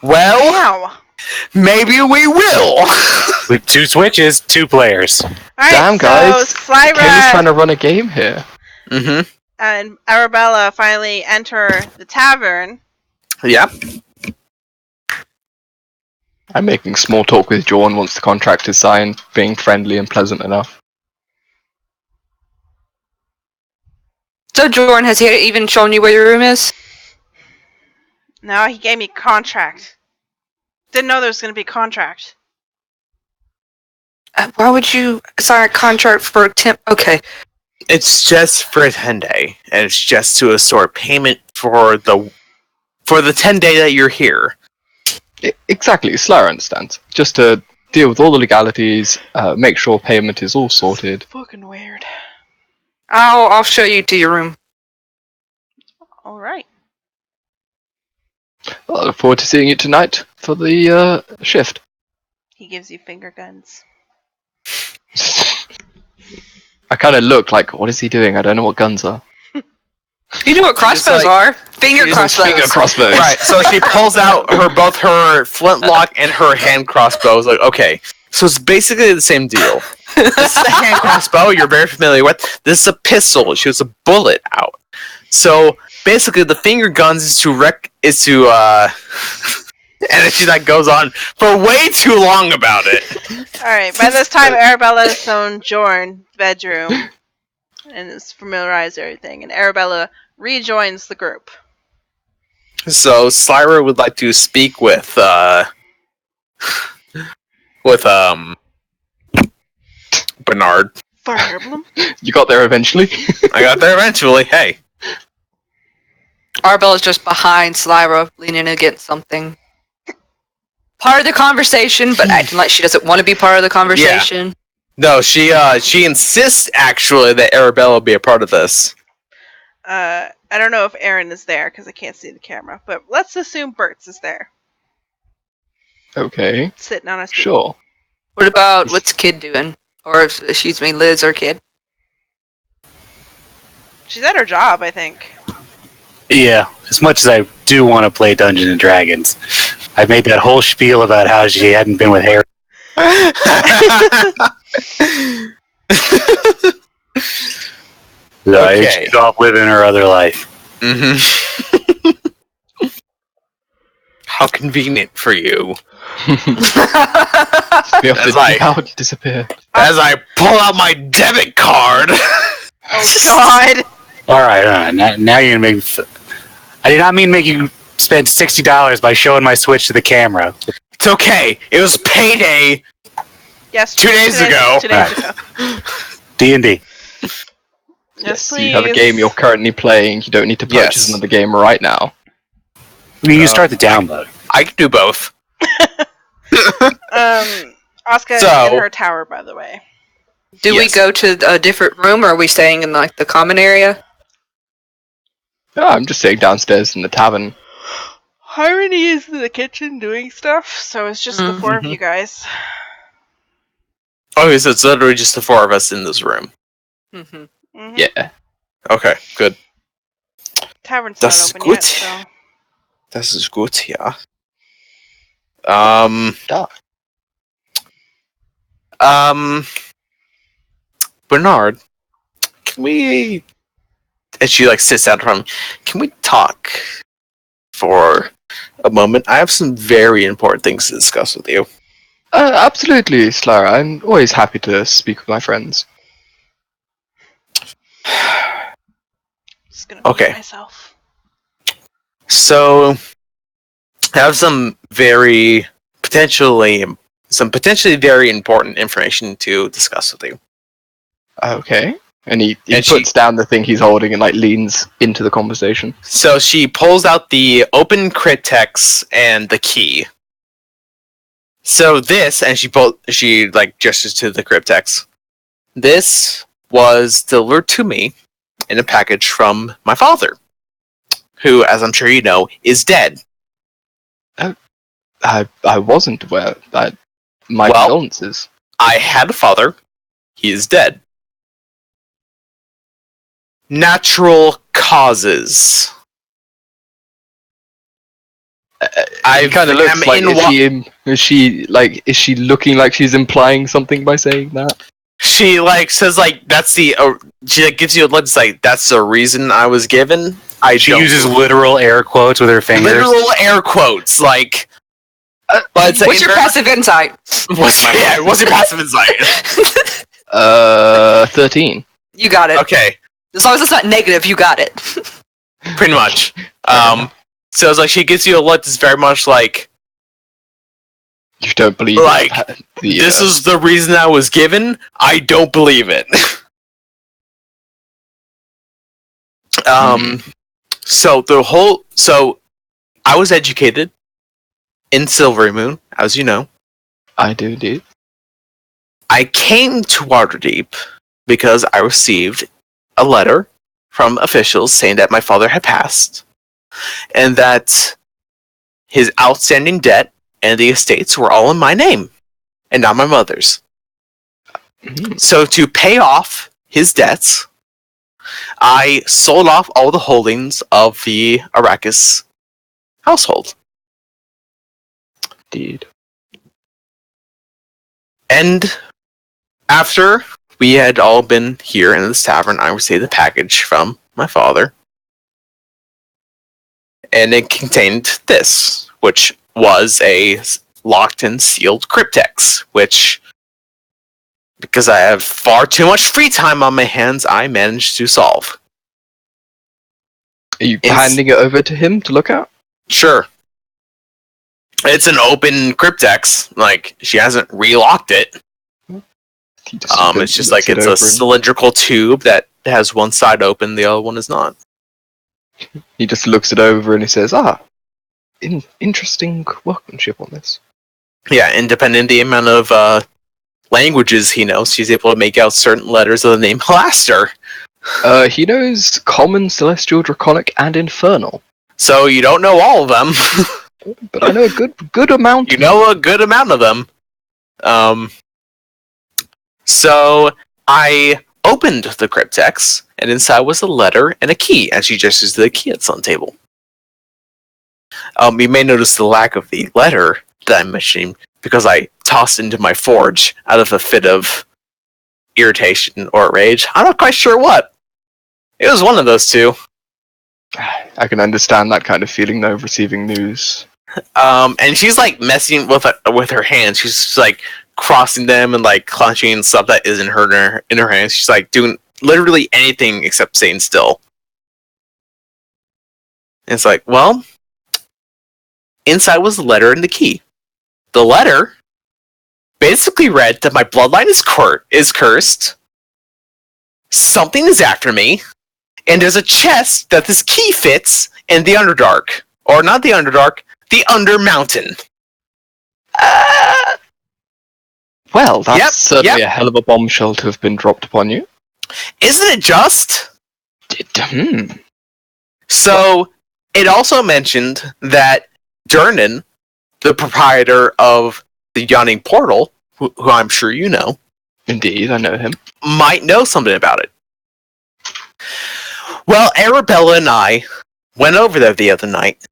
C: Well,
B: Wow.
C: maybe we will.
F: With 2 switches, 2 players.
B: Alright,
D: Damn, guys.
B: so
D: Ken's
B: Slyra
D: trying to run a game here.
C: Mm-hmm.
B: and Arabella finally enter the tavern.
C: Yeah.
D: I'm making small talk with Jorn once the contract is signed, being friendly and pleasant enough.
E: So, Jordan, has he even shown you where your room is?
B: No, he gave me contract. Didn't know there was going to be a contract.
E: Why would you sign a contract for a temp? Okay.
C: It's just for a 10-day, and it's just to assort payment for the 10-day that you're here.
D: Exactly, Slayer understands. Just to deal with all the legalities, make sure payment is all sorted.
B: Fucking weird.
E: I'll show you to your room.
B: Alright.
D: I look forward to seeing you tonight for the shift.
B: He gives you finger guns.
D: I kind of look like, what is he doing? I don't know what guns are.
E: You know what crossbows
C: like-
E: are? Finger
C: She's
E: crossbows.
D: Finger crossbows.
C: Right, so she pulls out both her flintlock and her hand crossbow. Like, okay, so it's basically the same deal. This is a hand crossbow you're very familiar with. This is a pistol. It shoots a bullet out. So basically, the finger guns is to and she like goes on for way too long about it.
B: Alright, by this time, Arabella has shown Jorn the bedroom and has familiarized everything, and Arabella rejoins the group.
C: So Slyra would like to speak with Bernard.
B: Fire Emblem?
D: You got there eventually.
C: I got there eventually. Hey.
E: Arbella's just behind Slyra, leaning against something. Part of the conversation, but acting like she doesn't want to be part of the conversation.
C: No, she insists actually that Arabella be a part of this.
B: I don't know if Aaron is there because I can't see the camera, but let's assume Bert's is there,
D: Okay,
B: sitting on a stool.
D: sure.
E: What about what's Kid doing? Or, excuse me, Liz or Kid?
B: She's at her job, I think.
F: Yeah, as much as I do want to play Dungeons and Dragons, I made that whole spiel about how she hadn't been with Harry.
C: Okay.
F: She's off living her other life.
C: Mm-hmm. How convenient for you.
D: We have to
C: That's like-
D: how it disappear.
C: As I pull out my debit card.
B: Oh God!
F: All right. Now you're gonna make. I did not mean make you spend $60 by showing my Switch to the camera.
C: It's okay. It was payday.
B: Yes,
C: 2 days ago.
B: 2 days ago.
F: D&D.
B: Yes,
D: You have a
B: please.
D: game you're currently playing. You don't need to purchase
C: Yes.
D: another game right now.
F: You start the download.
C: I can do both.
B: Asuka
C: So-
B: in her tower, by the way.
E: Do we
C: Yes.
E: go to a different room, or are we staying in like the common area?
D: Yeah, I'm just sitting downstairs in the tavern.
B: Irony is in the kitchen doing stuff, so it's just the four of you guys.
C: Okay, so it's literally just the four of us in this room.
E: Mm-hmm.
B: Mhm.
D: Yeah.
C: Okay, good.
B: Tavern's
C: Das
B: not
C: ist
B: open yet,
C: gut.
B: so.
C: Das ist gut, ja. Bernard, can we... And she, like, sits down in front of me. Can we talk for a moment? I have some very important things to discuss with you.
D: Absolutely, Slara. I'm always happy to speak with my friends.
B: Just gonna mute
C: Okay.
B: myself.
C: So, I have some potentially very important information to discuss with you.
D: Okay. And he
C: And
D: puts down the thing he's holding and like leans into the conversation.
C: So she pulls out the open cryptex and the key. So this, and she like gestures to the cryptex. This was delivered to me in a package from my father, who, as I'm sure you know, is dead.
D: I wasn't aware that. My
C: Well-
D: condolences.
C: I had a father. He is dead. Natural causes.
D: He kind of looks like is she looking like she's implying something by saying that?
C: She like says like that's the she like gives you a look. It's like that's the reason I was given.
F: She uses literal air quotes with her fingers.
C: literal air quotes like. But it's
E: What's your passive insight?
C: What's your passive insight?
D: 13.
E: You got it.
C: Okay,
E: As long as it's not negative, you got it.
C: pretty much. So it's like she gives you a look that's very much like
D: You don't believe
C: Like,
D: this
C: is the reason I was given. I don't believe it. So I was educated in Silvery Moon, as you know.
D: I do indeed.
C: I came to Waterdeep because I received a letter from officials saying that my father had passed and that his outstanding debt and the estates were all in my name and not my mother's. So to pay off his debts, I sold off all the holdings of the Arrakis household.
D: Indeed.
C: And after we had all been here in this tavern, I received a package from my father. And it contained this, which was a locked and sealed cryptex, which, because I have far too much free time on my hands, I managed to solve.
D: Are you handing it over to him to look at?
C: Sure. It's an open cryptex. Like, she hasn't relocked it. It's just like it's a cylindrical tube that has one side open, the other one is not.
D: He just looks it over and he says, interesting workmanship on this.
C: Yeah, independent the amount of languages he knows, he's able to make out certain letters of the name Halaster.
D: He knows Common, Celestial, Draconic, and Infernal.
C: So you don't know all of them.
D: But I know a good amount.
C: You know a good amount of them. So I opened the cryptex, and inside was a letter and a key, and she gestures to the key that's on the table. You may notice the lack of the letter that I'm mentioning, because I tossed into my forge out of a fit of irritation or rage. I'm not quite sure what. It was one of those two.
D: I can understand that kind of feeling, though, receiving news.
C: And she's like messing with her hands. She's just, like crossing them and like clenching stuff that isn't in her hands. She's like doing literally anything except staying still. And it's like, well, inside was the letter and the key. The letter basically read that my bloodline is cursed. Something is after me, and there's a chest that this key fits in the Underdark, or not the Underdark, the Undermountain.
D: Well, that's certainly a hell of a bombshell to have been dropped upon you.
C: Isn't it just?
D: Hmm.
C: So, it also mentioned that Durnan, the proprietor of the Yawning Portal, who I'm sure you know.
D: Indeed, I know him.
C: Might know something about it. Well, Arabella and I went over there the other night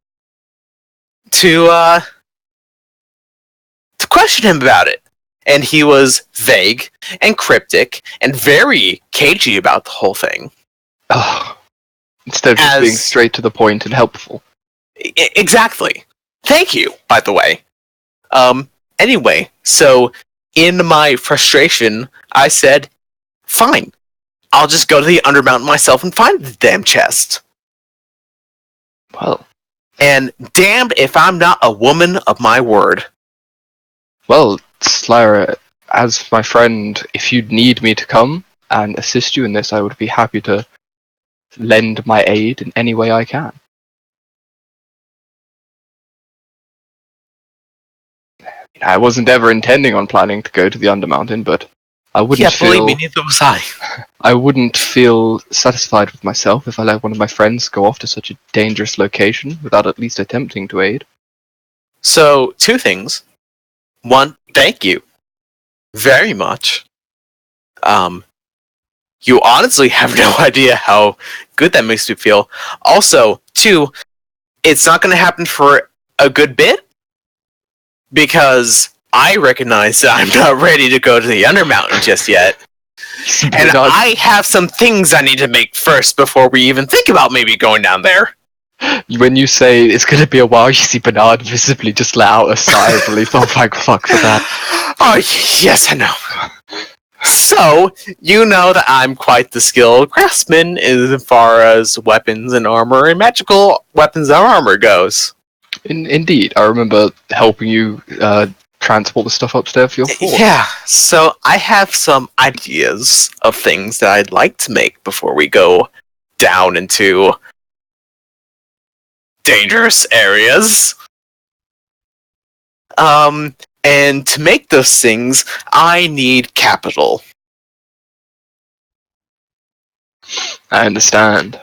C: to question him about it. And he was vague and cryptic and very cagey about the whole thing.
D: Oh, instead of just being straight to the point and helpful.
C: Exactly. Thank you, by the way. Anyway, so in my frustration, I said, fine, I'll just go to the Undermountain myself and find the damn chest.
D: Well,
C: And damned if I'm not a woman of my word.
D: Slayer, as my friend, if you'd need me to come and assist you in this, I would be happy to lend my aid in any way I can. I wasn't ever intending on planning to go to the Undermountain, but I wouldn't
C: Believe me, neither was I.
D: I wouldn't feel satisfied with myself if I let one of my friends go off to such a dangerous location without at least attempting to aid.
C: So, 2 things. 1, thank you. Very much. You honestly have no idea how good that makes me feel. Also, 2, it's not going to happen for a good bit because I recognize that I'm not ready to go to the Undermountain just yet. And I have some things I need to make first before we even think about maybe going down there.
D: When you say it's going to be a while, you see Bernard visibly just let out a sigh of relief. Oh my fuck for that.
C: Oh, yes, I know. So, you know that I'm quite the skilled craftsman as far as weapons and armor and magical weapons and armor goes.
D: Indeed, I remember helping you transport the stuff upstairs for your fort.
C: Yeah, so I have some ideas of things that I'd like to make before we go down into dangerous areas. And to make those things, I need capital.
D: I understand.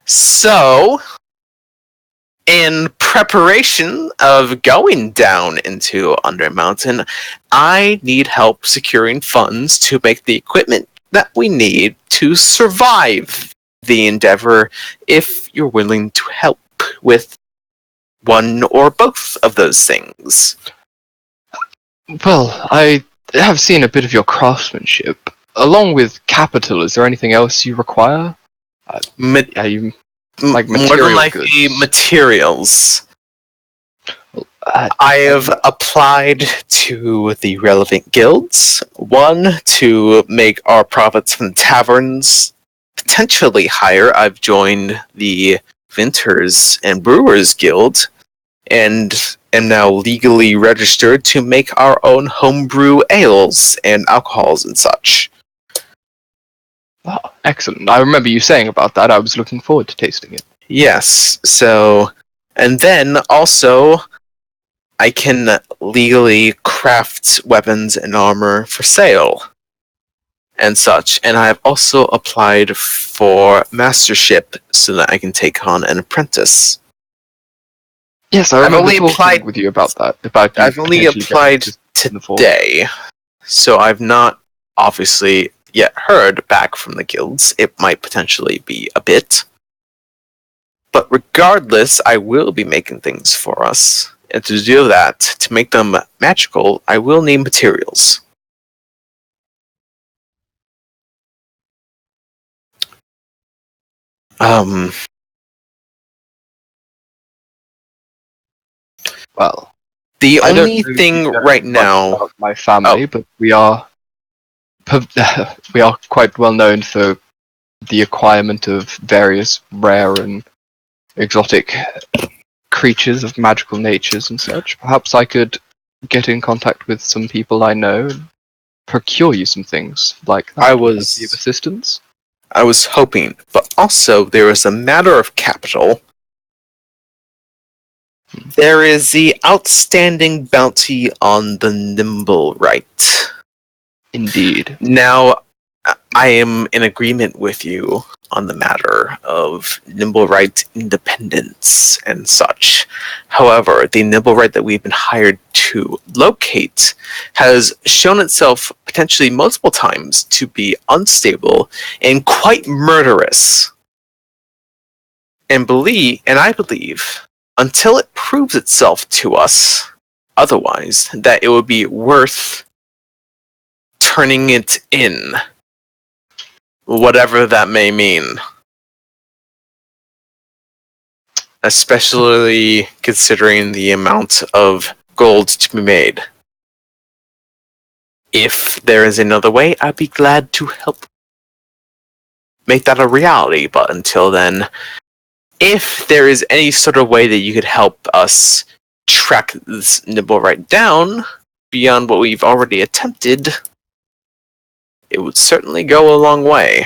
C: So, in preparation of going down into Undermountain, I need help securing funds to make the equipment that we need to survive the endeavor if you're willing to help with one or both of those things.
D: Well, I have seen a bit of your craftsmanship. Along with capital, is there anything else you require? You like
C: More than
D: material
C: likely
D: goods?
C: materials. I have applied to the relevant guilds. 1, to make our profits from taverns potentially higher. I've joined the Vintners and Brewers Guild and am now legally registered to make our own homebrew ales and alcohols and such.
D: Oh, excellent. I remember you saying about that. I was looking forward to tasting it.
C: Yes, so... And then, also, I can legally craft weapons and armor for sale. And such. And I've also applied for mastership so that I can take on an apprentice.
D: Yes, I
C: I've
D: remember
C: only
D: talking
C: applied-
D: with you about that. About you
C: I've only
D: potentially
C: applied
D: getting to the fort.
C: today, so I've not obviously yet heard back from the guilds. It might potentially be a bit. But regardless, I will be making things for us. And to do that, to make them magical, I will need materials.
D: Well,
C: The
D: I don't
C: only
D: know
C: thing right
D: much
C: now...
D: about my family, but we are quite well known for the acquirement of various rare and exotic creatures of magical natures and such. Perhaps I could get in contact with some people I know and procure you some things like that. Would that be of assistance?
C: I was hoping, but also there is a matter of capital. There is the outstanding bounty on the Nimble Right.
D: Indeed.
C: Now, I am in agreement with you on the matter of Nimble Right independence and such. However, the Nimble Right that we've been hired to locate has shown itself potentially multiple times to be unstable and quite murderous. And I believe, until it proves itself to us otherwise, that it would be worth turning it in. Whatever that may mean. Especially considering the amount of gold to be made. If there is another way, I'd be glad to help. make that a reality. But until then, if there is any sort of way that you could help us track this nibble right down beyond what we've already attempted, it would certainly go a long way.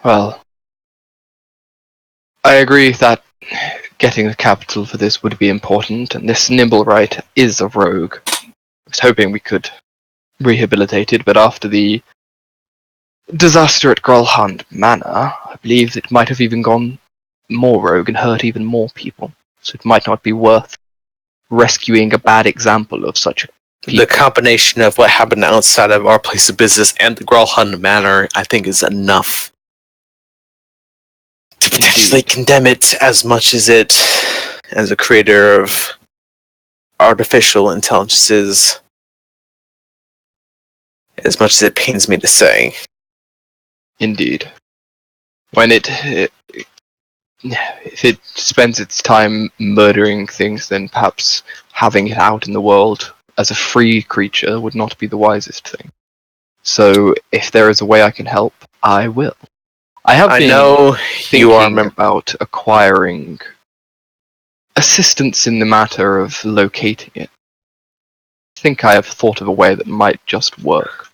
D: Well, I agree that getting the capital for this would be important, and this Nimblewright is a rogue. I was hoping we could rehabilitate it, but after the disaster at Grolhand Manor, I believe it might have even gone more rogue and hurt even more people. So it might not be worth rescuing a bad example of such people.
C: The combination of what happened outside of our place of business and the Grolhund Manor, I think, is enough to potentially condemn it as much as a creator of artificial intelligences, as much as it pains me to say.
D: Indeed. When if it spends its time murdering things, then perhaps having it out in the world as a free creature would not be the wisest thing. So, if there is a way I can help, I will. I
C: know you are
D: about acquiring assistance in the matter of locating it. I think I have thought of a way that might just work.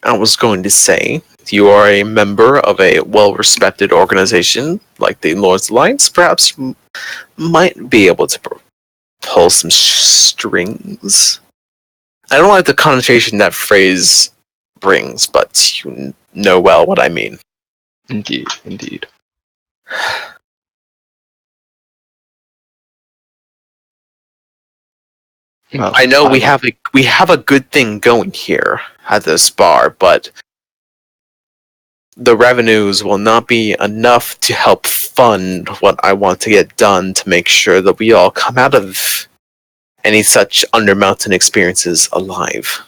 C: I was going to say, you are a member of a well-respected organization like the Lord's Alliance. Perhaps you might be able to pull some strings. I don't like the connotation that phrase brings, but you know well what I mean.
D: Indeed, indeed. Well,
C: I know we have a good thing going here at this bar, but the revenues will not be enough to help fund what I want to get done to make sure that we all come out of any such Undermountain experiences alive.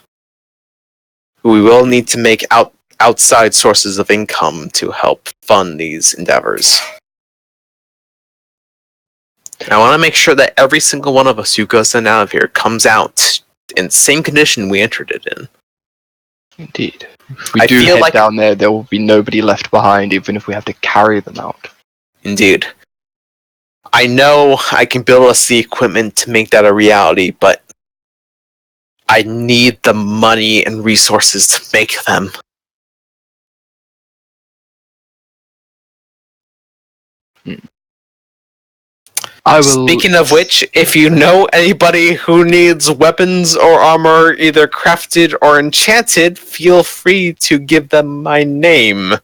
C: We will need to make outside sources of income to help fund these endeavors. I want to make sure that every single one of us who goes in and out of here comes out in the same condition we entered it in.
D: Indeed. If we do head down there, there will be nobody left behind, even if we have to carry them out.
C: Indeed. I know I can build us the equipment to make that a reality, but I need the money and resources to make them. Speaking of which, if you know anybody who needs weapons or armor, either crafted or enchanted, feel free to give them my name.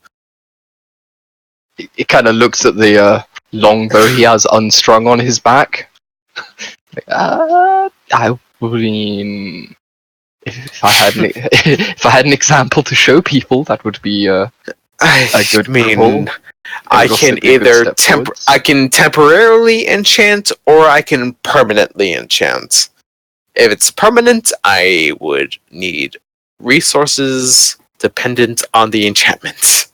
D: It kind of looks at the longbow he has unstrung on his back. I mean, if I had an example to show people, that would be a good pull.
C: I can either I can temporarily enchant or I can permanently enchant. If it's permanent, I would need resources dependent on the enchantments.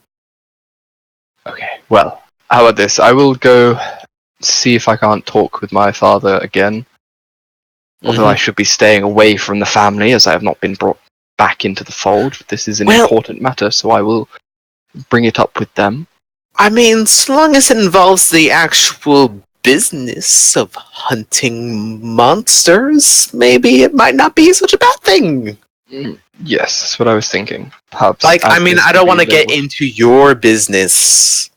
D: Okay, well, how about this? I will go see if I can't talk with my father again. Although I should be staying away from the family, as I have not been brought back into the fold. This is an important matter, so I will bring it up with them.
C: I mean, so long as it involves the actual business of hunting monsters, maybe it might not be such a bad thing.
D: Yes, that's what I was thinking. Perhaps,
C: I don't want to get into your business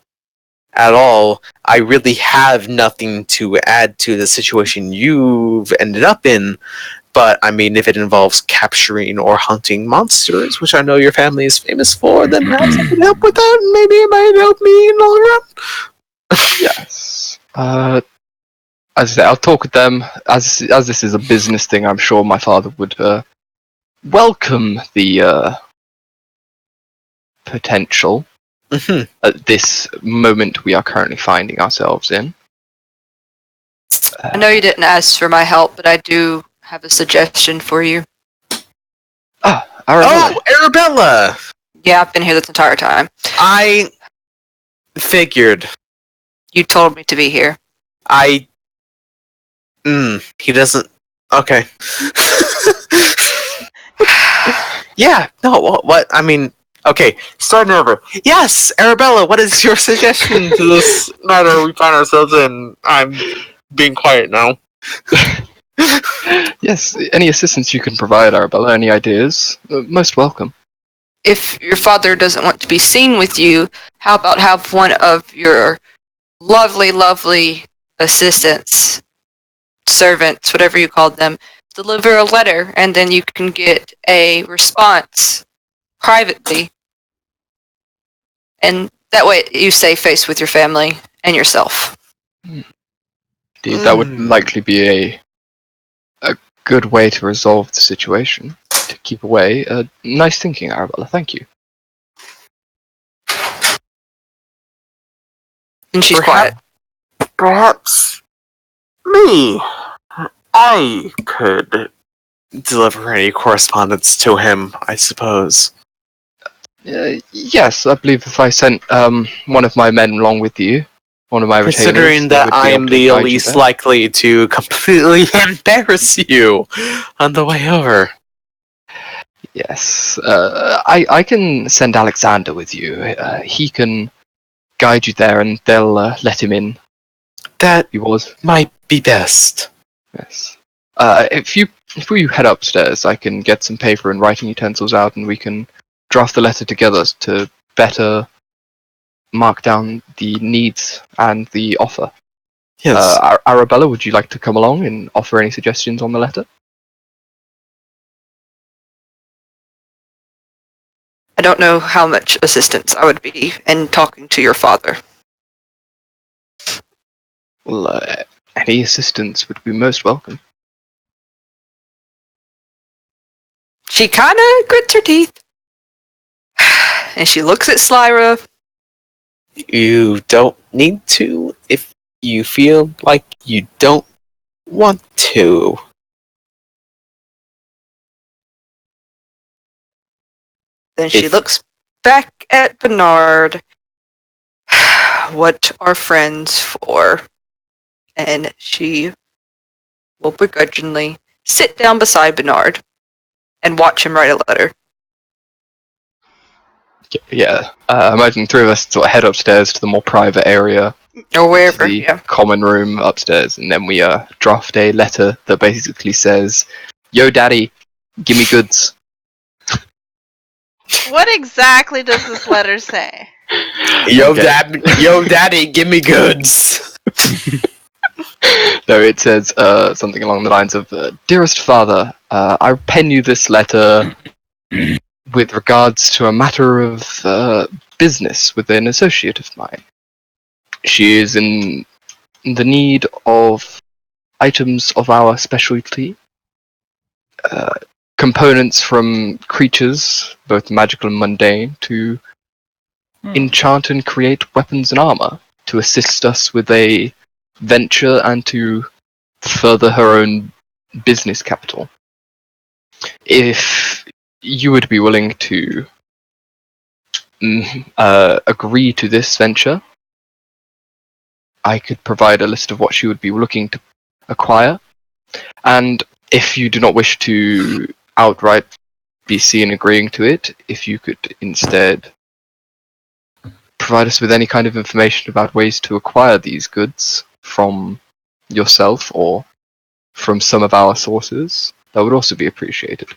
C: at all. I really have nothing to add to the situation you've ended up in. But, I mean, if it involves capturing or hunting monsters, which I know your family is famous for, then perhaps I can help with that, and maybe it might help me in the long run.
D: Yes. As I say, I'll talk with them. As this is a business thing, I'm sure my father would welcome the potential at this moment we are currently finding ourselves in.
E: I know you didn't ask for my help, but I do have a suggestion for you.
D: Arabella.
C: Oh, Arabella!
E: Yeah, I've been here this entire time.
C: I figured.
E: You told me to be here.
C: He doesn't... Okay. Yeah, no, what? I mean, Okay, starting over. Yes, Arabella, what is your suggestion to this matter we find ourselves in? I'm being quiet now.
D: Yes, any assistance you can provide, Arabella, any ideas? Most welcome.
E: If your father doesn't want to be seen with you, how about have one of your lovely, lovely assistants, servants, whatever you called them, deliver a letter, and then you can get a response privately. And that way you save face with your family and yourself.
D: Indeed, that would likely be a good way to resolve the situation. To keep away. Nice thinking, Arabella. Thank you.
E: And she's quiet.
C: Perhaps me. I could deliver any correspondence to him, I suppose.
D: Yes, I believe if I sent one of my men along with you, one of my retainers,
C: Considering
D: they
C: that
D: would be
C: I
D: able
C: am
D: to
C: the
D: guide you
C: least
D: there.
C: likely to completely embarrass you on the way over.
D: Yes, I can send Alexander with you. He can guide you there, and they'll let him in.
C: That
D: He was.
C: might be best.
D: Yes. If we head upstairs, I can get some paper and writing utensils out, and we can draft the letter together to better mark down the needs and the offer.
C: Yes.
D: Arabella, would you like to come along and offer any suggestions on the letter?
E: I don't know how much assistance I would be in talking to your father.
D: Well, any assistance would be most welcome.
E: She kind of grits her teeth. And she looks at Slyra.
C: You don't need to if you feel like you don't want to.
E: Then she
C: If-
E: looks back at Bernard. What are friends for? And she will begrudgingly sit down beside Bernard and watch him write a letter.
D: Yeah, imagine three of us sort of head upstairs to the more private area,
E: Or
D: to
E: wherever,
D: the
E: yeah.
D: common room upstairs, and then we draft a letter that basically says, "Yo, Daddy, give me goods."
B: What exactly does this letter say?
C: Yo,
D: Okay.
C: daddy, give me goods.
D: No, it says something along the lines of, "Dearest Father, I pen you this letter with regards to a matter of business with an associate of mine. She is in the need of items of our specialty, components from creatures, both magical and mundane, to enchant and create weapons and armor to assist us with a venture and to further her own business capital. If you would be willing to agree to this venture, I could provide a list of what she would be looking to acquire. And if you do not wish to outright be seen agreeing to it, if you could instead provide us with any kind of information about ways to acquire these goods from yourself or from some of our sources, that would also be appreciated.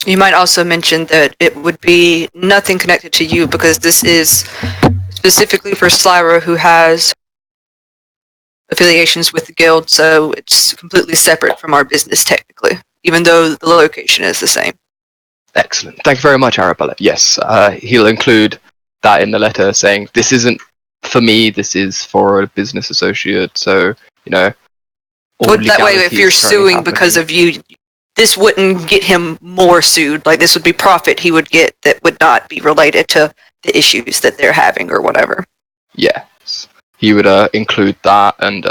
E: You might also mention that it would be nothing connected to you because this is specifically for Slyra, who has affiliations with the guild, so it's completely separate from our business technically, even though the location is the same.
D: Excellent. Thank you very much, Arabella. Yes, he'll include that in the letter saying, this isn't for me, this is for a business associate, so, you know, all
E: But that way, if
D: legalities
E: you're
D: currently
E: suing
D: happening.
E: because of you, this wouldn't get him more sued. Like, this would be profit he would get that would not be related to the issues that they're having or whatever.
D: Yes. He would include that and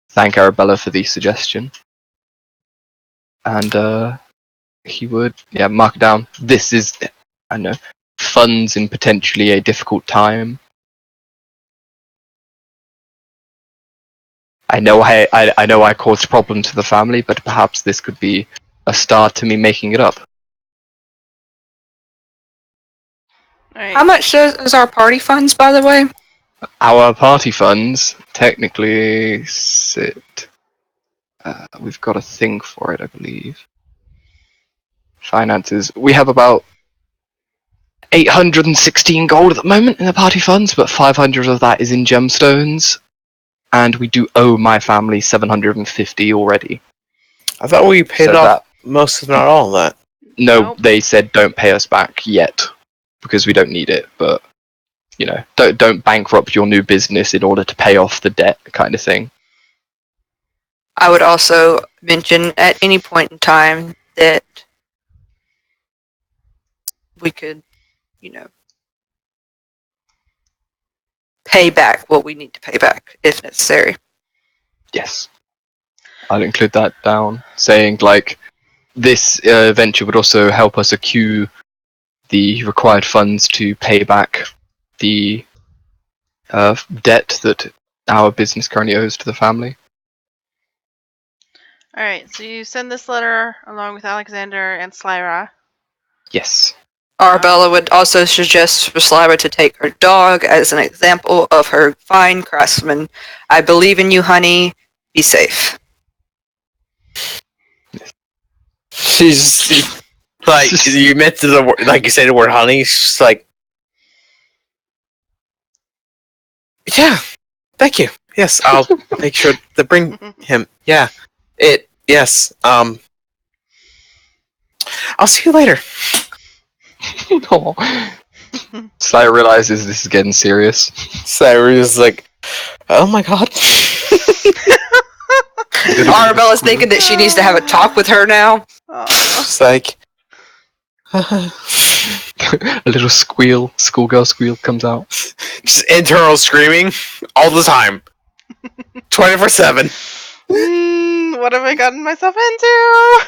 D: thank Arabella for the suggestion. And he would, mark down, this is, I know, funds in potentially a difficult time. I know I know I caused problems to the family, but perhaps this could be a start to me making it up.
B: Alright.
E: How much is our party funds, by the way?
D: Our party funds technically sit. We've got a thing for it, I believe. Finances. We have about 816 gold at the moment in the party funds, but 500 of that is in gemstones. And we do owe my family 750 already.
C: I thought we paid
D: So
C: off most, if not all of that.
D: No,
B: Nope.
D: they said don't pay us back yet because we don't need it. But you know, don't bankrupt your new business in order to pay off the debt, kind of thing.
E: I would also mention at any point in time that we could, pay back what we need to pay back if necessary.
D: Yes, I'll include that down, saying like this venture would also help us accrue the required funds to pay back the debt that our business currently owes to the family.
B: Alright, so you send this letter along with Alexander and Slyra.
D: Yes.
E: Arabella would also suggest for Slyra to take her dog as an example of her fine craftsman. I believe in you, honey. Be safe.
C: She's like, you meant to the word, like you say the word honey. She's like, yeah, thank you. Yes, I'll make sure to bring him. Yeah, yes. I'll see you later.
D: Oh. Slayer realizes this is getting serious.
C: Cyrus is like, oh my god.
E: Arabella's thinking that she needs to have a talk with her now.
C: It's like,
D: A little squeal, schoolgirl squeal comes out.
C: just internal screaming all the time, 24/7.
B: What have I gotten myself into?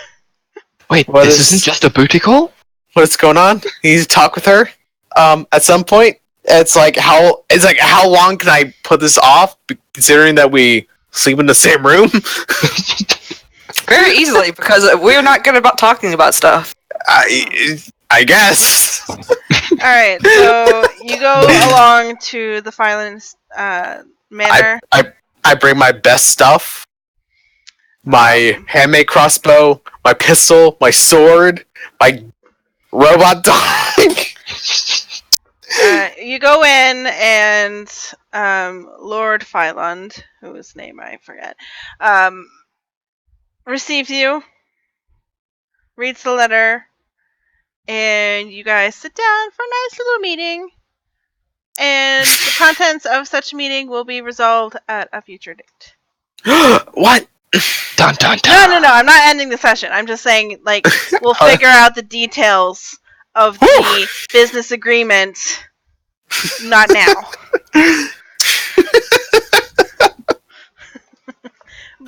D: Wait,
C: What
D: this
C: is-
D: isn't just a booty call?
C: What's going on? You need to talk with her. At some point, it's like how long can I put this off? Considering that we sleep in the same room.
E: Very easily, because we're not good about talking about stuff.
C: I guess.
B: Alright, so you go along to the Fylan's manor.
C: I bring my best stuff. My handmade crossbow, my pistol, my sword, my robot dog.
B: You go in and Lord Phylund, whose name I forget, receives you, reads the letter, and you guys sit down for a nice little meeting. And the contents of such meeting will be resolved at a future date.
C: What?
D: Dun dun dun!
B: No, I'm not ending the session. I'm just saying, like, we'll figure out the details of the business agreement. Not now.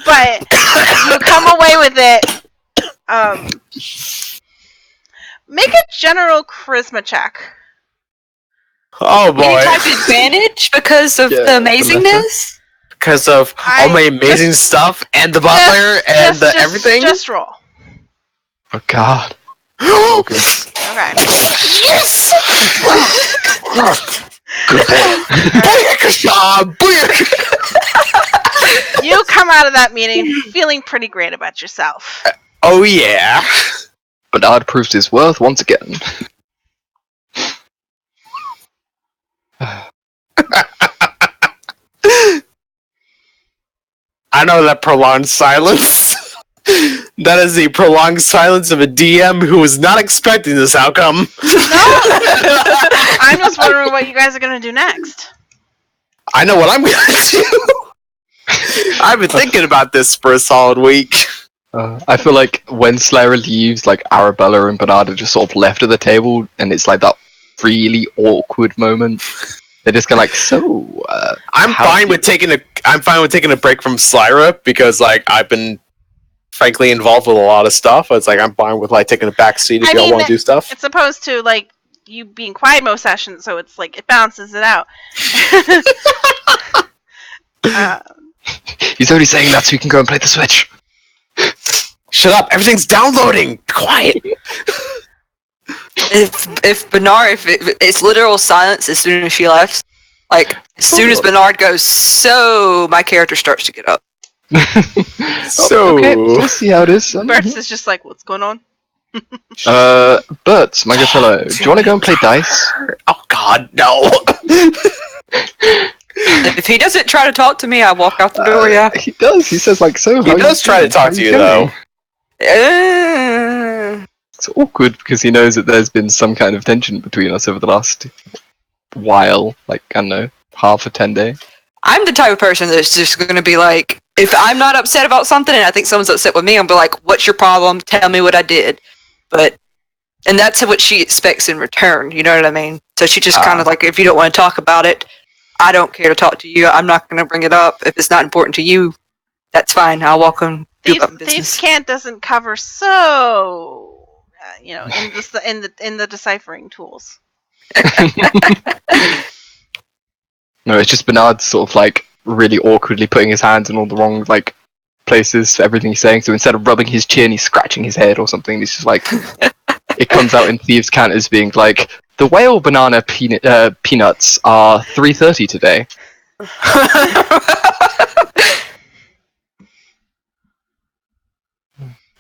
B: But you come away with it. Make a general charisma check.
C: Oh boy!
E: Any type of advantage because of
D: Yeah,
E: the amazingness?
C: Because of all my amazing stuff and the butler and everything.
B: Just roll.
D: Oh god.
B: Okay.
C: Yes!
D: Good boy.
C: Booyakasha!
B: You come out of that meeting feeling pretty great about yourself.
C: Oh yeah!
D: Bernard proves his worth once again.
C: I know that prolonged silence. That is the prolonged silence of a DM who was not expecting this outcome.
B: I'm just wondering what you guys are gonna do next.
C: I know what I'm gonna do. I've been thinking about this for a solid week.
D: I feel like when Slayer leaves, like Arabella and Bernard are just sort of left at the table, and it's like that really awkward moment. They're just kind of like, so.
C: I'm
D: how
C: fine
D: do
C: with taking a break from Slyra because like I've been frankly involved with a lot of stuff. It's like I'm fine with like taking a back seat if y'all want to do stuff.
B: It's opposed to like you being quiet most sessions, so it's like it balances it out.
D: He's only saying that so he can go and play the Switch.
C: Shut up! Everything's downloading. Quiet.
E: if Bernard, it's literal silence as soon as she left. Like as soon as Bernard goes, so my character starts to get up.
C: So-
D: okay, we'll see how it is.
B: Bert's is just like, what's going on?
D: Bert, my good fellow, do you want to go and play dice?
C: Oh God, no!
E: If he doesn't try to talk to me, I walk out the door. Yeah.
D: He does. He says like, so.
C: He does try to talk to you though.
D: It's awkward because he knows that there's been some kind of tension between us over the last while, like, I don't know, half a 10 day.
E: I'm the type of person that's just going to be like, if I'm not upset about something and I think someone's upset with me, I'll be like, what's your problem? Tell me what I did. And that's what she expects in return, you know what I mean? So she just kind of like, if you don't want to talk about it, I don't care to talk to you. I'm not going to bring it up. If it's not important to you, that's fine. I'll walk and do my
B: Thieves
E: business.
B: Can't doesn't cover so, in the deciphering tools.
D: No, it's just Bernard sort of like really awkwardly putting his hands in all the wrong like places for everything he's saying. So instead of rubbing his chin, he's scratching his head or something. He's just like, it comes out in Thieves' Cant as being like, the whale banana peanuts are $3.30 today.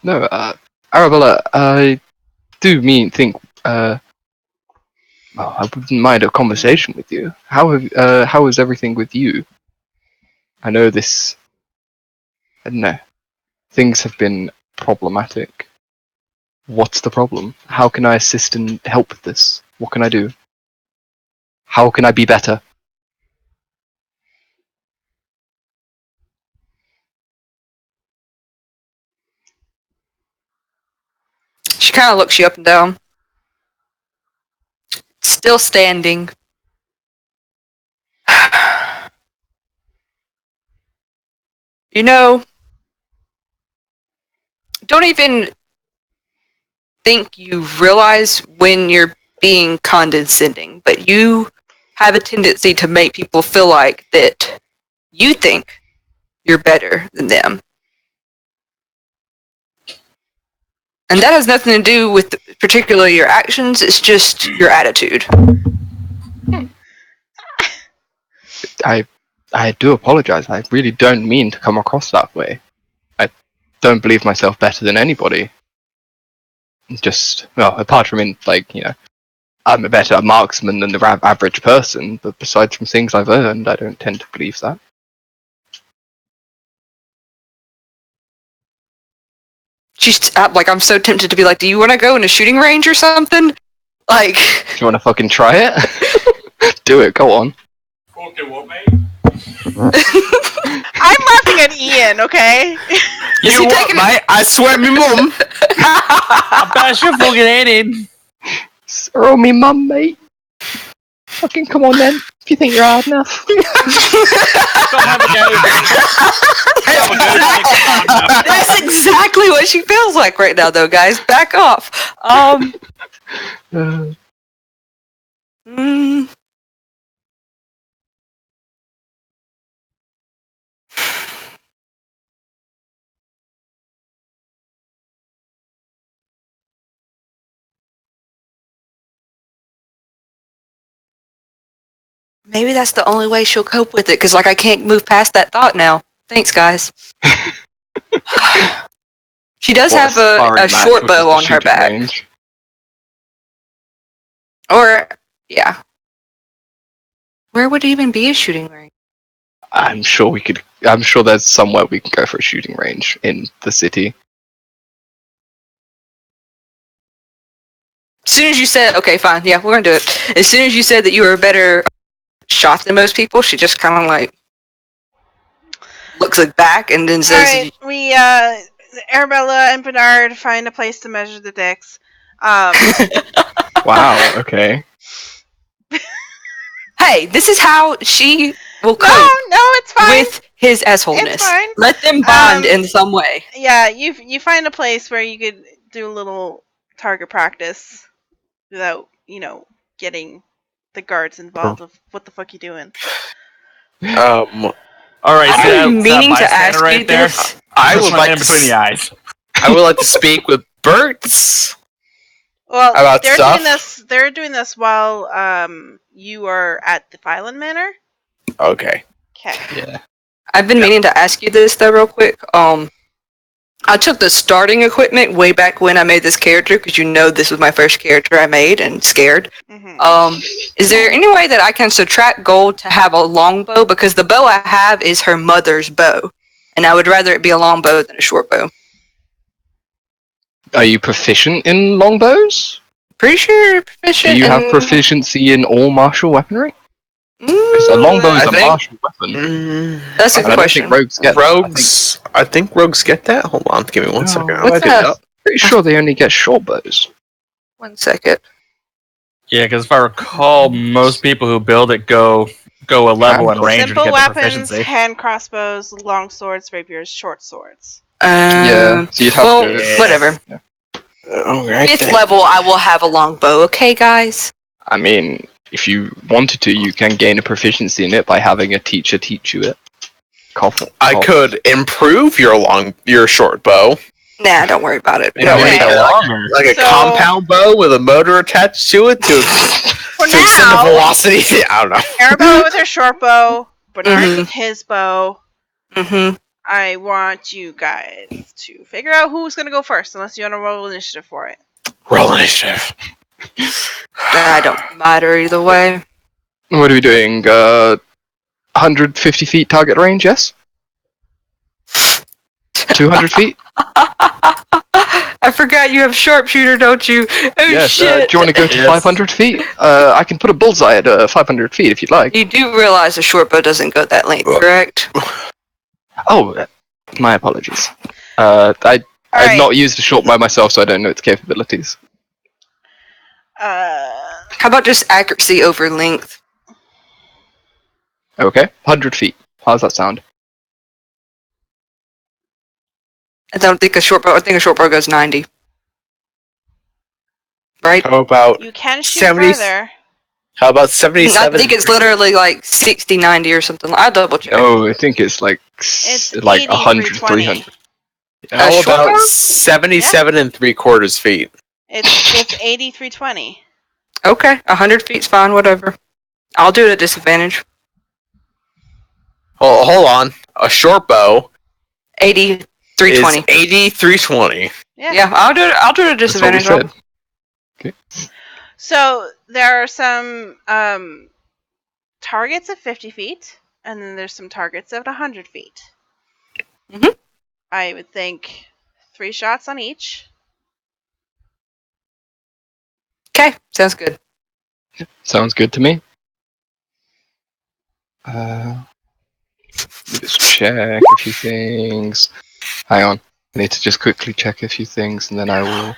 D: No, Arabella, I do think, well, I wouldn't mind a conversation with you. How is everything with you? I know this, I don't know, things have been problematic. What's the problem? How can I assist and help with this? What can I do? How can I be better?
E: She kind of looks you up and down. Still standing. You know, don't even think you realize when you're being condescending, but you have a tendency to make people feel like that you think you're better than them. And that has nothing to do with particularly your actions, it's just your attitude.
D: I do apologize. I really don't mean to come across that way. I don't believe myself better than anybody. Just, well, apart from in, like, you know, I'm a better marksman than the average person, but besides from things I've earned, I don't tend to believe that.
E: She's like, I'm so tempted to be like, do you want to go in a shooting range or something? Like,
D: Do you want to fucking try it? Do it, go on.
A: Okay, what, mate?
B: I'm laughing at Ian, okay?
C: You know what, mate? I swear me mum.
A: I bash your fucking head in.
D: Oh, me mum, mate. Fucking come on then, if you think you're hard enough.
A: Come have a go.
E: that's exactly what she feels like right now, though, guys. Back off. Mm, maybe that's the only way she'll cope with it, because, like, I can't move past that thought now. Thanks, guys. She does have a short bow on her back.
D: Range.
E: Or, yeah. Where would even be a shooting range?
D: I'm sure there's somewhere we can go for a shooting range in the city.
E: As soon as you said, okay, fine, yeah, we're gonna do it. As soon as you said that you were a better shot than most people, she just kind of like looks like back and then says,
B: Alright, we, Arabella and Bernard find a place to measure the dicks.
D: Wow, okay.
E: hey, this is how she will
B: No,
E: cope
B: it's fine.
E: with his assholeness.
B: It's fine.
E: Let them bond in some way.
B: Yeah, you find a place where you could do a little target practice without, getting the guards involved of what the fuck you doing.
A: All right,
E: I've
A: so
E: been meaning to ask
A: right
E: you
A: there.
E: this.
C: I
A: Just
C: would
A: went
C: like
A: in
C: to
A: between the eyes.
C: I would like to speak with Bert's
B: Well,
C: About
B: they're
C: stuff?
B: doing this. They're doing this while you are at the Phylan Manor.
C: Okay.
B: Okay.
A: Yeah.
E: I've been meaning to ask you this though, real quick. I took the starting equipment way back when I made this character, because you know this was my first character I made and scared.
B: Mm-hmm.
E: Is there any way that I can subtract gold to have a longbow? Because the bow I have is her mother's bow, and I would rather it be a longbow than a short bow.
D: Are you proficient in longbows?
E: Pretty sure you're
D: Do
E: proficient.
D: you have
E: in-
D: proficiency in all martial weaponry? Because a longbow is
C: I
D: a
C: think-
D: martial weapon.
E: That's a
D: I
E: good
D: don't
E: question.
D: think rogues get that.
C: Rogues. I think rogues get that. Hold on, give me one second. How do I
E: What's
C: do
E: that?
C: that?
D: Pretty sure they only get short bows.
E: 1 second.
A: Yeah, because if I recall, most people who build it go a level in range to
B: Simple
A: get the
B: weapons,
A: proficiency.
B: hand crossbows, long swords, rapiers, short swords.
D: Yeah, so you'd have
E: well,
D: to.
E: whatever.
D: Yeah.
C: Alright.
E: 5th level, I will have a longbow. Okay, guys.
D: I mean, if you wanted to, you can gain a proficiency in it by having a teacher teach you it.
C: I could improve your short bow.
E: Nah, don't worry about it.
A: Yeah,
B: Okay.
A: make it longer.
C: Like a
B: So-
C: compound bow with a motor attached to it to
B: For
C: extend the
B: now,
C: velocity. I don't know.
B: Arabella with her short bow, Bernard
E: Mhm.
B: with his bow.
E: Mm-hmm.
B: I want you guys to figure out who's gonna go first, unless you want to roll initiative for it.
C: Roll initiative.
E: I don't matter either way.
D: What are we doing? 150 feet target range, yes? 200 feet?
E: I forgot you have sharpshooter, don't you? Oh
D: Yes. Do
E: shit!
D: you want to go to
A: Yes.
D: 500 feet? I can put a bullseye at 500 feet if you'd like.
E: You do realize a short bow doesn't go that length, correct?
D: Oh, my apologies. I've
B: Alright.
D: not used a short bow myself, so I don't know its capabilities.
E: How about just accuracy over length?
D: Okay, 100 feet. How's that sound?
E: I don't think a short bow. I think a short bow goes 90. Right?
C: How about
B: You can shoot
C: 70
B: further.
C: 77?
E: I think it's literally like 60, 90 or something. I'll double check.
D: Oh, I think it's like
B: It's
D: like
B: 80,
D: 100,
B: 320.
D: 300.
C: How
E: short
C: about
E: bow?
C: 77 and 3/4 feet?
B: It's 80, 320.
E: Okay, 100 feet's fine, whatever. I'll do it at disadvantage.
C: Hold on. A short bow
E: 80,
C: is
E: 320.
C: 80, 320.
E: Yeah, I'll do it. I'll do it at
D: That's what we
E: disadvantage.
D: said.
B: So there are some targets at 50 feet, and then there's some targets at 100 feet.
E: Mhm.
B: I would think 3 shots on each.
E: Okay, sounds good.
D: Sounds good to me. Let me just check a few things. Hang on. I need to just quickly check a few things and then I will.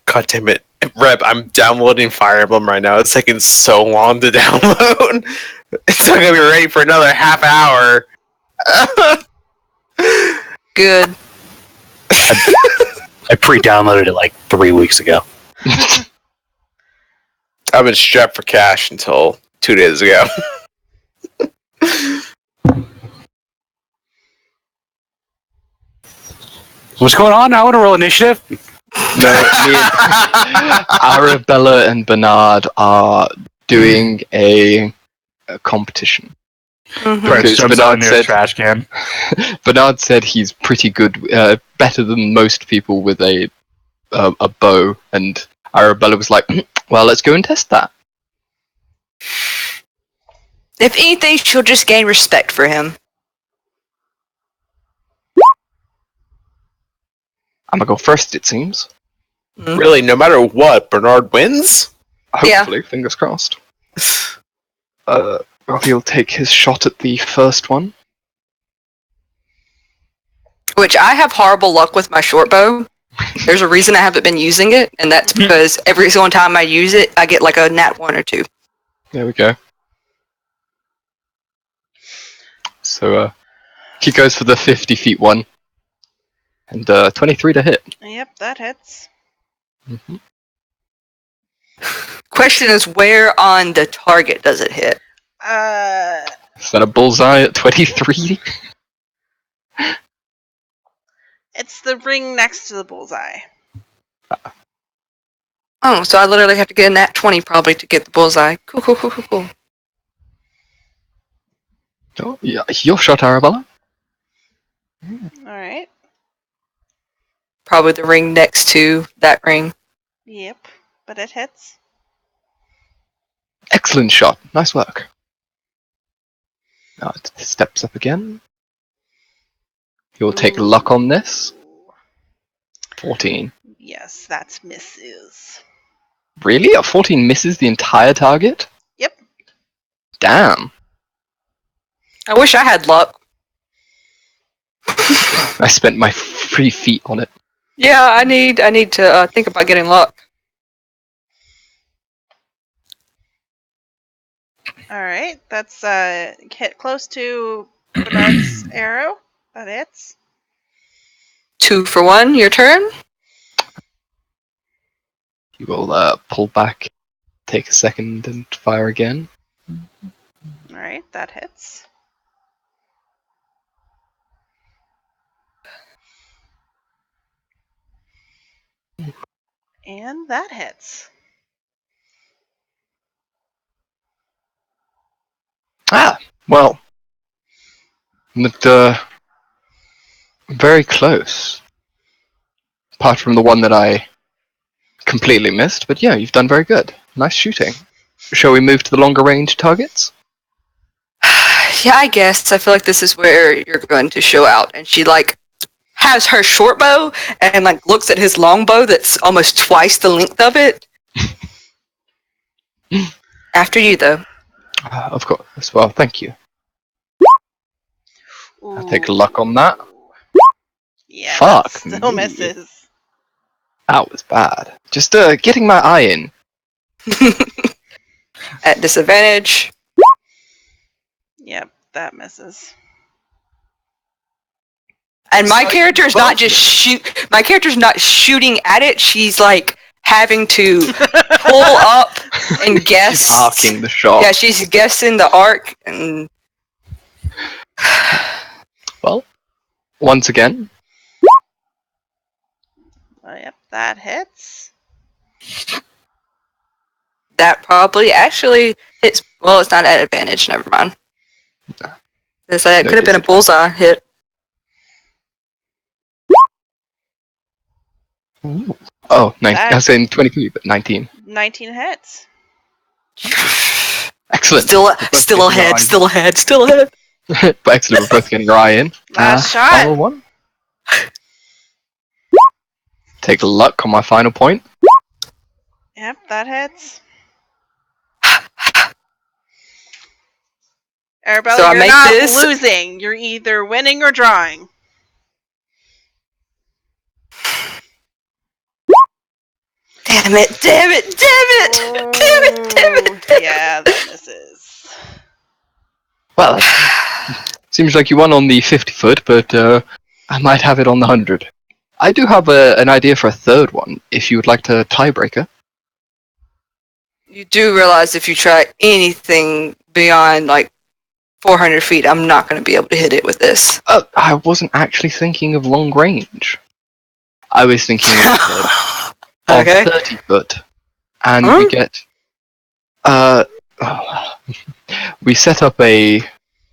C: God damn it. Rep, I'm downloading Fire Emblem right now. It's taking so long to download. It's not gonna be ready for another half hour.
E: Good.
F: I pre-downloaded it like 3 weeks ago.
C: I've been strapped for cash until 2 days ago.
F: What's going on? I want to roll initiative.
D: No, me and Arabella and Bernard are doing a competition.
E: Mhm.
A: Brett
D: Because
A: jumps out
D: Bernard
A: near
D: said-
A: a trash can.
D: Bernard said he's pretty good, better than most people with a bow, and Arabella was like, "Well, let's go and test that."
E: If anything, she'll just gain respect for him.
D: I'm gonna go first, it seems.
C: Really, no matter what, Bernard wins?
E: Yeah.
D: Hopefully, fingers crossed. He'll take his shot at the first one.
E: Which I have horrible luck with my short bow. There's a reason I haven't been using it, and that's because every single time I use it, I get like a nat 1 or 2.
D: There we go. So, he goes for the 50 feet one. And 23 to hit.
B: Yep, that hits.
D: Mm-hmm.
E: Question is, where on the target does it hit?
D: Is that a bullseye at 23?
B: It's the ring next to the bullseye.
E: Oh, so I literally have to get a nat 20 probably to get the bullseye. Cool.
D: Oh, yeah, your shot, Arabella.
B: Alright.
E: Probably the ring next to that ring.
B: Yep. But it hits.
D: Excellent shot. Nice work. Now it steps up again. You'll take luck on this. 14.
B: Yes, that's misses.
D: Really? A 14 misses the entire target?
B: Yep.
D: Damn.
E: I wish I had luck.
D: I spent my free feet on it.
E: Yeah, I need to think about getting luck.
B: Alright, that's hit close to Bernard's arrow. That hits.
E: 2 for 1, your turn.
D: You will pull back, take a second, and fire again.
B: Alright, that hits. And that hits.
D: Ah, well, but, very close. Apart from the one that I completely missed, but yeah, you've done very good. Nice shooting. Shall we move to the longer range targets?
E: Yeah, I guess. I feel like this is where you're going to show out. And she, has her short bow and, looks at his long bow that's almost twice the length of it. After you, though.
D: Of course. Well, thank you. I'll take a luck on that.
B: Yeah,
D: Fuck
B: that still
D: me.
B: misses.
D: That was bad. Just getting my eye in.
E: At disadvantage.
B: Yep, that misses.
E: And my character's not just shoot. My character's not shooting at it. She's having to pull up and guess.
D: She's arcing the shot.
E: Yeah, she's guessing the arc. And
D: Well, once again.
B: Oh, yep, that hits.
E: that probably actually hits. Well, it's not at advantage. Never mind. It could have been a bullseye hit.
D: Ooh. Oh, 19. I was saying 23, but 19.
B: 19 hits.
D: Excellent.
E: Still ahead.
D: But excellent, we're both getting your eye in.
B: Last shot.
D: Final one. Take a luck on my final point.
B: Yep, that hits. Arabella,
E: So I
B: you're
E: make
B: not
E: this-
B: losing. You're either winning or drawing.
E: Damn it!
B: Yeah, that misses.
D: Well, seems like you won on the 50-foot, but I might have it on the 100. I do have an idea for a third one, if you would like to tiebreaker.
E: You do realize if you try anything beyond 400 feet, I'm not going to be able to hit it with this.
D: I wasn't actually thinking of long range. I was thinking of
E: Okay.
D: 30 foot. And
E: Huh?
D: we get... we set up a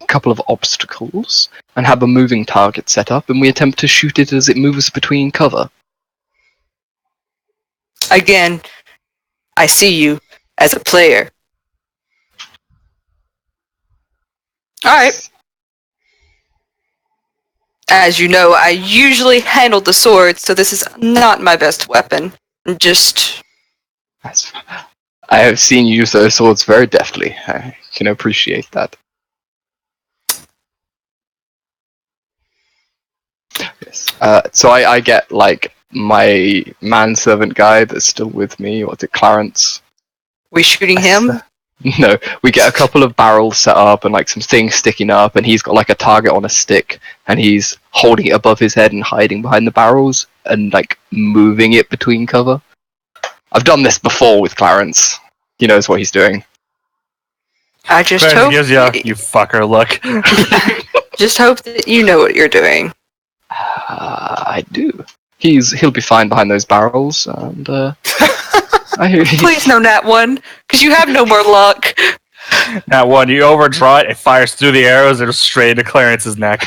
D: couple of obstacles and have a moving target set up, and we attempt to shoot it as it moves between cover.
E: Again, I see you as a player. Alright. As you know, I usually handle the sword, so this is not my best weapon. Just...
D: I have seen you use those swords very deftly. I can appreciate that. Yes. So I get my manservant guy that's still with me. What's it, Clarence?
E: We shooting him?
D: No, we get a couple of barrels set up and some things sticking up, and he's got a target on a stick, and he's holding it above his head and hiding behind the barrels and moving it between cover. I've done this before with Clarence. He knows what he's doing.
E: I just
A: Clarence
E: hope...
A: gives you fucker look.
E: Just hope that you know what you're doing.
D: I do. He'll be fine behind those barrels, and I hear you.
E: Please no nat 1, because you have no more luck.
A: Now, one, you overdraw it, it fires through the arrows, it'll straight into Clarence's neck.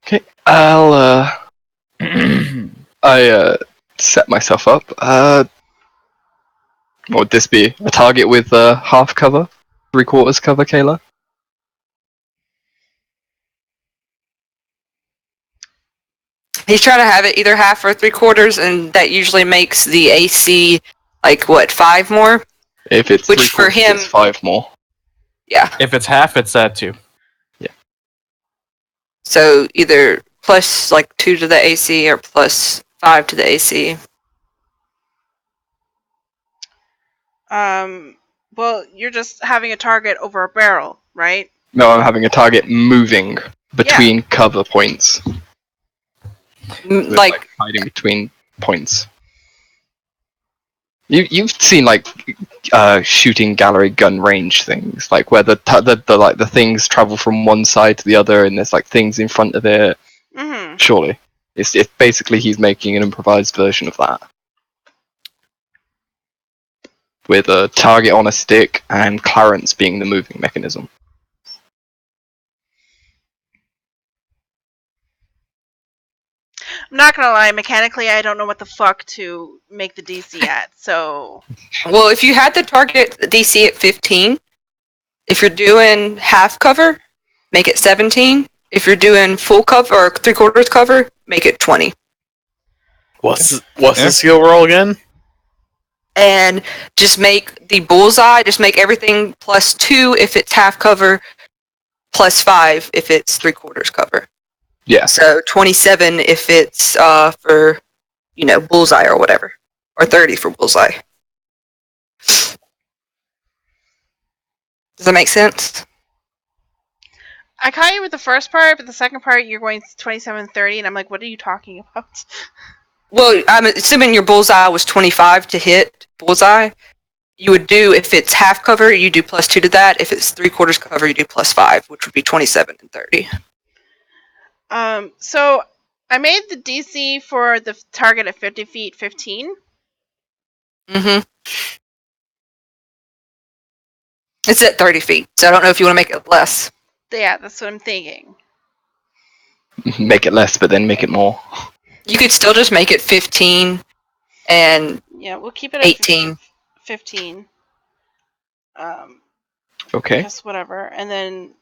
D: Okay, I set myself up. What would this be? A target with half cover? 3/4 cover, Kayla?
E: He's trying to have it either half or 3/4, and that usually makes the AC, 5 more?
D: If it's
E: Which for
D: 3/4,
E: him-
D: it's 5 more.
E: Yeah.
A: If it's half, it's 2.
E: So either plus 2 to the AC or plus 5 to the AC.
B: Well, you're just having a target over a barrel, right?
D: No, I'm having a target moving between cover points. So it's, hiding between points. You've seen shooting gallery gun range things, where the things travel from one side to the other, and there's things in front of it.
B: Mm-hmm.
D: Surely, it's basically he's making an improvised version of that, with a target on a stick and Clarence being the moving mechanism.
B: I'm not gonna lie, mechanically, I don't know what the fuck to make the DC at, so...
E: Well, if you had the target DC at 15, if you're doing half cover, make it 17. If you're doing full cover or 3/4 cover, make it 20.
C: What's the skill roll again?
E: And just make the bullseye, just make everything plus 2 if it's half cover, plus 5 if it's 3/4 cover.
D: Yeah.
E: So 27 if it's for, bullseye or whatever. Or 30 for bullseye. Does that make sense?
B: I caught you with the first part, but the second part you're going 27-30, and I'm like, what are you talking about?
E: Well, I'm assuming your bullseye was 25 to hit bullseye. You would do, if it's half cover, you do plus 2 to that. If it's 3/4 cover, you do plus 5, which would be 27 and 30.
B: So I made the DC for the target at 50 feet 15.
E: Mm-hmm. It's at 30 feet, so I don't know if you want to make it less.
B: Yeah, that's what I'm thinking.
D: Make it less, but then make it more.
E: You could still just make it 15 and
B: Yeah, we'll keep it at
E: 18.
B: 15.
D: Okay.
B: Just whatever, and then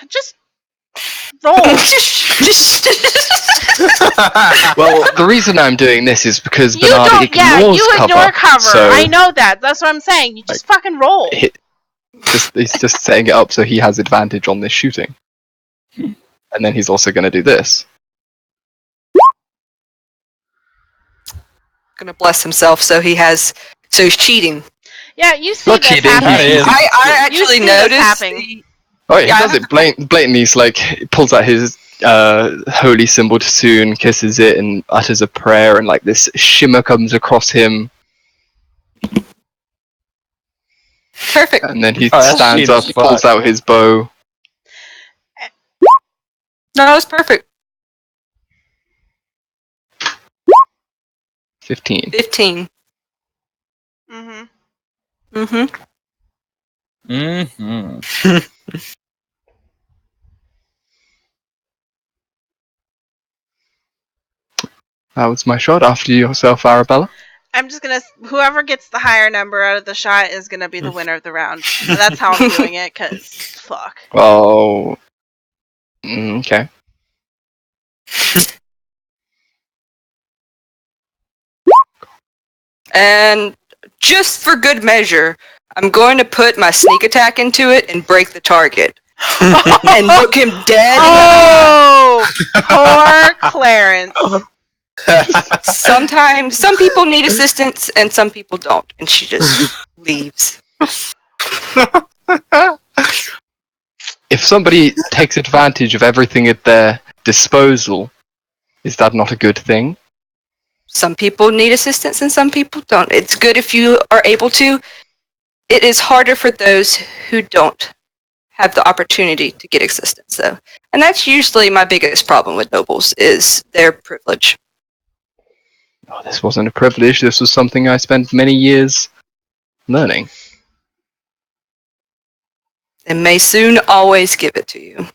B: just roll.
D: Well, the reason I'm doing this is because
B: You
D: Bernard
B: don't.
D: ignores
B: Yeah, you
D: cover.
B: ignore cover.
D: So
B: I know that. That's what I'm saying. You just fucking roll.
D: he's just setting it up so he has advantage on this shooting. And then he's also going to do this.
E: Gonna bless himself, so he's cheating.
B: Yeah, you see
D: Not
B: this
D: cheating,
B: happening.
D: he is.
E: I
B: You
E: actually
B: see this
E: noticed.
B: happening.
D: Oh, yeah, he
E: Yeah,
D: does it blatantly. He's he pulls out his holy symbol to Soon, kisses it, and utters a prayer, and this shimmer comes across him.
E: Perfect.
D: And then he
A: that's
D: stands
A: cheap
D: up,
A: as fuck.
D: pulls out his bow.
E: No, it's perfect.
D: 15.
E: 15.
B: Mm-hmm.
E: Mm-hmm.
A: Mm-hmm.
D: That was my shot. After yourself, Arabella.
B: I'm just gonna. Whoever gets the higher number out of the shot is gonna be the winner of the round. And that's how I'm doing it. Cause fuck.
D: Oh. Okay.
E: And just for good measure, I'm going to put my sneak attack into it and break the target. And look him dead.
B: Oh, poor Clarence.
E: Sometimes, some people need assistance and some people don't. And she just leaves.
D: If somebody takes advantage of everything at their disposal, is that not a good thing?
E: Some people need assistance and some people don't. It's good if you are able to. It is harder for those who don't have the opportunity to get assistance, though. And that's usually my biggest problem with nobles, is their privilege.
D: Oh, this wasn't a privilege. This was something I spent many years learning.
E: And may soon always give it to you.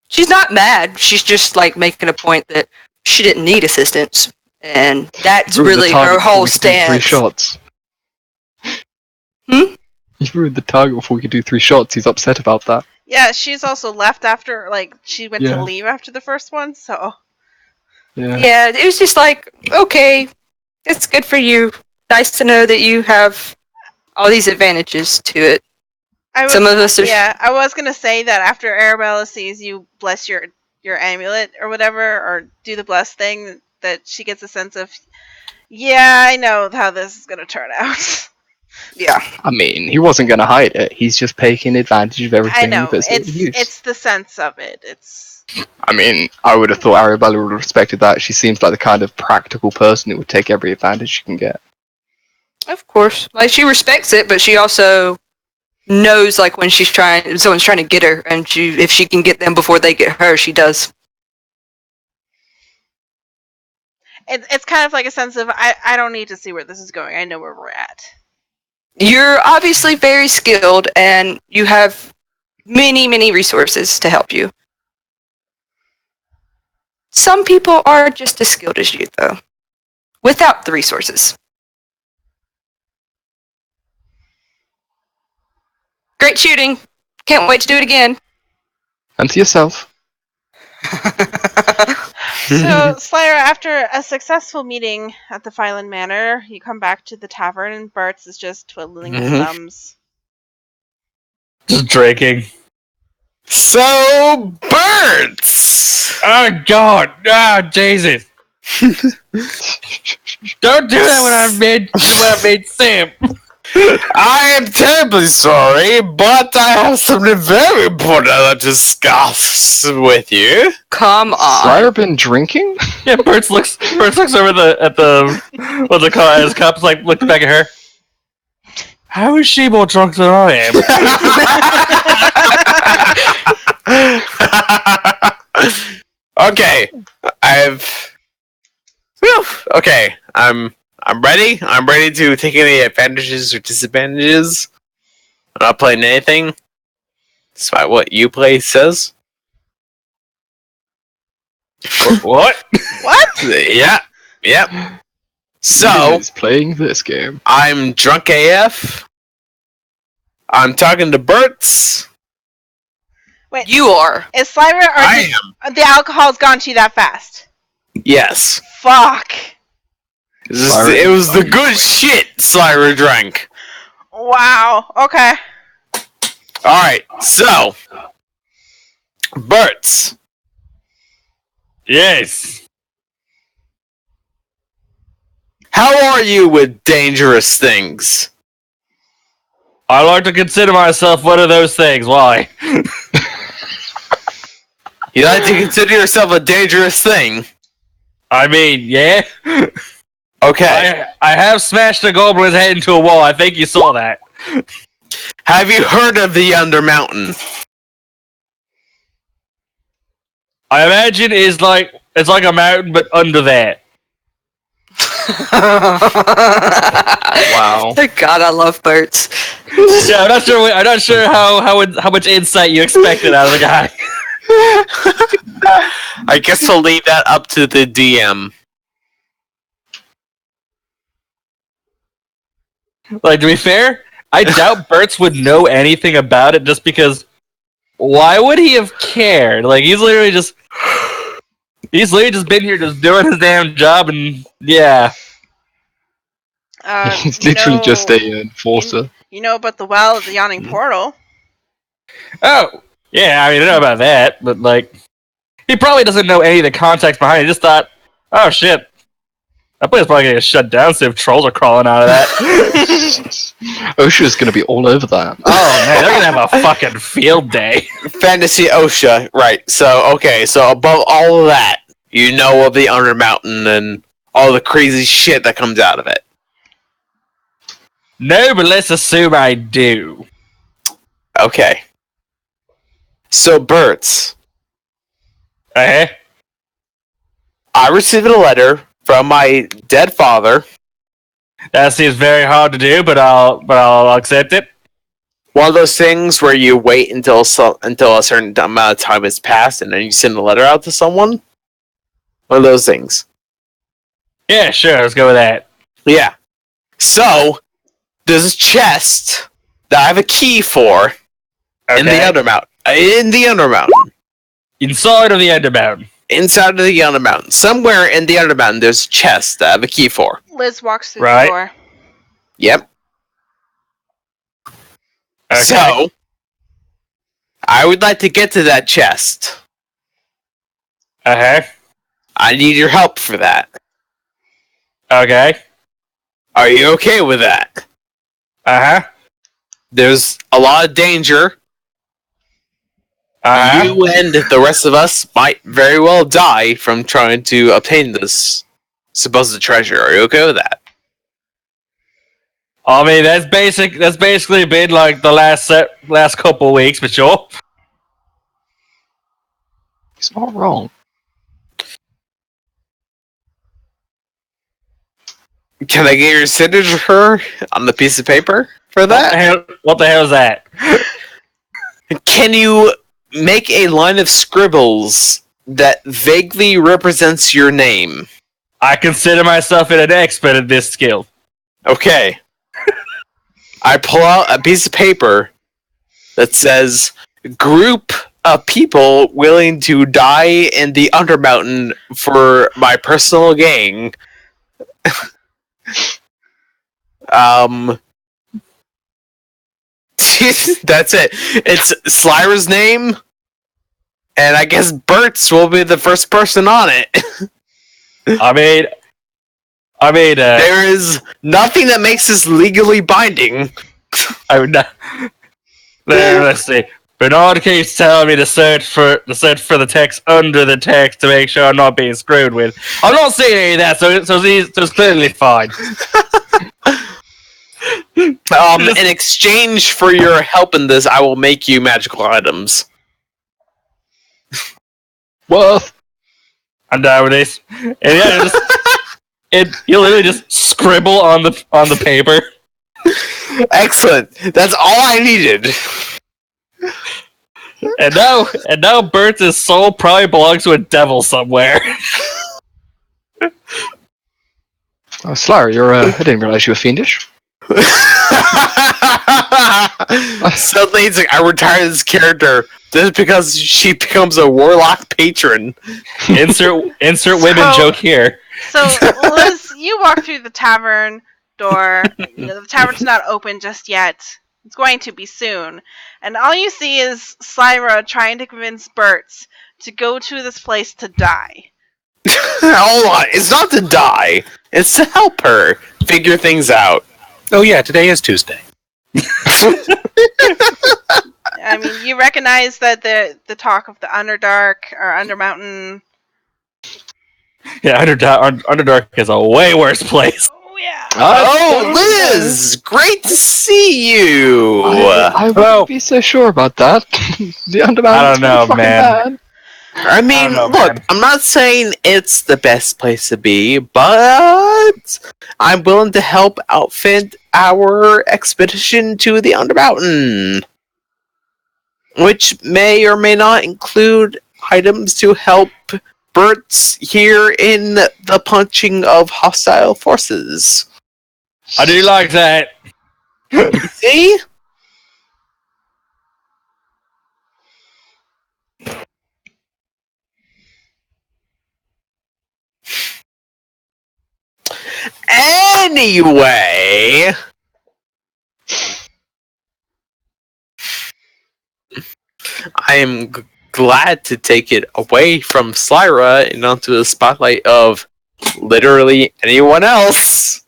E: She's not mad. She's just, like, making a point that she didn't need assistance. And that's
D: Ruined the
E: really
D: target
E: her
D: before
E: whole
D: we could do 3
E: stance.
D: shots.
E: Hmm?
D: You ruined the target before we could do 3 shots. He's upset about that.
B: Yeah, she's also left after, like, she went
D: Yeah.
B: to leave after the first one, so.
D: Yeah.
E: Yeah, it was just like, okay, it's good for you. Nice to know that you have all these advantages to it. Some of us are...
B: Yeah, I was gonna say that after Arabella sees you bless your amulet or whatever, or do the bless thing, that she gets a sense of, yeah, I know how this is gonna turn out.
E: Yeah.
D: I mean, he wasn't going to hide it. He's just taking advantage of everything.
B: I know,
D: that's in use.
B: it's the sense of it. It's
D: I mean, I would have thought Arabella would have respected that. She seems like the kind of practical person who would take every advantage she can get.
E: Of course. Like, she respects it, but she also knows, like, when someone's trying to get her, and if she can get them before they get her, she does.
B: it's kind of like a sense of, I don't need to see where this is going. I know where we're at.
E: You're obviously very skilled, and you have many, many resources to help you. Some people are just as skilled as you, though, without the resources. Great shooting. Can't wait to do it again.
D: And to yourself.
B: So, Slayer, after a successful meeting at the Phylan Manor, you come back to the tavern, and Bartz is just twiddling his thumbs.
A: Just drinking.
C: So, Birds!
A: Oh God! Ah, Jesus! Don't do that when I made Sam.
C: I am terribly sorry, but I have something very important to discuss with you.
E: Come on.
D: Slayer been drinking?
A: Yeah, Bert looks over at the what's it called? His cups, like looks back at her. How is she more drunk than I am?
C: Okay, okay, I'm ready. I'm ready to take any advantages or disadvantages. I'm not playing anything, despite what you play says.
A: What?
B: What?
C: Yeah, yep. So,
D: He's playing this game.
C: I'm drunk AF. I'm talking to Bertz.
B: Wait,
E: You are.
B: is Slayer, or
C: I am.
B: the alcohol's gone to you that fast?
C: Yes.
B: Fuck.
C: It was the good shit Slayer drank.
B: Wow. Okay.
C: Alright, so. Bertz.
A: Yes.
C: How are you with dangerous things?
A: I like to consider myself one of those things. Why?
C: You like to consider yourself a dangerous thing?
A: I mean, yeah.
C: Okay.
A: I have smashed a goblin's head into a wall. I think you saw that.
C: Have you heard of the Undermountain?
A: I imagine it's like a mountain, but under that.
D: Wow.
E: God, I love Bert's.
A: Yeah, I'm not sure how much insight you expected out of the guy.
C: I guess I'll leave that up to the DM.
A: Like, to be fair, I doubt Bertz would know anything about it, just because. Why would he have cared? Like, he's literally just been here, just doing his damn job, and yeah.
D: He's literally just a enforcer.
B: You know about the well of the Yawning Portal.
A: Oh, yeah. I mean, I know about that, but like, he probably doesn't know any of the context behind it. He just thought, oh shit, that place is probably gonna get shut down. So if trolls are crawling out of that.
D: OSHA's gonna be all over that.
A: Oh man, they're gonna have a fucking field day.
C: Fantasy OSHA, right. So, okay, so above all of that, you know of the Undermountain and all the crazy shit that comes out of it.
A: No, but let's assume I do.
C: Okay. So, Bert,
A: Eh?
C: I received a letter from my dead father.
A: That seems very hard to do, but I'll accept it.
C: One of those things where you wait until a certain amount of time has passed and then you send a letter out to someone. One of those things.
A: Yeah, sure. Let's go with that.
C: Yeah. So, there's a chest that I have a key for in the
A: Okay.
C: Undermountain. In the Undermountain.
A: Inside of the Undermountain.
C: Inside of the Undermountain. Somewhere in the Undermountain, there's a chest that I have a key for.
B: Liz walks through
A: Right.
B: the door.
C: Yep.
A: Okay.
C: So, I would like to get to that chest.
A: Uh-huh.
C: I need your help for that.
A: Okay.
C: Are you okay with that?
A: Uh-huh.
C: There's a lot of danger.
A: Uh-huh.
C: You and the rest of us might very well die from trying to obtain this supposed treasure. Are you okay with that?
A: I mean, that's basically been like the last couple weeks, but sure.
D: He's not wrong.
C: Can I get your signature on the piece of paper for
A: What the
C: that?
A: hell is that?
C: Can you make a line of scribbles that vaguely represents your name?
A: I consider myself an expert at this skill.
C: Okay. I pull out a piece of paper that says, group of people willing to die in the Undermountain for my personal gain. That's it. It's Slyra's name, and I guess Bert's will be the first person on it.
A: I mean,
C: There is nothing that makes this legally binding.
A: I would not. Let's see. Bernard keeps telling me to search for the text under the text to make sure I'm not being screwed with. I'm not seeing any of that, so it's clearly fine.
C: In exchange for your help in this, I will make you magical items.
D: Worth.
A: I'm done with this. And yeah, you literally just scribble on the paper.
C: Excellent. That's all I needed.
A: And now Bert's soul probably belongs to a devil somewhere.
D: Oh, Slyra, I didn't realize you were fiendish.
C: Suddenly, it's like I retire this character just because she becomes a warlock patron.
A: Insert women joke here.
B: So, Liz, you walk through the tavern door. The tavern's not open just yet. It's going to be soon. And all you see is Slyra trying to convince Bert to go to this place to die.
C: Hold on, it's not to die. It's to help her figure things out.
F: Oh yeah, today is Tuesday.
B: I mean, you recognize that the talk of the Underdark or Undermountain.
A: Yeah, Underdark is a way worse place.
B: Oh yeah.
C: Oh, Liz! Great to see you!
D: I wouldn't be so sure about that. The Undermountain's
A: I don't know,
D: pretty fucking
A: man.
D: bad.
C: I mean,
A: know,
C: look,
A: man.
C: I'm not saying it's the best place to be, but I'm willing to help outfit our expedition to the Undermountain. Which may or may not include items to help Bert's here in the punching of hostile forces.
A: I do like that.
C: See? Anyway, I am glad to take it away from Slyra and onto the spotlight of literally anyone else.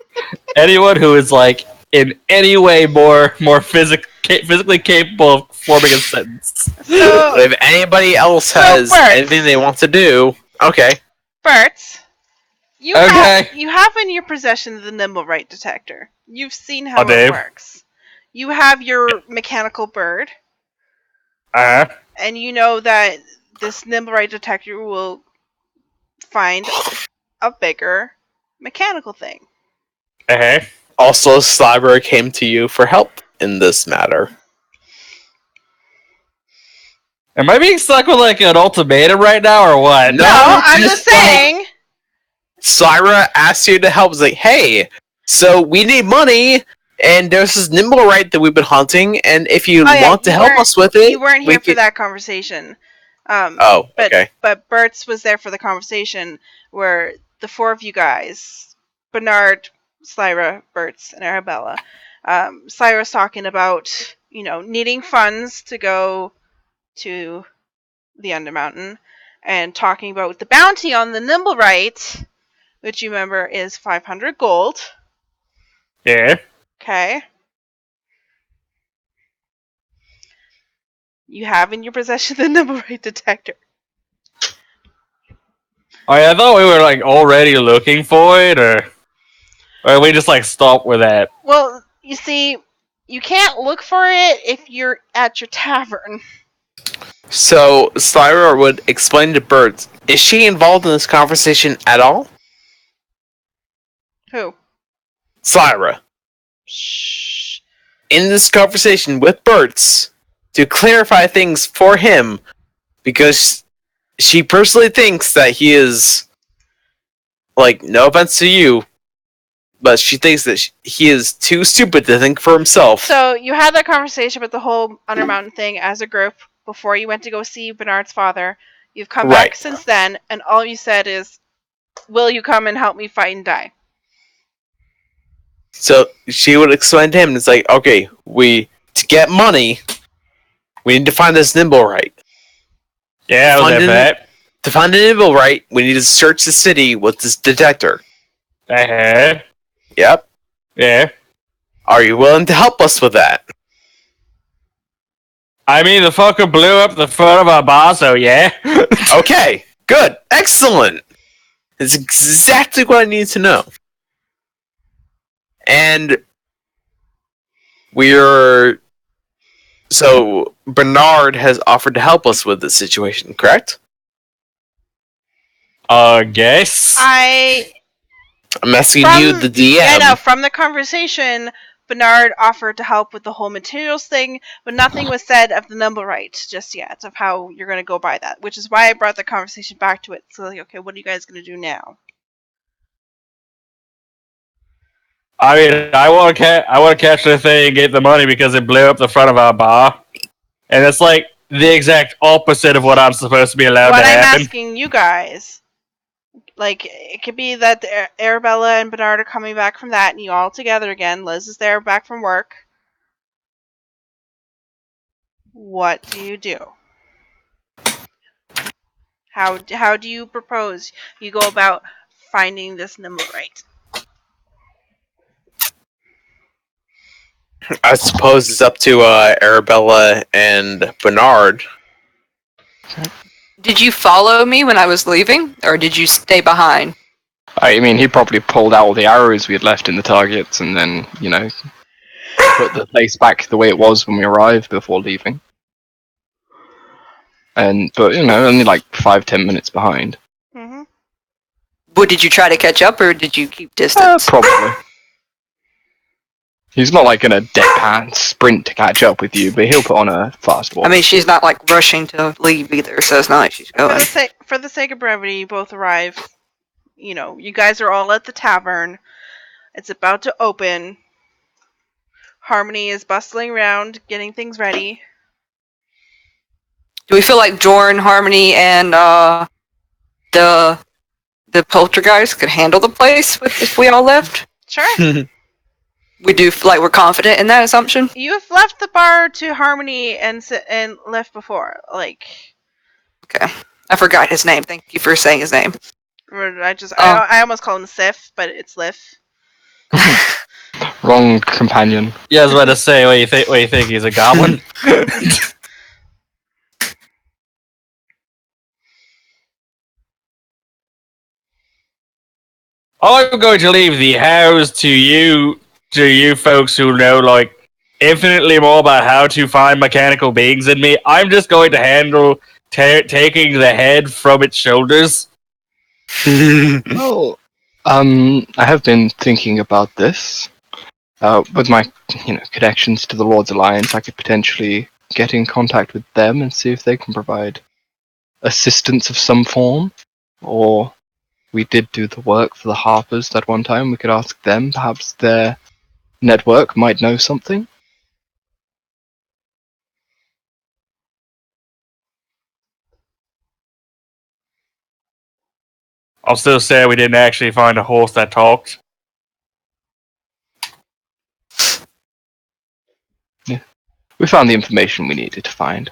A: Anyone who is like in any way more physically capable of forming a sentence.
B: So,
C: If anybody else has
B: Bert.
C: anything they want to do, okay.
B: Bert, You
A: Okay.
B: you have in your possession the Nimblewright detector. You've seen how
A: Oh,
B: it
A: Dave.
B: works. You have your mechanical bird,
A: Uh-huh.
B: and you know that this Nimblewright detector will find a bigger mechanical thing.
A: Uh-huh.
C: Also, Sliver came to you for help in this matter.
A: Am I being stuck with like an ultimatum right now, or what?
C: No,
B: I'm
C: just
B: just saying.
C: Slyra asked you to help. It's like, hey, so we need money, and there's this Nimblewright that we've been hunting, and if you want to help us with it,
B: You weren't
C: we
B: here for
C: could...
B: that conversation.
C: Oh,
B: but
C: okay.
B: but Bert's was there for the conversation where the four of you guys, Bernard, Slyra, Bert's, and Arabella, Slyra's talking about needing funds to go to the Undermountain, and talking about the bounty on the Nimblewright, which you remember is 500 gold.
A: Yeah.
B: Okay. You have in your possession the Nimblewright detector.
A: Oh yeah, I thought we were like already looking for it, or we just like stop with that.
B: Well, you see, you can't look for it if you're at your tavern.
C: So, Slyra would explain to Bert, is she involved in this conversation at all?
B: Who?
C: Slyra.
B: Shh.
C: In this conversation with Bert's to clarify things for him, because she personally thinks that he is, like, no offense to you, but she thinks that he is too stupid to think for himself.
B: So you had that conversation with the whole Undermountain thing as a group before you went to go see Bernard's father. You've come back
C: Right.
B: since then, and all you said is, "Will you come and help me fight and die?"
C: So she would explain to him, it's like, okay, to get money, we need to find this Nimblewright.
A: Yeah, I was there for that.
C: To find a Nimblewright, we need to search the city with this detector.
A: Uh-huh.
C: Yep.
A: Yeah.
C: Are you willing to help us with that?
A: I mean, the fucker blew up the front of our bar, so yeah.
C: Okay, good, excellent. That's exactly what I need to know. And so Bernard has offered to help us with this situation, correct?
A: Guess.
C: I'm asking you, the DM.
B: Yeah, no, from the conversation, Bernard offered to help with the whole materials thing, but nothing was said of the Nimblewright just yet, of how you're going to go by that, which is why I brought the conversation back to it. So, like, okay, what are you guys going to do now?
A: I mean, I want to catch the thing and get the money because it blew up the front of our bar, and it's like the exact opposite of what I'm supposed to be allowed
B: What
A: to
B: I'm
A: happen.
B: asking you guys, like, it could be that Arabella and Bernard are coming back from that, and you all together again. Liz is there, back from work. What do you do? How do you propose you go about finding this Nimblewright?
C: I suppose it's up to Arabella and Bernard.
E: Did you follow me when I was leaving, or did you stay behind?
D: I mean, he probably pulled out all the arrows we had left in the targets and then, put the place back the way it was when we arrived before leaving. But only like 5-10 minutes behind.
B: Mm-hmm.
E: But did you try to catch up, or did you keep distance?
D: Probably. He's not like gonna deadpan sprint to catch up with you, but he'll put on a fast walk.
E: I mean, she's not like rushing to leave either, so it's not like she's going.
B: For the sake of brevity, you both arrive. You guys are all at the tavern. It's about to open. Harmony is bustling around, getting things ready.
E: Do we feel like Jorn, Harmony, and the poltergeist could handle the place if we all left?
B: Sure.
E: We do feel like we're confident in that assumption?
B: You have left the bar to Harmony and left before. Like,
E: Okay. I forgot his name. Thank you for saying his name.
B: I almost call him Sif, but it's Lif.
D: Wrong companion.
A: Yeah, I was about to say, what you think he's a goblin? I'm going to leave the house to you folks who know like infinitely more about how to find mechanical beings than me. I'm just going to handle taking the head from its shoulders.
D: Well, I have been thinking about this. With my, connections to the Lord's Alliance, I could potentially get in contact with them and see if they can provide assistance of some form. Or we did do the work for the Harpers that one time. We could ask them. Perhaps their network might know something.
A: I'll still say we didn't actually find a horse that talked.
D: We found the information we needed to find.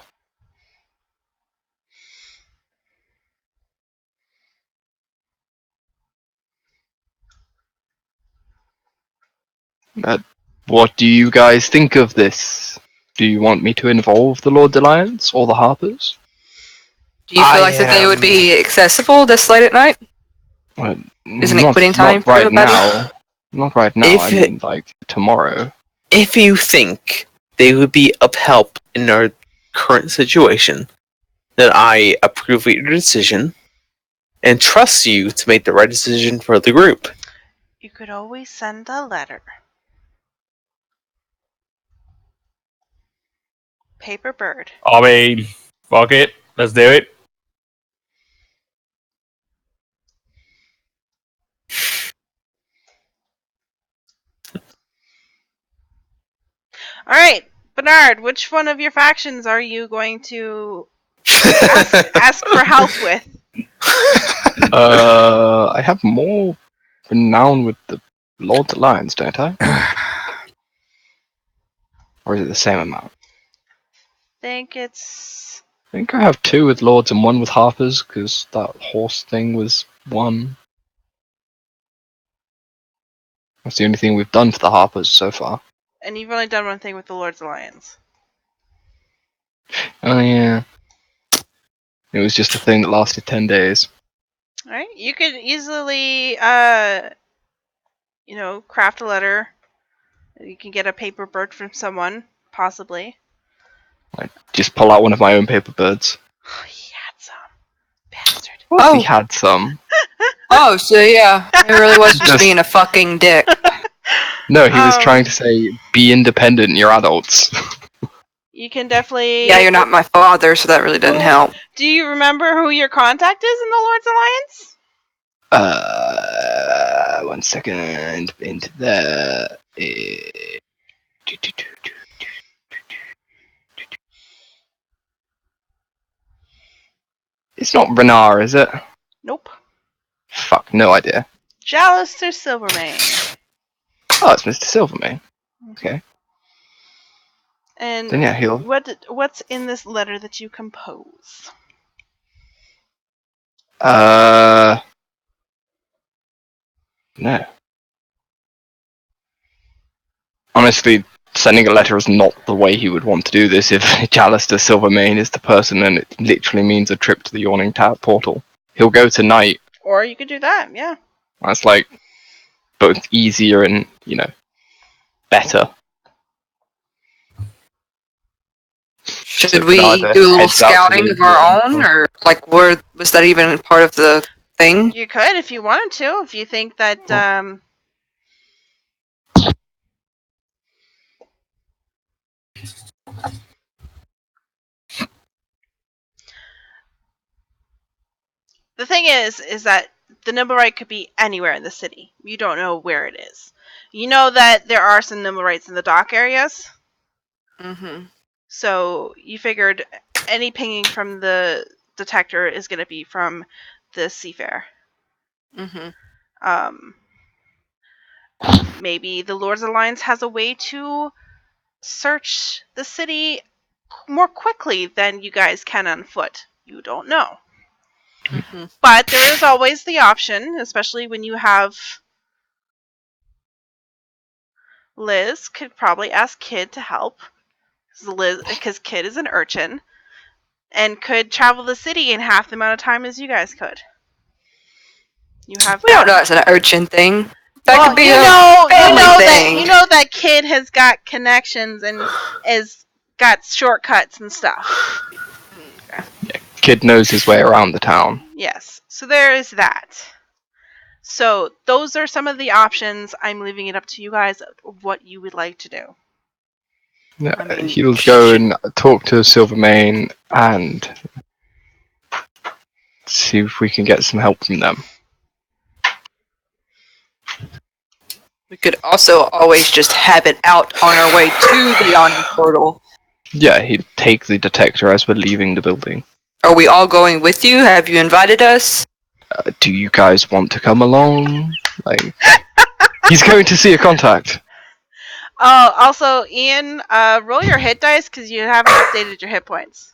D: What do you guys think of this? Do you want me to involve the Lord's Alliance or the Harpers?
E: Do you feel like that they would be accessible this late at night? Isn't it quitting time
D: Not
E: for
D: right
E: everybody?
D: now. Not right now.
C: If
D: I mean, like tomorrow.
C: If you think they would be of help in our current situation, then I approve of your decision and trust you to make the right decision for the group.
B: You could always send a letter. Paper bird.
A: I mean, fuck it. Let's do it.
B: All right, Bernard. Which one of your factions are you going to ask for help with?
D: I have more renown with the Lord's Alliance, don't I? Or is it the same amount?
B: Think it's
D: I think I have 2 with Lords and 1 with Harpers, because that horse thing was 1. That's the only thing we've done for the Harpers so far.
B: and you've only done one thing with the Lord's Alliance.
D: Oh yeah. It was just a thing that lasted 10 days.
B: All right, you could easily, craft a letter. You can get a paper bird from someone, possibly.
D: I just pull out one of my own paper birds.
B: He had some bastard.
D: Well, he
E: Oh.
D: had some.
E: Oh, so yeah, it really was just
D: Just-
E: being a fucking dick.
D: No, he was
B: Um,
D: trying to say, be independent, you're adults.
B: You can definitely.
E: Yeah, you're not my father, so that really doesn't help.
B: Do you remember who your contact is in the Lord's Alliance?
D: 1 second. Into there. It's not Renar, is it?
B: Nope.
D: Fuck, no idea.
B: Jalister Silvermane.
D: Oh, it's Mr. Silvermane. Okay.
B: And
D: Then yeah, he'll.
B: what's in this letter that you compose?
D: No. Honestly, sending a letter is not the way he would want to do this if Jalister Silvermane is the person and it literally means a trip to the Yawning Portal. He'll go tonight.
B: Or you could do that, yeah.
D: That's like both easier and, better.
E: Should
D: So
E: we
D: either
E: do a little
D: heads up
E: scouting
D: to
E: of our
D: the-
E: own, or like, was that even part of the thing?
B: You could if you wanted to, if you think that the thing is that the Nimblerite could be anywhere in the city. You don't know where it is. You know that there are some Nimblerites in the dock areas.
E: Mm-hmm.
B: So you figured any pinging from the detector is going to be from the Seafair.
E: Mm-hmm.
B: Maybe the Lord's Alliance has a way to search the city more quickly than you guys can on foot. You don't know.
E: Mm-hmm.
B: But there is always the option, especially when you have Liz, could probably ask Kid to help. Because Kid is an urchin and could travel the city in half the amount of time as you guys could. You have
E: We don't know
B: that.
E: that's an urchin thing. That
B: Well,
E: could be
B: you
E: a
B: know
E: family
B: that
E: thing.
B: that kid has got connections and is got shortcuts and stuff.
D: Kid knows his way around the town.
B: Yes. So there is that. So those are some of the options. I'm leaving it up to you guys of what you would like to do.
E: I mean,
D: He'll go and talk to Silvermane and see if we can get some help from them.
E: we could also always just have it out on our way to the Yawning Portal.
D: Yeah, he'd take the detector as we're leaving the building.
E: Are we all going with you? Have you invited us?
D: Do you guys want to come along? Like, he's going to see a contact.
B: Oh, also, Ian, roll your hit dice because you haven't updated your hit points.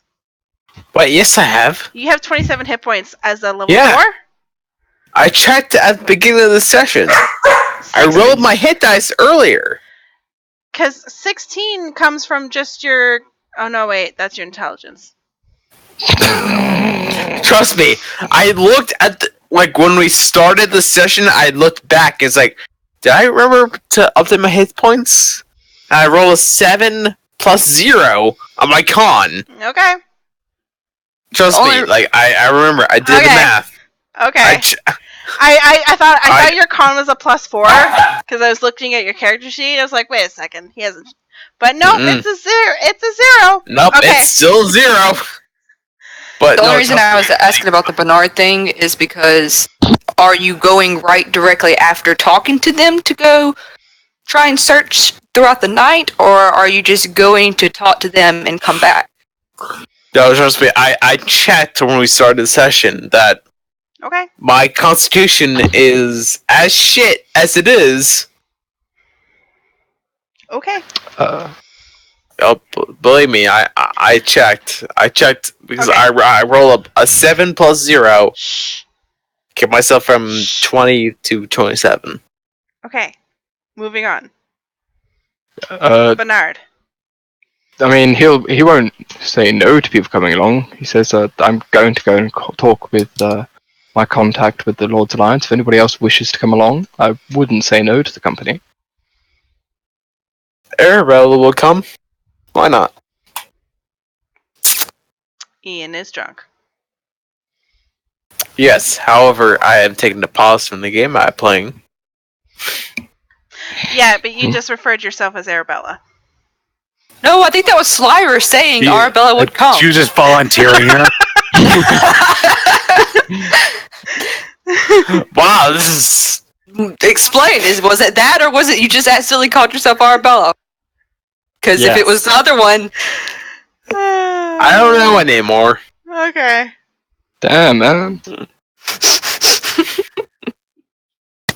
C: Wait, yes, I have.
B: You have 27 hit points as a level
C: Yeah.
B: 4.
C: I checked at the beginning of the session. I rolled my hit dice earlier.
B: Because 16 comes from just your... Oh, no, wait. That's your intelligence.
C: Trust me, I looked at when we started the session. I looked back. It's like, did I remember to update my hit points? And I roll a 7 plus 0 on my con.
B: Okay.
C: Trust me, I remember. I did the math.
B: Okay. I thought your con was a plus 4 because I was looking at your character sheet. I was like, wait a second, he hasn't. But nope, it's a 0. It's a 0.
C: Nope,
B: okay.
C: It's still 0. But
E: The only reason I was asking about the Bernard thing is because are you going right directly after talking to them to go try and search throughout the night, or are you just going to talk to them and come back?
C: No, trust me. I checked when we started the session that my constitution is as shit as it is.
B: Okay.
C: Oh, believe me, I checked. I checked because I roll up a 7 plus 0. Get myself from 20 to 27.
B: Okay. Moving on.
D: Bernard.
B: Bernard.
D: I mean, he won't say no to people coming along. He says, I'm going to go and talk with my contact with the Lord's Alliance. If anybody else wishes to come along, I wouldn't say no to the company.
C: Arabella will come. Why not?
B: Ian is drunk.
C: Yes, however, I am taking a pause from the game I'm playing.
B: Yeah, but you just referred yourself as Arabella.
E: No, I think that was Slyver saying Arabella would come.
F: She was just volunteering her.
C: Wow, this is...
E: Explain. Was it that, or was it you just accidentally called yourself Arabella? Because if it was the other one...
C: I don't know anymore.
B: Okay.
D: Damn, man.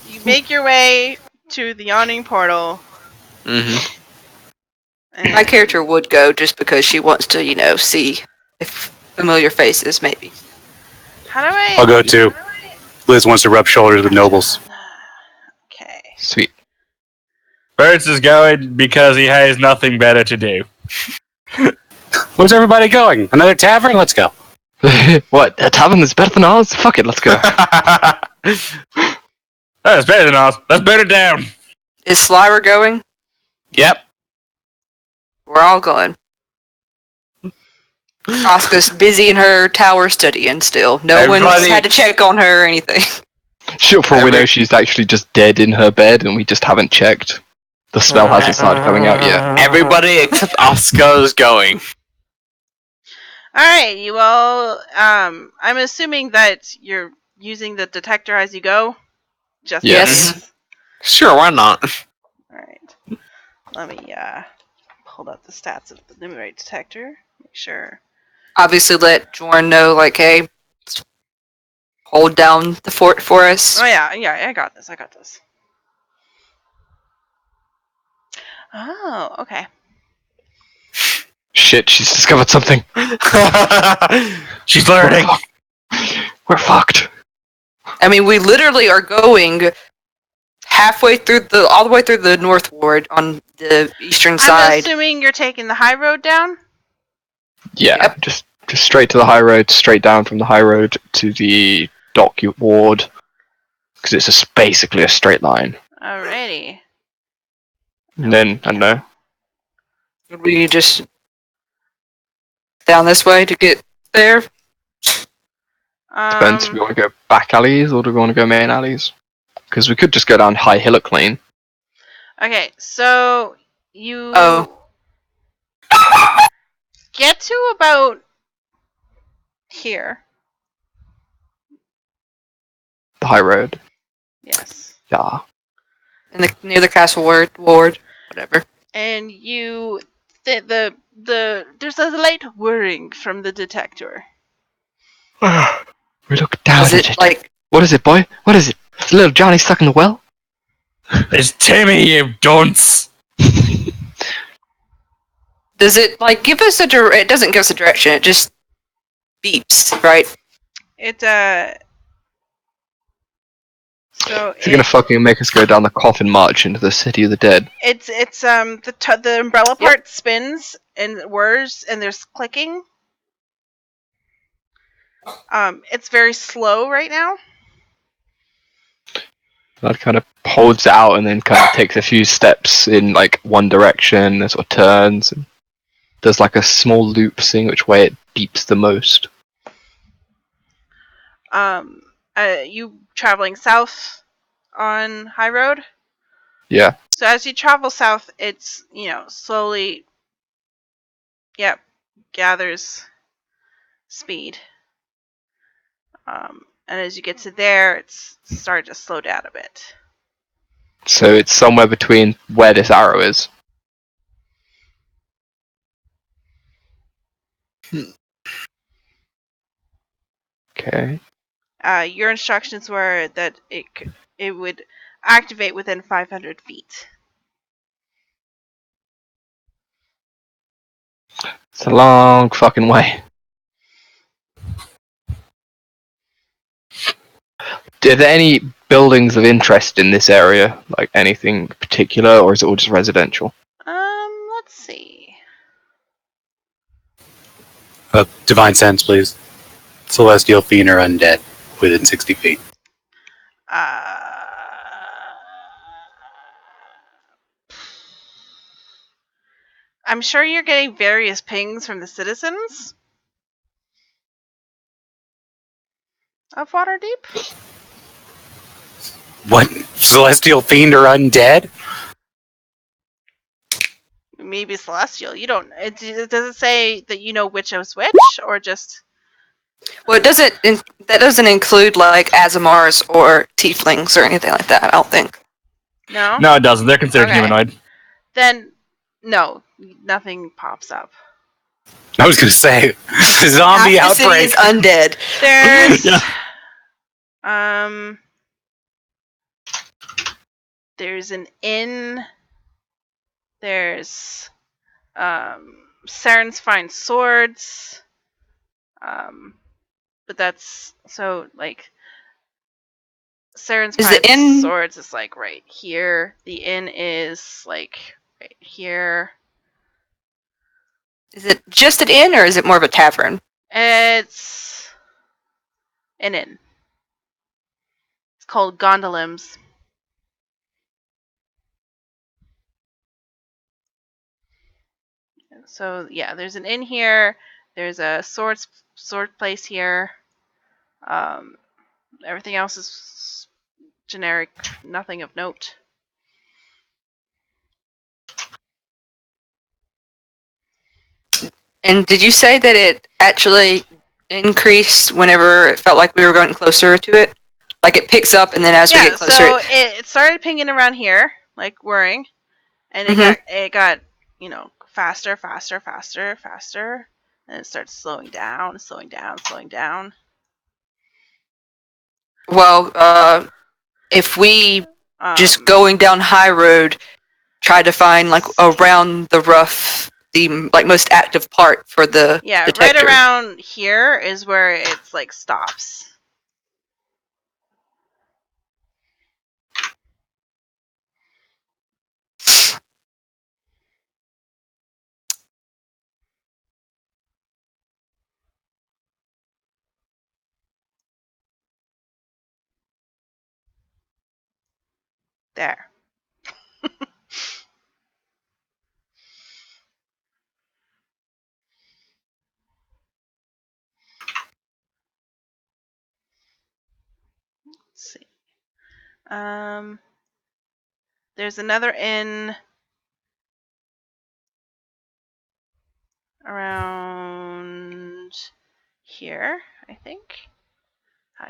B: You make your way to the Yawning Portal.
C: Mm-hmm.
E: My character would go just because she wants to, see if familiar faces, maybe.
B: How do I...
F: I'll go too. Liz wants to rub shoulders with nobles.
B: Okay.
D: Sweet.
A: Birds is going because he has nothing better to do.
F: Where's everybody going? Another tavern? Let's go.
D: What? A tavern is better than ours? Fuck it, let's go.
A: That's better than ours. Let's burn it down.
E: Is Slyver going?
C: Yep.
E: We're all going. Asuka's busy in her tower studying still. No one's had to check on her or anything.
D: She'll probably know she's actually just dead in her bed and we just haven't checked. The spell hasn't started coming out yet.
C: Everybody except Asuka is going.
B: Alright, you all... I'm assuming that you're using the detector as you go? Just
E: Yes.
C: Sure, why not?
B: Alright. Let me, hold up the stats of the Numerate detector. Make sure.
E: Obviously let Jorn know, hey, hold down the fort for us.
B: Oh yeah, I got this. Oh, okay.
D: Shit, she's discovered something.
A: She's learning.
D: We're fucked.
E: I mean, we literally are going halfway through all the way through the North Ward on the eastern
B: I'm
E: side.
B: assuming you're taking the high road down?
D: Yeah,
E: Yep.
D: just straight to the high road, straight down from the high road to the dock ward, because it's just basically a straight line.
B: Alrighty.
D: And then I don't know.
E: Would we just down this way to get there?
D: Depends if we want to go back alleys or do we want to go main alleys. Because we could just go down High Hillock Lane.
B: Okay, so you
E: Oh.
B: get to about here.
D: The high road.
B: Yes.
D: Yeah.
E: Near the castle ward, whatever.
B: And you there's a light whirring from the detector.
D: We look down
E: Is
D: at
E: it like
D: What is it, boy? What is it? Is little Johnny stuck in the well?
A: It's Timmy, you dunce!
E: does it like give us it doesn't give us a direction, it just beeps, right?
B: It so
D: If you're gonna fucking make us go down the coffin march into the city of the dead.
B: it's the umbrella part spins and whirs and there's clicking. It's very slow right now.
D: That kind of holds it out and then kind of takes a few steps in like one direction and sort of turns and does like a small loop, seeing which way it beeps the most.
B: You traveling south on High Road?
D: Yeah.
B: So as you travel south, it's, slowly, gathers speed. And as you get to there, it's started to slow down a bit.
D: So it's somewhere between where this arrow is. Okay.
B: Your instructions were that it would activate within 500 feet.
D: It's a long fucking way. Are there any buildings of interest in this area? Like anything particular, or is it all just residential?
B: Let's see.
F: Divine sense, please. Celestial fiend or undead within 60 feet.
B: I'm sure you're getting various pings from the citizens of Waterdeep.
F: What? Celestial fiend or undead?
B: Maybe celestial. You don't. It doesn't say that you know which is which, or just.
E: Well, that doesn't include like Azamars or Tieflings or anything like that, I don't think.
B: No.
A: No, it doesn't. They're considered
B: Okay.
A: humanoid.
B: Then, no, nothing pops up.
F: I was gonna say, zombie
E: Half the city
F: outbreak.
E: is undead.
B: There's.
A: Yeah.
B: There's an inn. There's Saren's Fine Swords. But that's so like Saren's
E: Is
B: Fine
E: the inn-
B: Swords is like right here. The inn is like right here.
E: Is it just an inn or is it more of a tavern?
B: It's an inn. It's called Gondolim's. So yeah, there's an inn here. There's a sword place here. Everything else is generic, nothing of note.
E: And did you say that it actually increased whenever it felt like we were going closer to it? Like it picks up and then as we get closer
B: so it started pinging around here, like whirring, and it got faster, and it starts slowing down.
E: Well, if we just going down High Road try to find like around the like most active part for the detector.
B: Right around here is where it's like stops. There. Let's see. There's another inn around here, I think.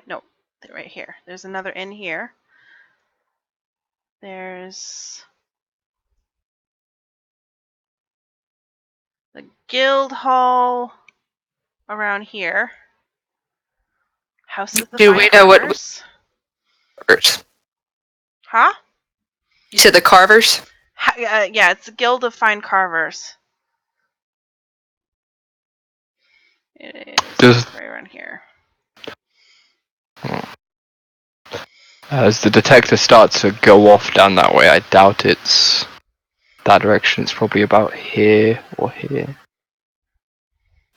B: No, they're right here. There's another inn here. There's the guild hall around here. House of the
E: Do
B: Fine
E: we know what-
B: Arters.
E: Carvers.
B: Huh?
E: You said the carvers?
B: Yeah, it's the Guild of Fine Carvers. It is right around here.
D: As the detector starts to go off down that way, I doubt it's that direction. It's probably about here or here.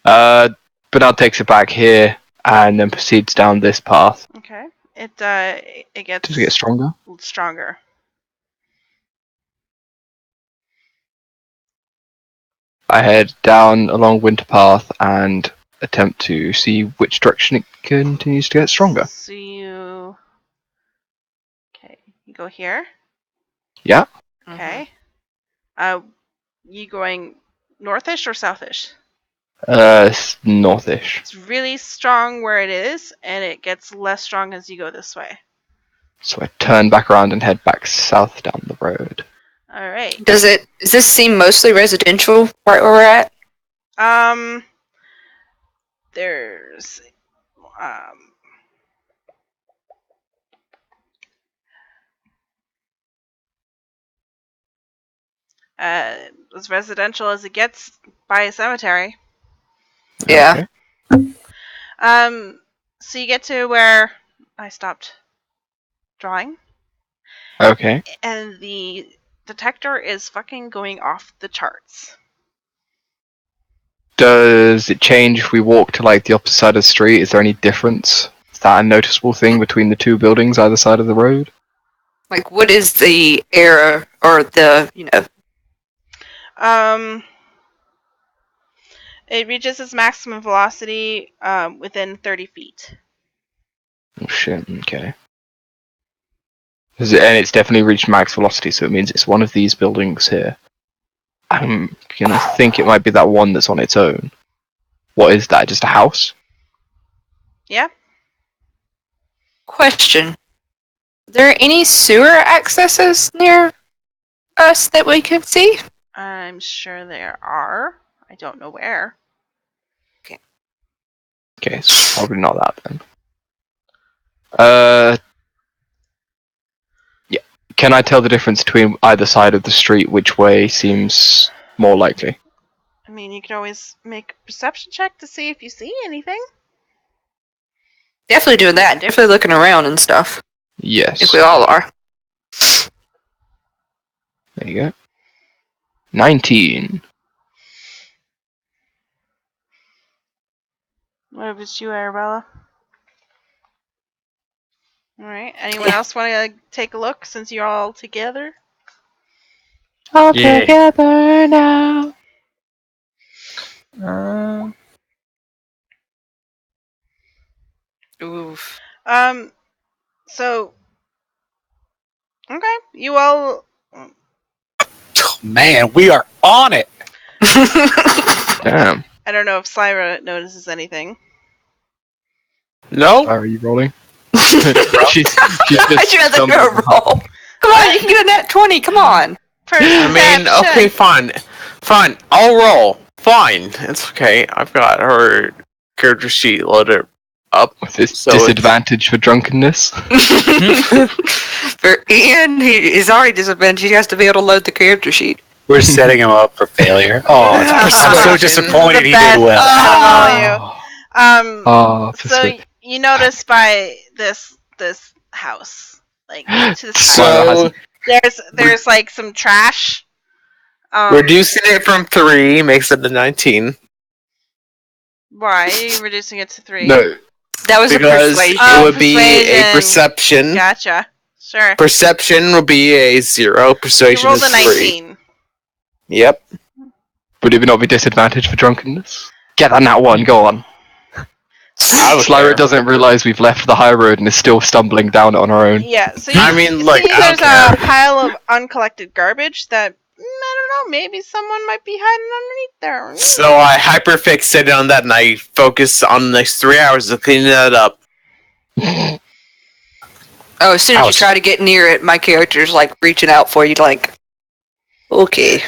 D: Bernard takes it back here and then proceeds down this path.
B: Okay. It gets
D: Does it get stronger?
B: stronger.
D: I head down along Winter Path and attempt to see which direction it continues to get stronger.
B: So you go here.
D: Yeah.
B: Okay. You going northish or southish?
D: Northish.
B: It's really strong where it is, and it gets less strong as you go this way.
D: So I turn back around and head back south down the road.
B: All right.
E: Does this seem mostly residential right where we're at?
B: There's as residential as it gets by a cemetery.
E: Yeah.
D: Okay.
B: So you get to where I stopped drawing,
D: Okay.
B: and the detector is fucking going off the charts.
D: Does it change if we walk to like the opposite side of the street? Is there any difference? Is that a noticeable thing between the two buildings either side of the road?
E: Like, what is the error or the,
B: It reaches its maximum velocity within 30 feet.
D: Oh shit, okay. And it's definitely reached max velocity, so it means it's one of these buildings here. I'm gonna think it might be that one that's on its own. What is that? Just a house?
B: Yeah?
E: Question. Are there any sewer accesses near us that we could see?
B: I'm sure there are. I don't know where.
D: Okay, so probably not that then. Yeah. Can I tell the difference between either side of the street? Which way seems more likely?
B: I mean, you can always make a perception check to see if you see anything.
E: Definitely doing that. Definitely looking around and stuff.
D: Yes.
E: I think we all are.
D: There you go. 19.
B: What about you, Arabella? Alright, anyone else want to take a look since you're all together?
D: All
A: Yeah.
D: together now.
E: Oof.
B: So... Okay, you all...
F: Man, we are on it.
D: Damn.
B: I don't know if Syra notices anything.
C: No?
D: Are you rolling? she's
E: I'd
D: just
E: rather
D: stumbling.
E: go roll. Come on, you can get a nat 20. Come on.
C: I mean, okay, fine. Fine, I'll roll. Fine, it's okay. I've got her character sheet loaded up.
D: With this
C: So
D: disadvantage for drunkenness.
E: For Ian, he's already disadvantaged. He has to be able to load the character sheet.
F: We're setting him up for failure. Oh, I'm so disappointed he did well.
B: So you notice by this house, like to the
C: So
B: there's like some trash.
C: reducing it from 3 makes it to 19.
B: Why are you reducing it to 3?
D: No,
E: That was
C: Because
E: a persuasion.
C: it would be a
B: Persuasion.
C: perception.
B: Gotcha. Sure.
C: Perception will be a 0.
B: You
C: Persuasion
B: rolled
C: is
B: a
C: 3.
B: 19.
C: Yep.
D: Would it not be disadvantage for drunkenness? Get on that one, go on.
C: I was
D: Slayer
C: there.
D: doesn't realise we've left the high road and is still stumbling down it on our own.
B: Yeah, so you,
C: I mean,
B: you
C: like,
B: see
C: I
B: there's
C: don't
B: a
C: care.
B: pile of uncollected garbage that, I don't know, maybe someone might be hiding underneath there.
C: So I hyperfixated on that and I focus on the next 3 hours of cleaning that up.
E: Oh, as soon as you
F: Ouch.
E: try to get near it, my character's like reaching out for you, like, okay,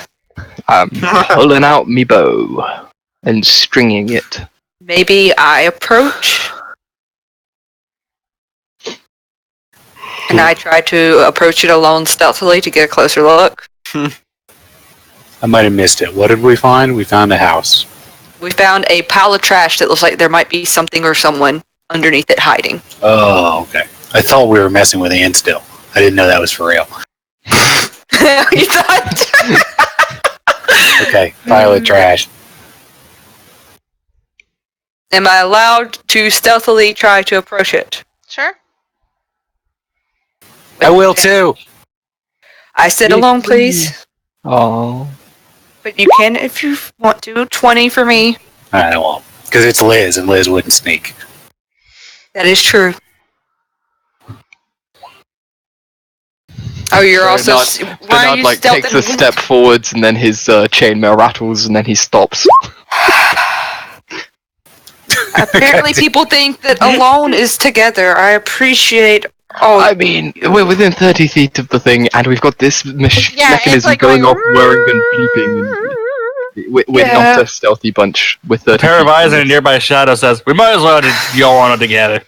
D: I'm pulling out me bow and stringing it.
E: maybe I approach. And I try to approach it alone stealthily to get a closer look.
F: I might have missed it. What did we find? We found a house.
E: We found a pile of trash that looks like there might be something or someone underneath it hiding.
F: Oh, okay. I thought we were messing with Ann still. I didn't know that was for real.
E: You thought?
F: Okay, pile of trash.
E: Am I allowed to stealthily try to approach it?
B: Sure.
F: I will too.
E: I said alone, please.
D: Oh.
E: But you can if you want to. 20 for me.
F: I won't. Because it's Liz, and Liz wouldn't sneak.
E: That is true. Oh, you're also. Why are
D: Bernard
E: you
D: like takes a
E: stealthing?
D: step forwards and then his chainmail rattles and then he stops.
E: Apparently, people think that alone is together. I appreciate. Oh,
D: I mean, we're within 30 feet of the thing and we've got this
B: Yeah, it's
D: mechanism
B: like
D: going
B: going
D: off, whirring and bleeping. And we're
E: Yeah.
D: not a stealthy bunch with 30
A: A pair of
D: feet
A: eyes
D: from
A: in a
D: us.
A: nearby shadow says, "We might as well just go on it together."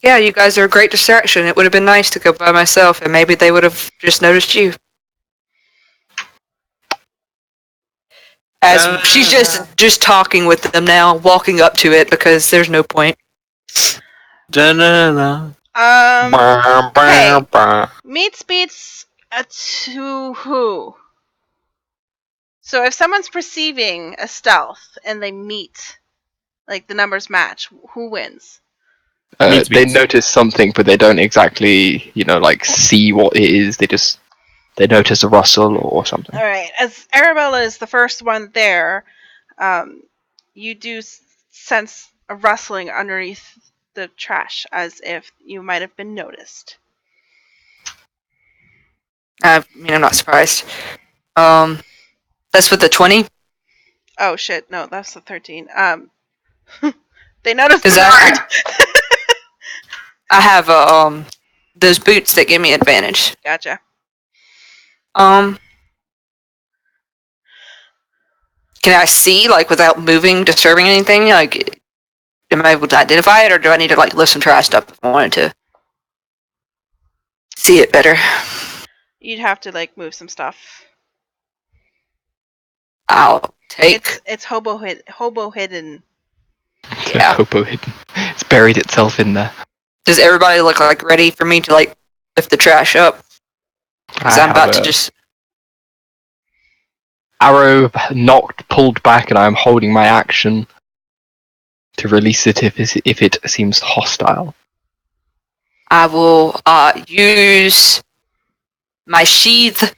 E: yeah, you guys are a great distraction. It would have been nice to go by myself, and maybe they would have just noticed you. As she's just talking with them now, walking up to it because there's no point.
B: Hey. Meets beats to who? So if someone's perceiving a stealth and they meet, like the numbers match, who wins?
A: Meets
D: They
A: beats.
D: notice something, but they don't exactly, like see what it is. They notice a rustle or something.
B: All right. As Arabella is the first one there, you do sense a rustling underneath the trash, as if you might have been noticed.
E: I mean, I'm not surprised. That's with the 20.
B: Oh shit! No, that's the 13. They noticed
E: Is
B: Bernard.
E: I have those boots that give me advantage.
B: Gotcha.
E: Can I see like without moving, disturbing anything? Like, am I able to identify it, or do I need to like lift some trash up if I wanted to see it better?
B: You'd have to like move some stuff.
E: I'll take.
B: It's hobo hidden.
E: Yeah.
D: Hobo hidden. It's buried itself in there.
E: Does everybody look like ready for me to like lift the trash up? Because I'm about to just.
D: Arrow pulled back, and I'm holding my action to release it if it seems hostile.
E: I will use my sheathed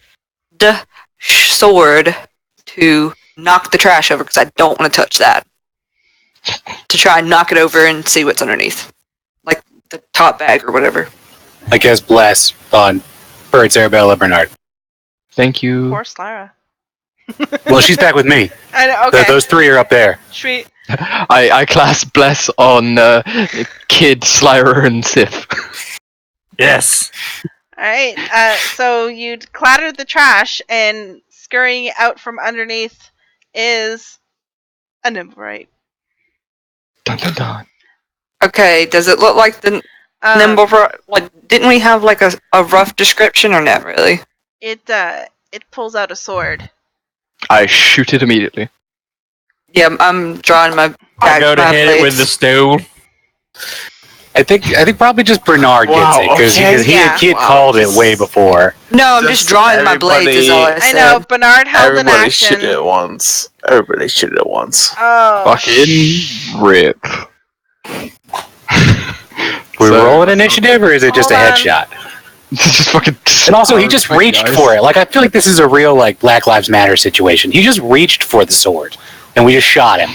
E: sword to knock the trash over because I don't want to touch that. To try and knock it over and see what's underneath. Like the top bag or whatever.
F: I guess bless on Birds, Arabella, Bernard.
D: Thank you.
B: Poor Slara.
F: Well, she's back with me.
B: I know. Okay.
F: Those three are up there.
B: Sweet.
D: I cast bless on Kid, Slayer, and Sif.
A: Yes.
B: All right. So you clattered the trash, and scurrying out from underneath is a nimble.
D: Dun dun dun.
E: Okay, does it look like the nimble? Like, didn't we have like a rough description or not really?
B: It pulls out a sword.
D: I shoot it immediately.
E: Yeah, I'm drawing my.
A: I go to
E: my
A: hit it with
E: blades.
A: the stool.
F: I think probably just Bernard
C: Wow,
F: gets it because
C: okay.
F: he had
C: Wow.
F: called it way before.
E: No, I'm just drawing my blades. Is all I
B: I
E: said.
B: know. Bernard held an
C: Everybody
B: action.
C: shoot it at once. Everybody shoot it at once.
B: Oh.
D: Fucking rip.
F: We
D: So-
F: roll an initiative, or is it just a
B: Hold on.
F: headshot?
D: just fucking.
F: And also, he just reached for it. Like, I feel like this is a real, like, Black Lives Matter situation. He just reached for the sword, and we just shot him.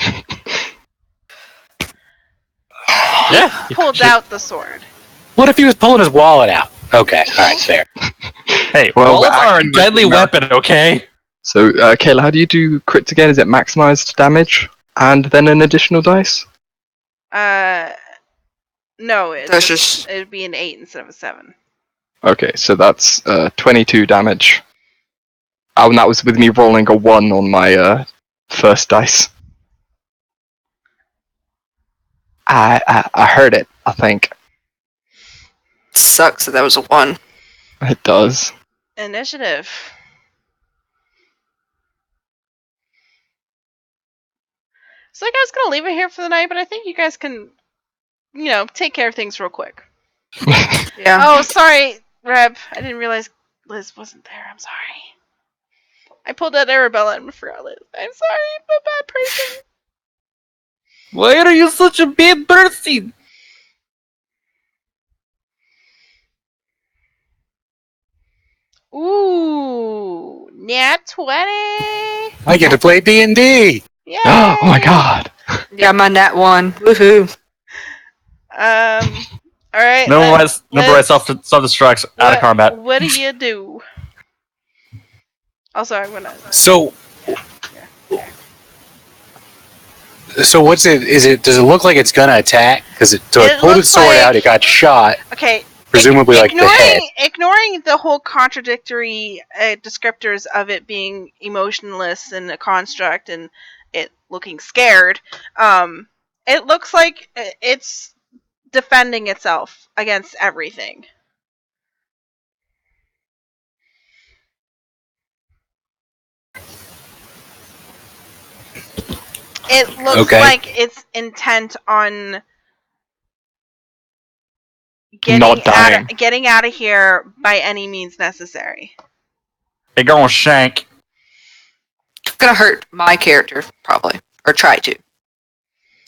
A: Yeah.
B: Pulled out the sword.
F: What if he was pulling his wallet out? Okay, alright, fair.
A: Hey,
D: Well,
A: wallets
D: we're
A: are a
D: acting
A: deadly
D: like
A: weapon, okay?
D: So, Kayla, how do you do crits again? Is it maximized damage and then an additional dice?
B: No,
E: That's just-
B: it'd be an 8 instead of a 7.
D: Okay, so that's 22 damage. Oh, and that was with me rolling a 1 on my first dice. I heard it, I think.
E: Sucks that was a 1.
D: It does.
B: Initiative. So I was gonna leave it here for the night, but I think you guys can, take care of things real quick.
E: Yeah.
B: Oh, sorry, Reb. I didn't realize Liz wasn't there. I'm sorry. I pulled out Arabella and forgot Liz. I'm sorry, I'm a bad person.
A: Why are you such a bad person?
B: Ooh, nat 20.
F: I get to play D&D!
B: Yeah.
D: Oh my god.
E: Yeah, my nat 1. Woohoo.
B: All right.
A: Number one,
B: let's-
A: self-destructs out of combat.
B: What do you do? Also, I'm gonna.
F: So what's it? Does it look like it's gonna attack? Because it
B: It
F: pulled
B: looks
F: its sword
B: like-
F: out, it got shot,
B: Okay.
F: presumably like the head.
B: Ignoring the whole contradictory descriptors of it being emotionless and a construct and it looking scared, it looks like it's defending itself against everything. It looks
F: Okay.
B: like it's intent on
D: Not dying.
B: getting out of here by any means necessary.
A: They're gonna shank.
E: It's gonna hurt my character, probably. Or try to.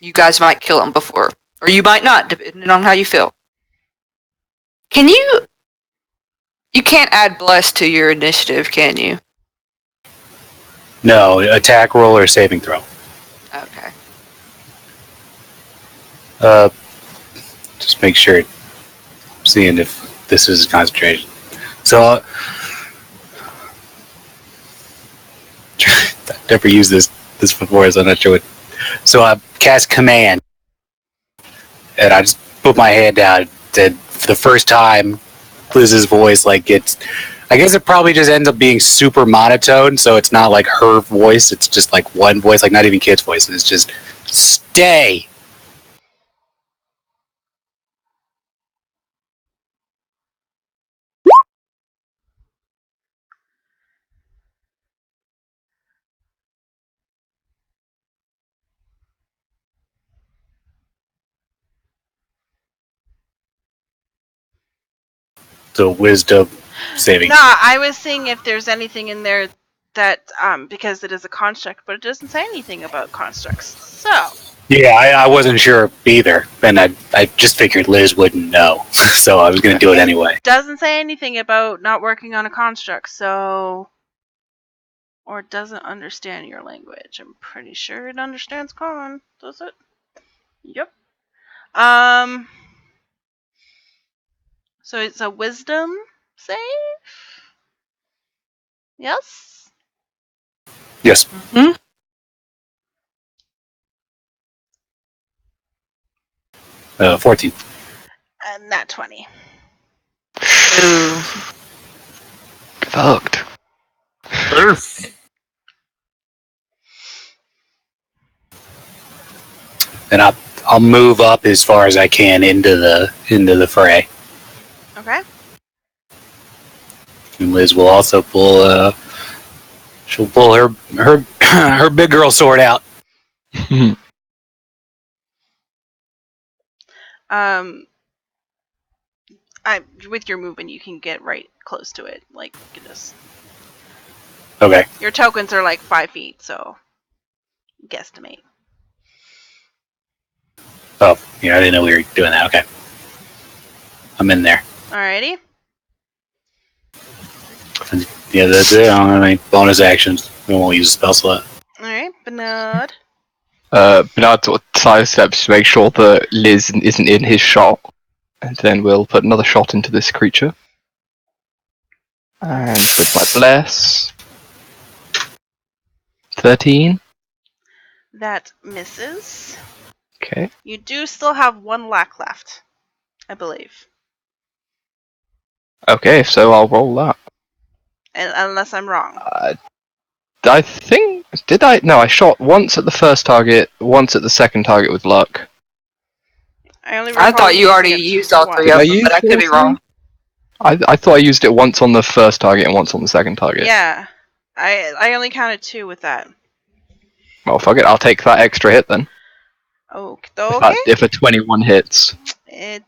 E: You guys might kill him before. Or you might not, depending on how you feel. Can you... You can't add bless to your initiative, can you?
F: No, attack roll or saving throw.
E: Okay.
F: Just make sure. Seeing if this is concentration. So, I've never used this before, so I'm not sure what. So I cast command, and I just put my hand down. And for the first time, Liz's voice gets. I guess it probably just ends up being super monotone, so it's not like her voice. It's just like one voice, like not even Kit's voice. And it's just stay. The wisdom saving.
B: No, I was seeing if there's anything in there that because it is a construct, but it doesn't say anything about constructs. So
F: Yeah, I wasn't sure either, and I just figured Liz wouldn't know, so I was going to do it anyway.
B: doesn't say anything about not working on a construct. So or it doesn't understand your language. I'm pretty sure it understands con. Does it? Yep. So it's a wisdom save. Yes.
F: Yes. 14.
B: And that 20.
E: Ooh.
D: Fucked.
A: Earth.
F: And I'll move up as far as I can into the fray.
B: Okay.
F: And Liz will also pull she'll pull her her big girl sword out.
B: With your movement, you can get right close to it. Like, you just
F: Okay.
B: your tokens are like 5 feet, so guesstimate.
F: Oh, yeah, I didn't know we were doing that. Okay. I'm in there.
B: Alrighty.
F: Yeah, that's it. I don't have any bonus actions. We won't use a spell slot.
B: Alright, Bernard.
D: Bernard sort of sidesteps to make sure that Liz isn't in his shot. And then we'll put another shot into this creature. And with my bless. 13.
B: That misses.
D: Okay.
B: You do still have 1 lack left, I believe.
D: Okay, so I'll roll that.
B: And, unless I'm wrong.
D: I think... Did I? No, I shot once at the first target, once at the second target with luck.
E: I thought you already used all 3
D: Did
E: of
D: I
E: them,
D: use
E: but I could be
D: all
E: wrong.
D: I thought I used it once on the first target and once on the second target.
B: Yeah. I only counted 2 with that.
D: Well, fuck it, I'll take that extra hit then.
B: Okay.
D: If a 21 hits.
B: It,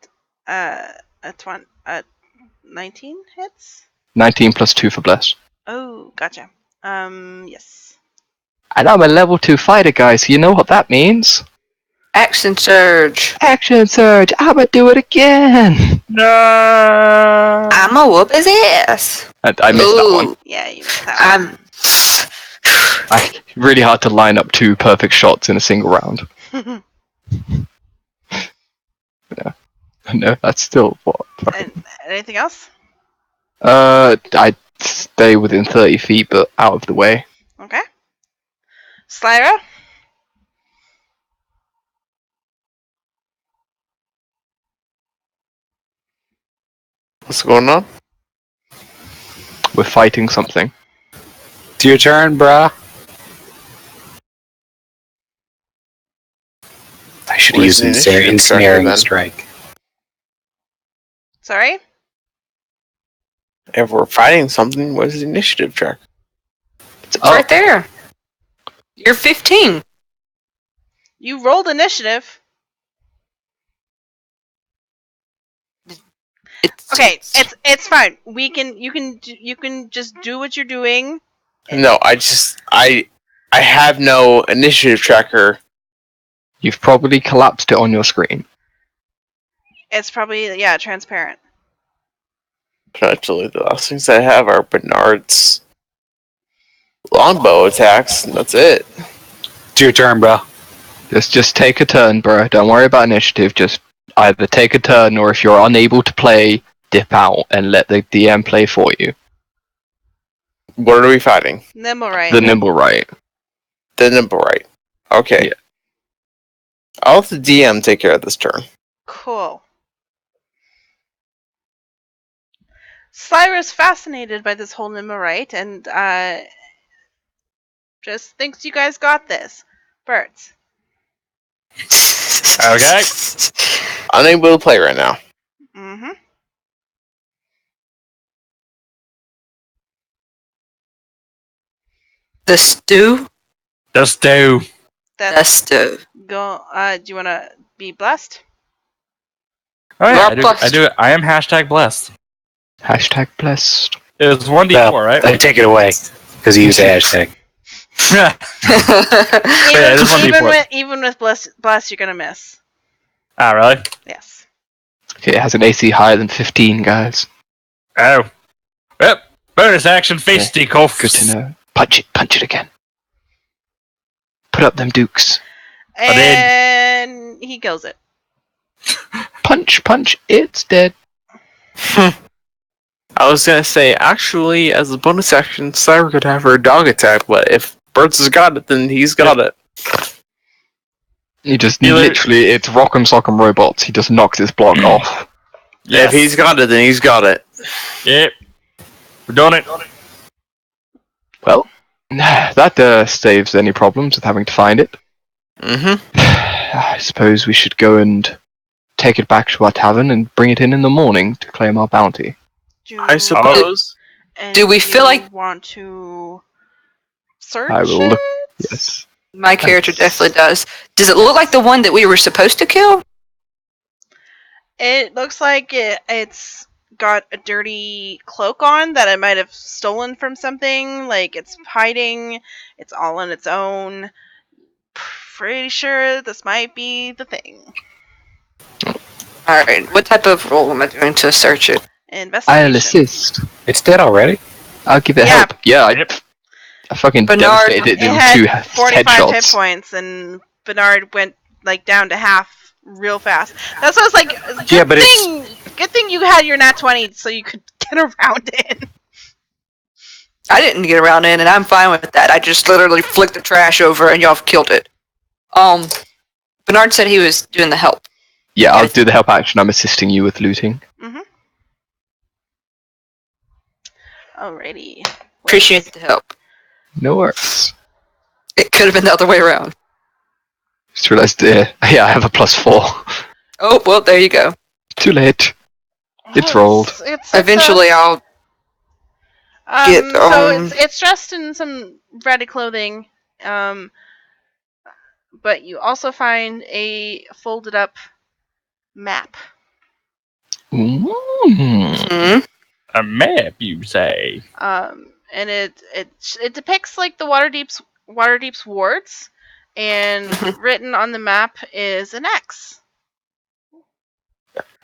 B: 19 hits?
D: 19 plus 2 for bless.
B: Oh, gotcha. Yes.
D: And I'm a level 2 fighter, guys, so you know what that means?
E: Action surge.
D: Action surge! I'ma do it again!
A: No.
E: I'ma whoop his ass.
D: I missed that one.
B: Yeah, you missed that one.
D: Really hard to line up 2 perfect shots in a single round. No, that's still what?
B: And anything else?
D: I'd stay within 30 feet, but out of the way.
B: Okay. Slyra?
C: What's going on?
D: We're fighting something.
F: It's your turn, brah. I should
C: What
F: use
C: is the initiative
F: ensnaring
C: tracker, then?
F: strike.
B: Sorry?
C: If we're fighting something, what is the initiative track?
E: It's right there. You're 15.
B: You rolled initiative. Okay, it's fine. You can just do what you're doing.
C: No, I have no initiative tracker.
D: You've probably collapsed it on your screen.
B: It's probably transparent.
C: Actually, the last things I have are Bernard's longbow attacks, and that's it.
F: It's your turn, bro.
D: Just take a turn, bro. Don't worry about initiative. Just either take a turn, or if you're unable to play, dip out and let the DM play for you.
C: What are we fighting?
B: Nimble right.
D: The nimble right.
C: The nimble right. Okay.
D: Yeah.
C: I'll let the DM take care of this turn.
B: Cool. Slyra's fascinated by this whole Nimmerite and just thinks you guys got this. Birds.
A: Okay.
C: Unable to play right now.
B: Mm-hmm.
E: The stew.
A: Just do.
E: The stew.
B: Go. Do you want to be blessed?
A: Oh yeah,
E: You're
A: I do.
E: blessed.
A: I do. I am hashtag blessed.
D: Hashtag blessed.
A: It was 1d4, right?
F: I take it away because you use the hashtag.
A: Yeah, it is 1d4.
B: Even with bless, you're gonna miss.
A: Ah, really?
B: Yes.
D: Okay, it has an AC higher than 15, guys.
A: Oh. Yep. Bonus action, face
D: Okay,
A: decoff.
D: Good to know. Punch it again. Put up them dukes.
A: I did.
B: And he kills it.
D: Punch, it's dead.
C: I was gonna say, actually, as a bonus action, Cyber could have her dog attack, but if Birds has got it, then he's got it.
D: He just
A: He
D: literally, it's Rock'em Sock'em Robots. He just knocks his block off.
A: Yes.
C: If he's got it, then he's got it.
A: Yep. We're doing it.
D: Well, that saves any problems with having to find it.
C: Mm-hmm.
D: I suppose we should go and take it back to our tavern and bring it in the morning to claim our bounty.
C: I suppose.
E: Do we feel like-
B: want to search
D: I will
B: it?
D: look. Yes.
E: My character definitely does. Does it look like the one that we were supposed to kill?
B: It looks like it's got a dirty cloak on that it might have stolen from something. Like it's hiding. It's all on its own. Pretty sure this might be the thing.
E: Alright, what type of roll am I doing to search it?
B: Investigation.
D: I'll assist.
F: It's dead already.
D: I'll give it
B: Yeah.
D: help. Yeah,
A: Yep.
D: I fucking
E: Bernard,
D: devastated it
B: It
D: with
B: had
D: 2
B: 45 hit
D: headshots.
B: points, and Bernard went like down to half real fast. That's what I was like.
F: Yeah, but it's-
B: Good thing you had your nat 20 so you could get around it.
E: I didn't get around in, and I'm fine with that. I just literally flicked the trash over, and y'all killed it. Bernard said he was doing the help.
D: Yeah, I'll do the help action. I'm assisting you with looting.
B: Alrighty.
E: Appreciate the help.
D: No worries.
E: It could have been the other way around.
D: Just realised, yeah, I have a +4.
E: Oh, well, there you go.
D: Too late. It's rolled.
E: Eventually, I'll get,
B: So it's dressed in some ratty clothing, but you also find a folded up map.
D: Mm.
A: A map, you say?
B: And it depicts like the Waterdeep's wards, and written on the map is an X.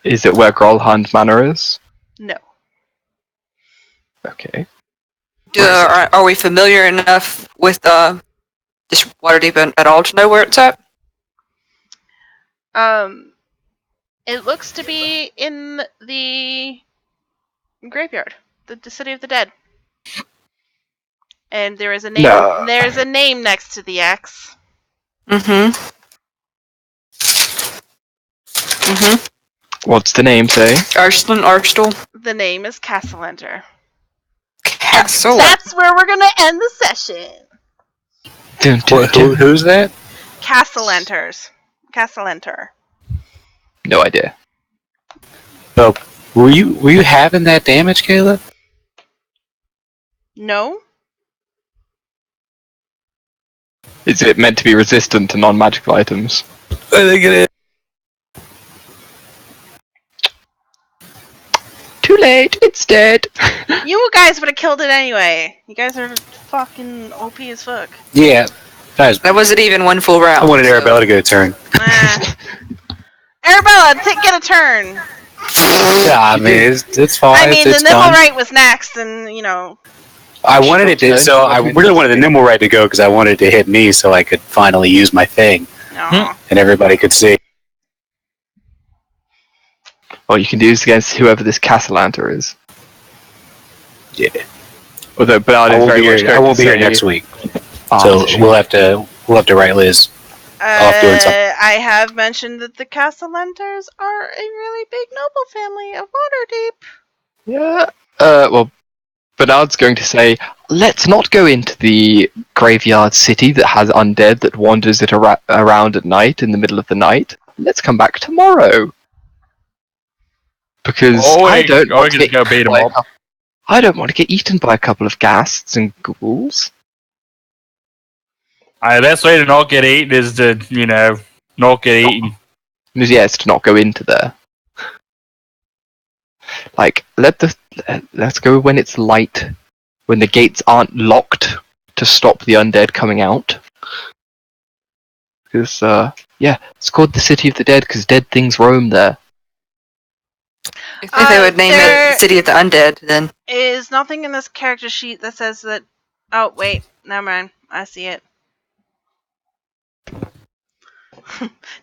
D: Is it where Grolhand Manor is?
B: No.
D: Okay.
E: Are we familiar enough with this Waterdeep at all to know where it's at?
B: It looks to be in the graveyard, the city of the dead. And there is a name.
D: No.
B: There's a name next to the X.
D: What's the name, say?
E: Arstal?
B: The name is Castlenter.
E: Castle.
B: That's where we're gonna end the session.
D: Dun, dun, dun.
F: Who's that?
B: Castlenter.
D: No idea.
F: Oh, were you having that damage, Caleb?
B: No.
D: Is it meant to be resistant to non-magical items?
F: I think it is.
D: Too late, it's dead.
B: You guys would have killed it anyway. You guys are fucking OP as fuck.
F: Yeah, guys.
E: That wasn't even one full round.
F: I wanted
E: so-
F: Arabella to get a turn.
B: Arabella, get a turn.
F: Yeah, I mean it's fine.
B: I mean,
F: it's
B: the nimble
F: done.
B: right was next, and you know.
F: I wanted it to, so I really wanted the nimble right to go because I wanted it to hit me so I could finally use my thing
B: No.
F: and everybody could see.
D: Well, you can do this against whoever this Castlanta is.
F: Yeah,
D: Although Bernard
F: I
D: is
F: won't
D: very
F: be
D: much
F: here. I
D: going
F: won't
D: to
F: be here
D: say-
F: next week,
D: Ah,
F: so
D: that's a shame.
F: we'll have to write Liz. Off doing something.
B: I have mentioned that the Castlenters are a really big noble family of Waterdeep.
D: Yeah. Well, Bernard's going to say, let's not go into the graveyard city that has undead that wanders it around at night in the middle of the night. Let's come back tomorrow. Because I don't want to
A: just go beat 'em up.
D: I don't want to get eaten by a couple of ghasts and ghouls.
A: The best way to not get eaten is to, not get eaten.
D: Yes, to not go into there. Like, let's go when it's light, when the gates aren't locked to stop the undead coming out. Because, it's called the City of the Dead because dead things roam there.
E: If they would name
B: there-
E: it City of the Undead, then
B: Is nothing in this character sheet that says that. Oh wait, never mind. I see it.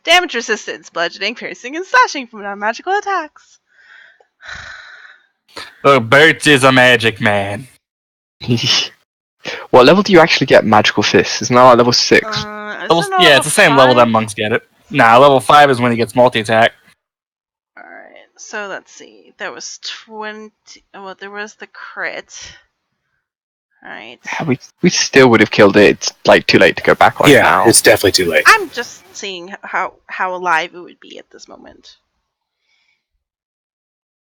B: Damage resistance, bludgeoning, piercing, and slashing from non-magical attacks.
A: Look, Bert is a magic man.
D: What level do you actually get Magical Fists? Isn't that like level 6?
A: It's the same level that monks get it. Nah, level 5 is when he gets multi-attack.
B: Alright, so let's see. There was 20. Well, there was the crit. Alright.
D: We still would have killed it. It's like too late to go back on it now.
F: it's definitely too late.
B: I'm just seeing how alive it would be at this moment.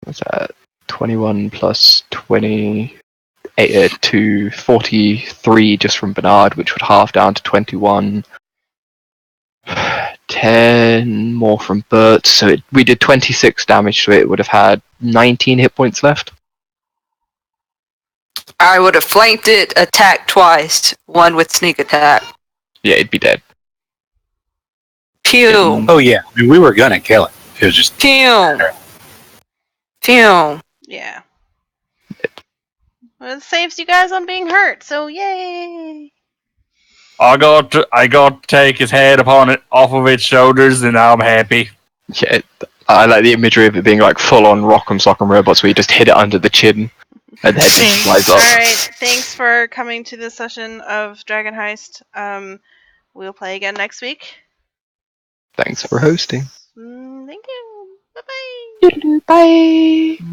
D: What's that? 21 plus 20 to 43 just from Bernard, which would half down to 21. 10 more from Bert, so we did 26 damage to it. It would have had 19 hit points left.
E: I would have flanked it, attacked twice, one with sneak attack.
D: Yeah, it'd be dead.
E: Pew!
F: Oh yeah, I mean, we were gonna kill it. It was just
E: Pew. Pew.
B: Yeah. Well, it saves you guys on being hurt, so yay!
A: I got to take his head off of its shoulders, and I'm happy.
D: Yeah, I like the imagery of it being like full on Rock'em Sock'em Robots where you just hit it under the chin and then it flies up.
B: Alright, thanks for coming to this session of Dragon Heist. We'll play again next week.
D: Thanks for hosting.
B: Thank you. Bye-bye.
D: Bye.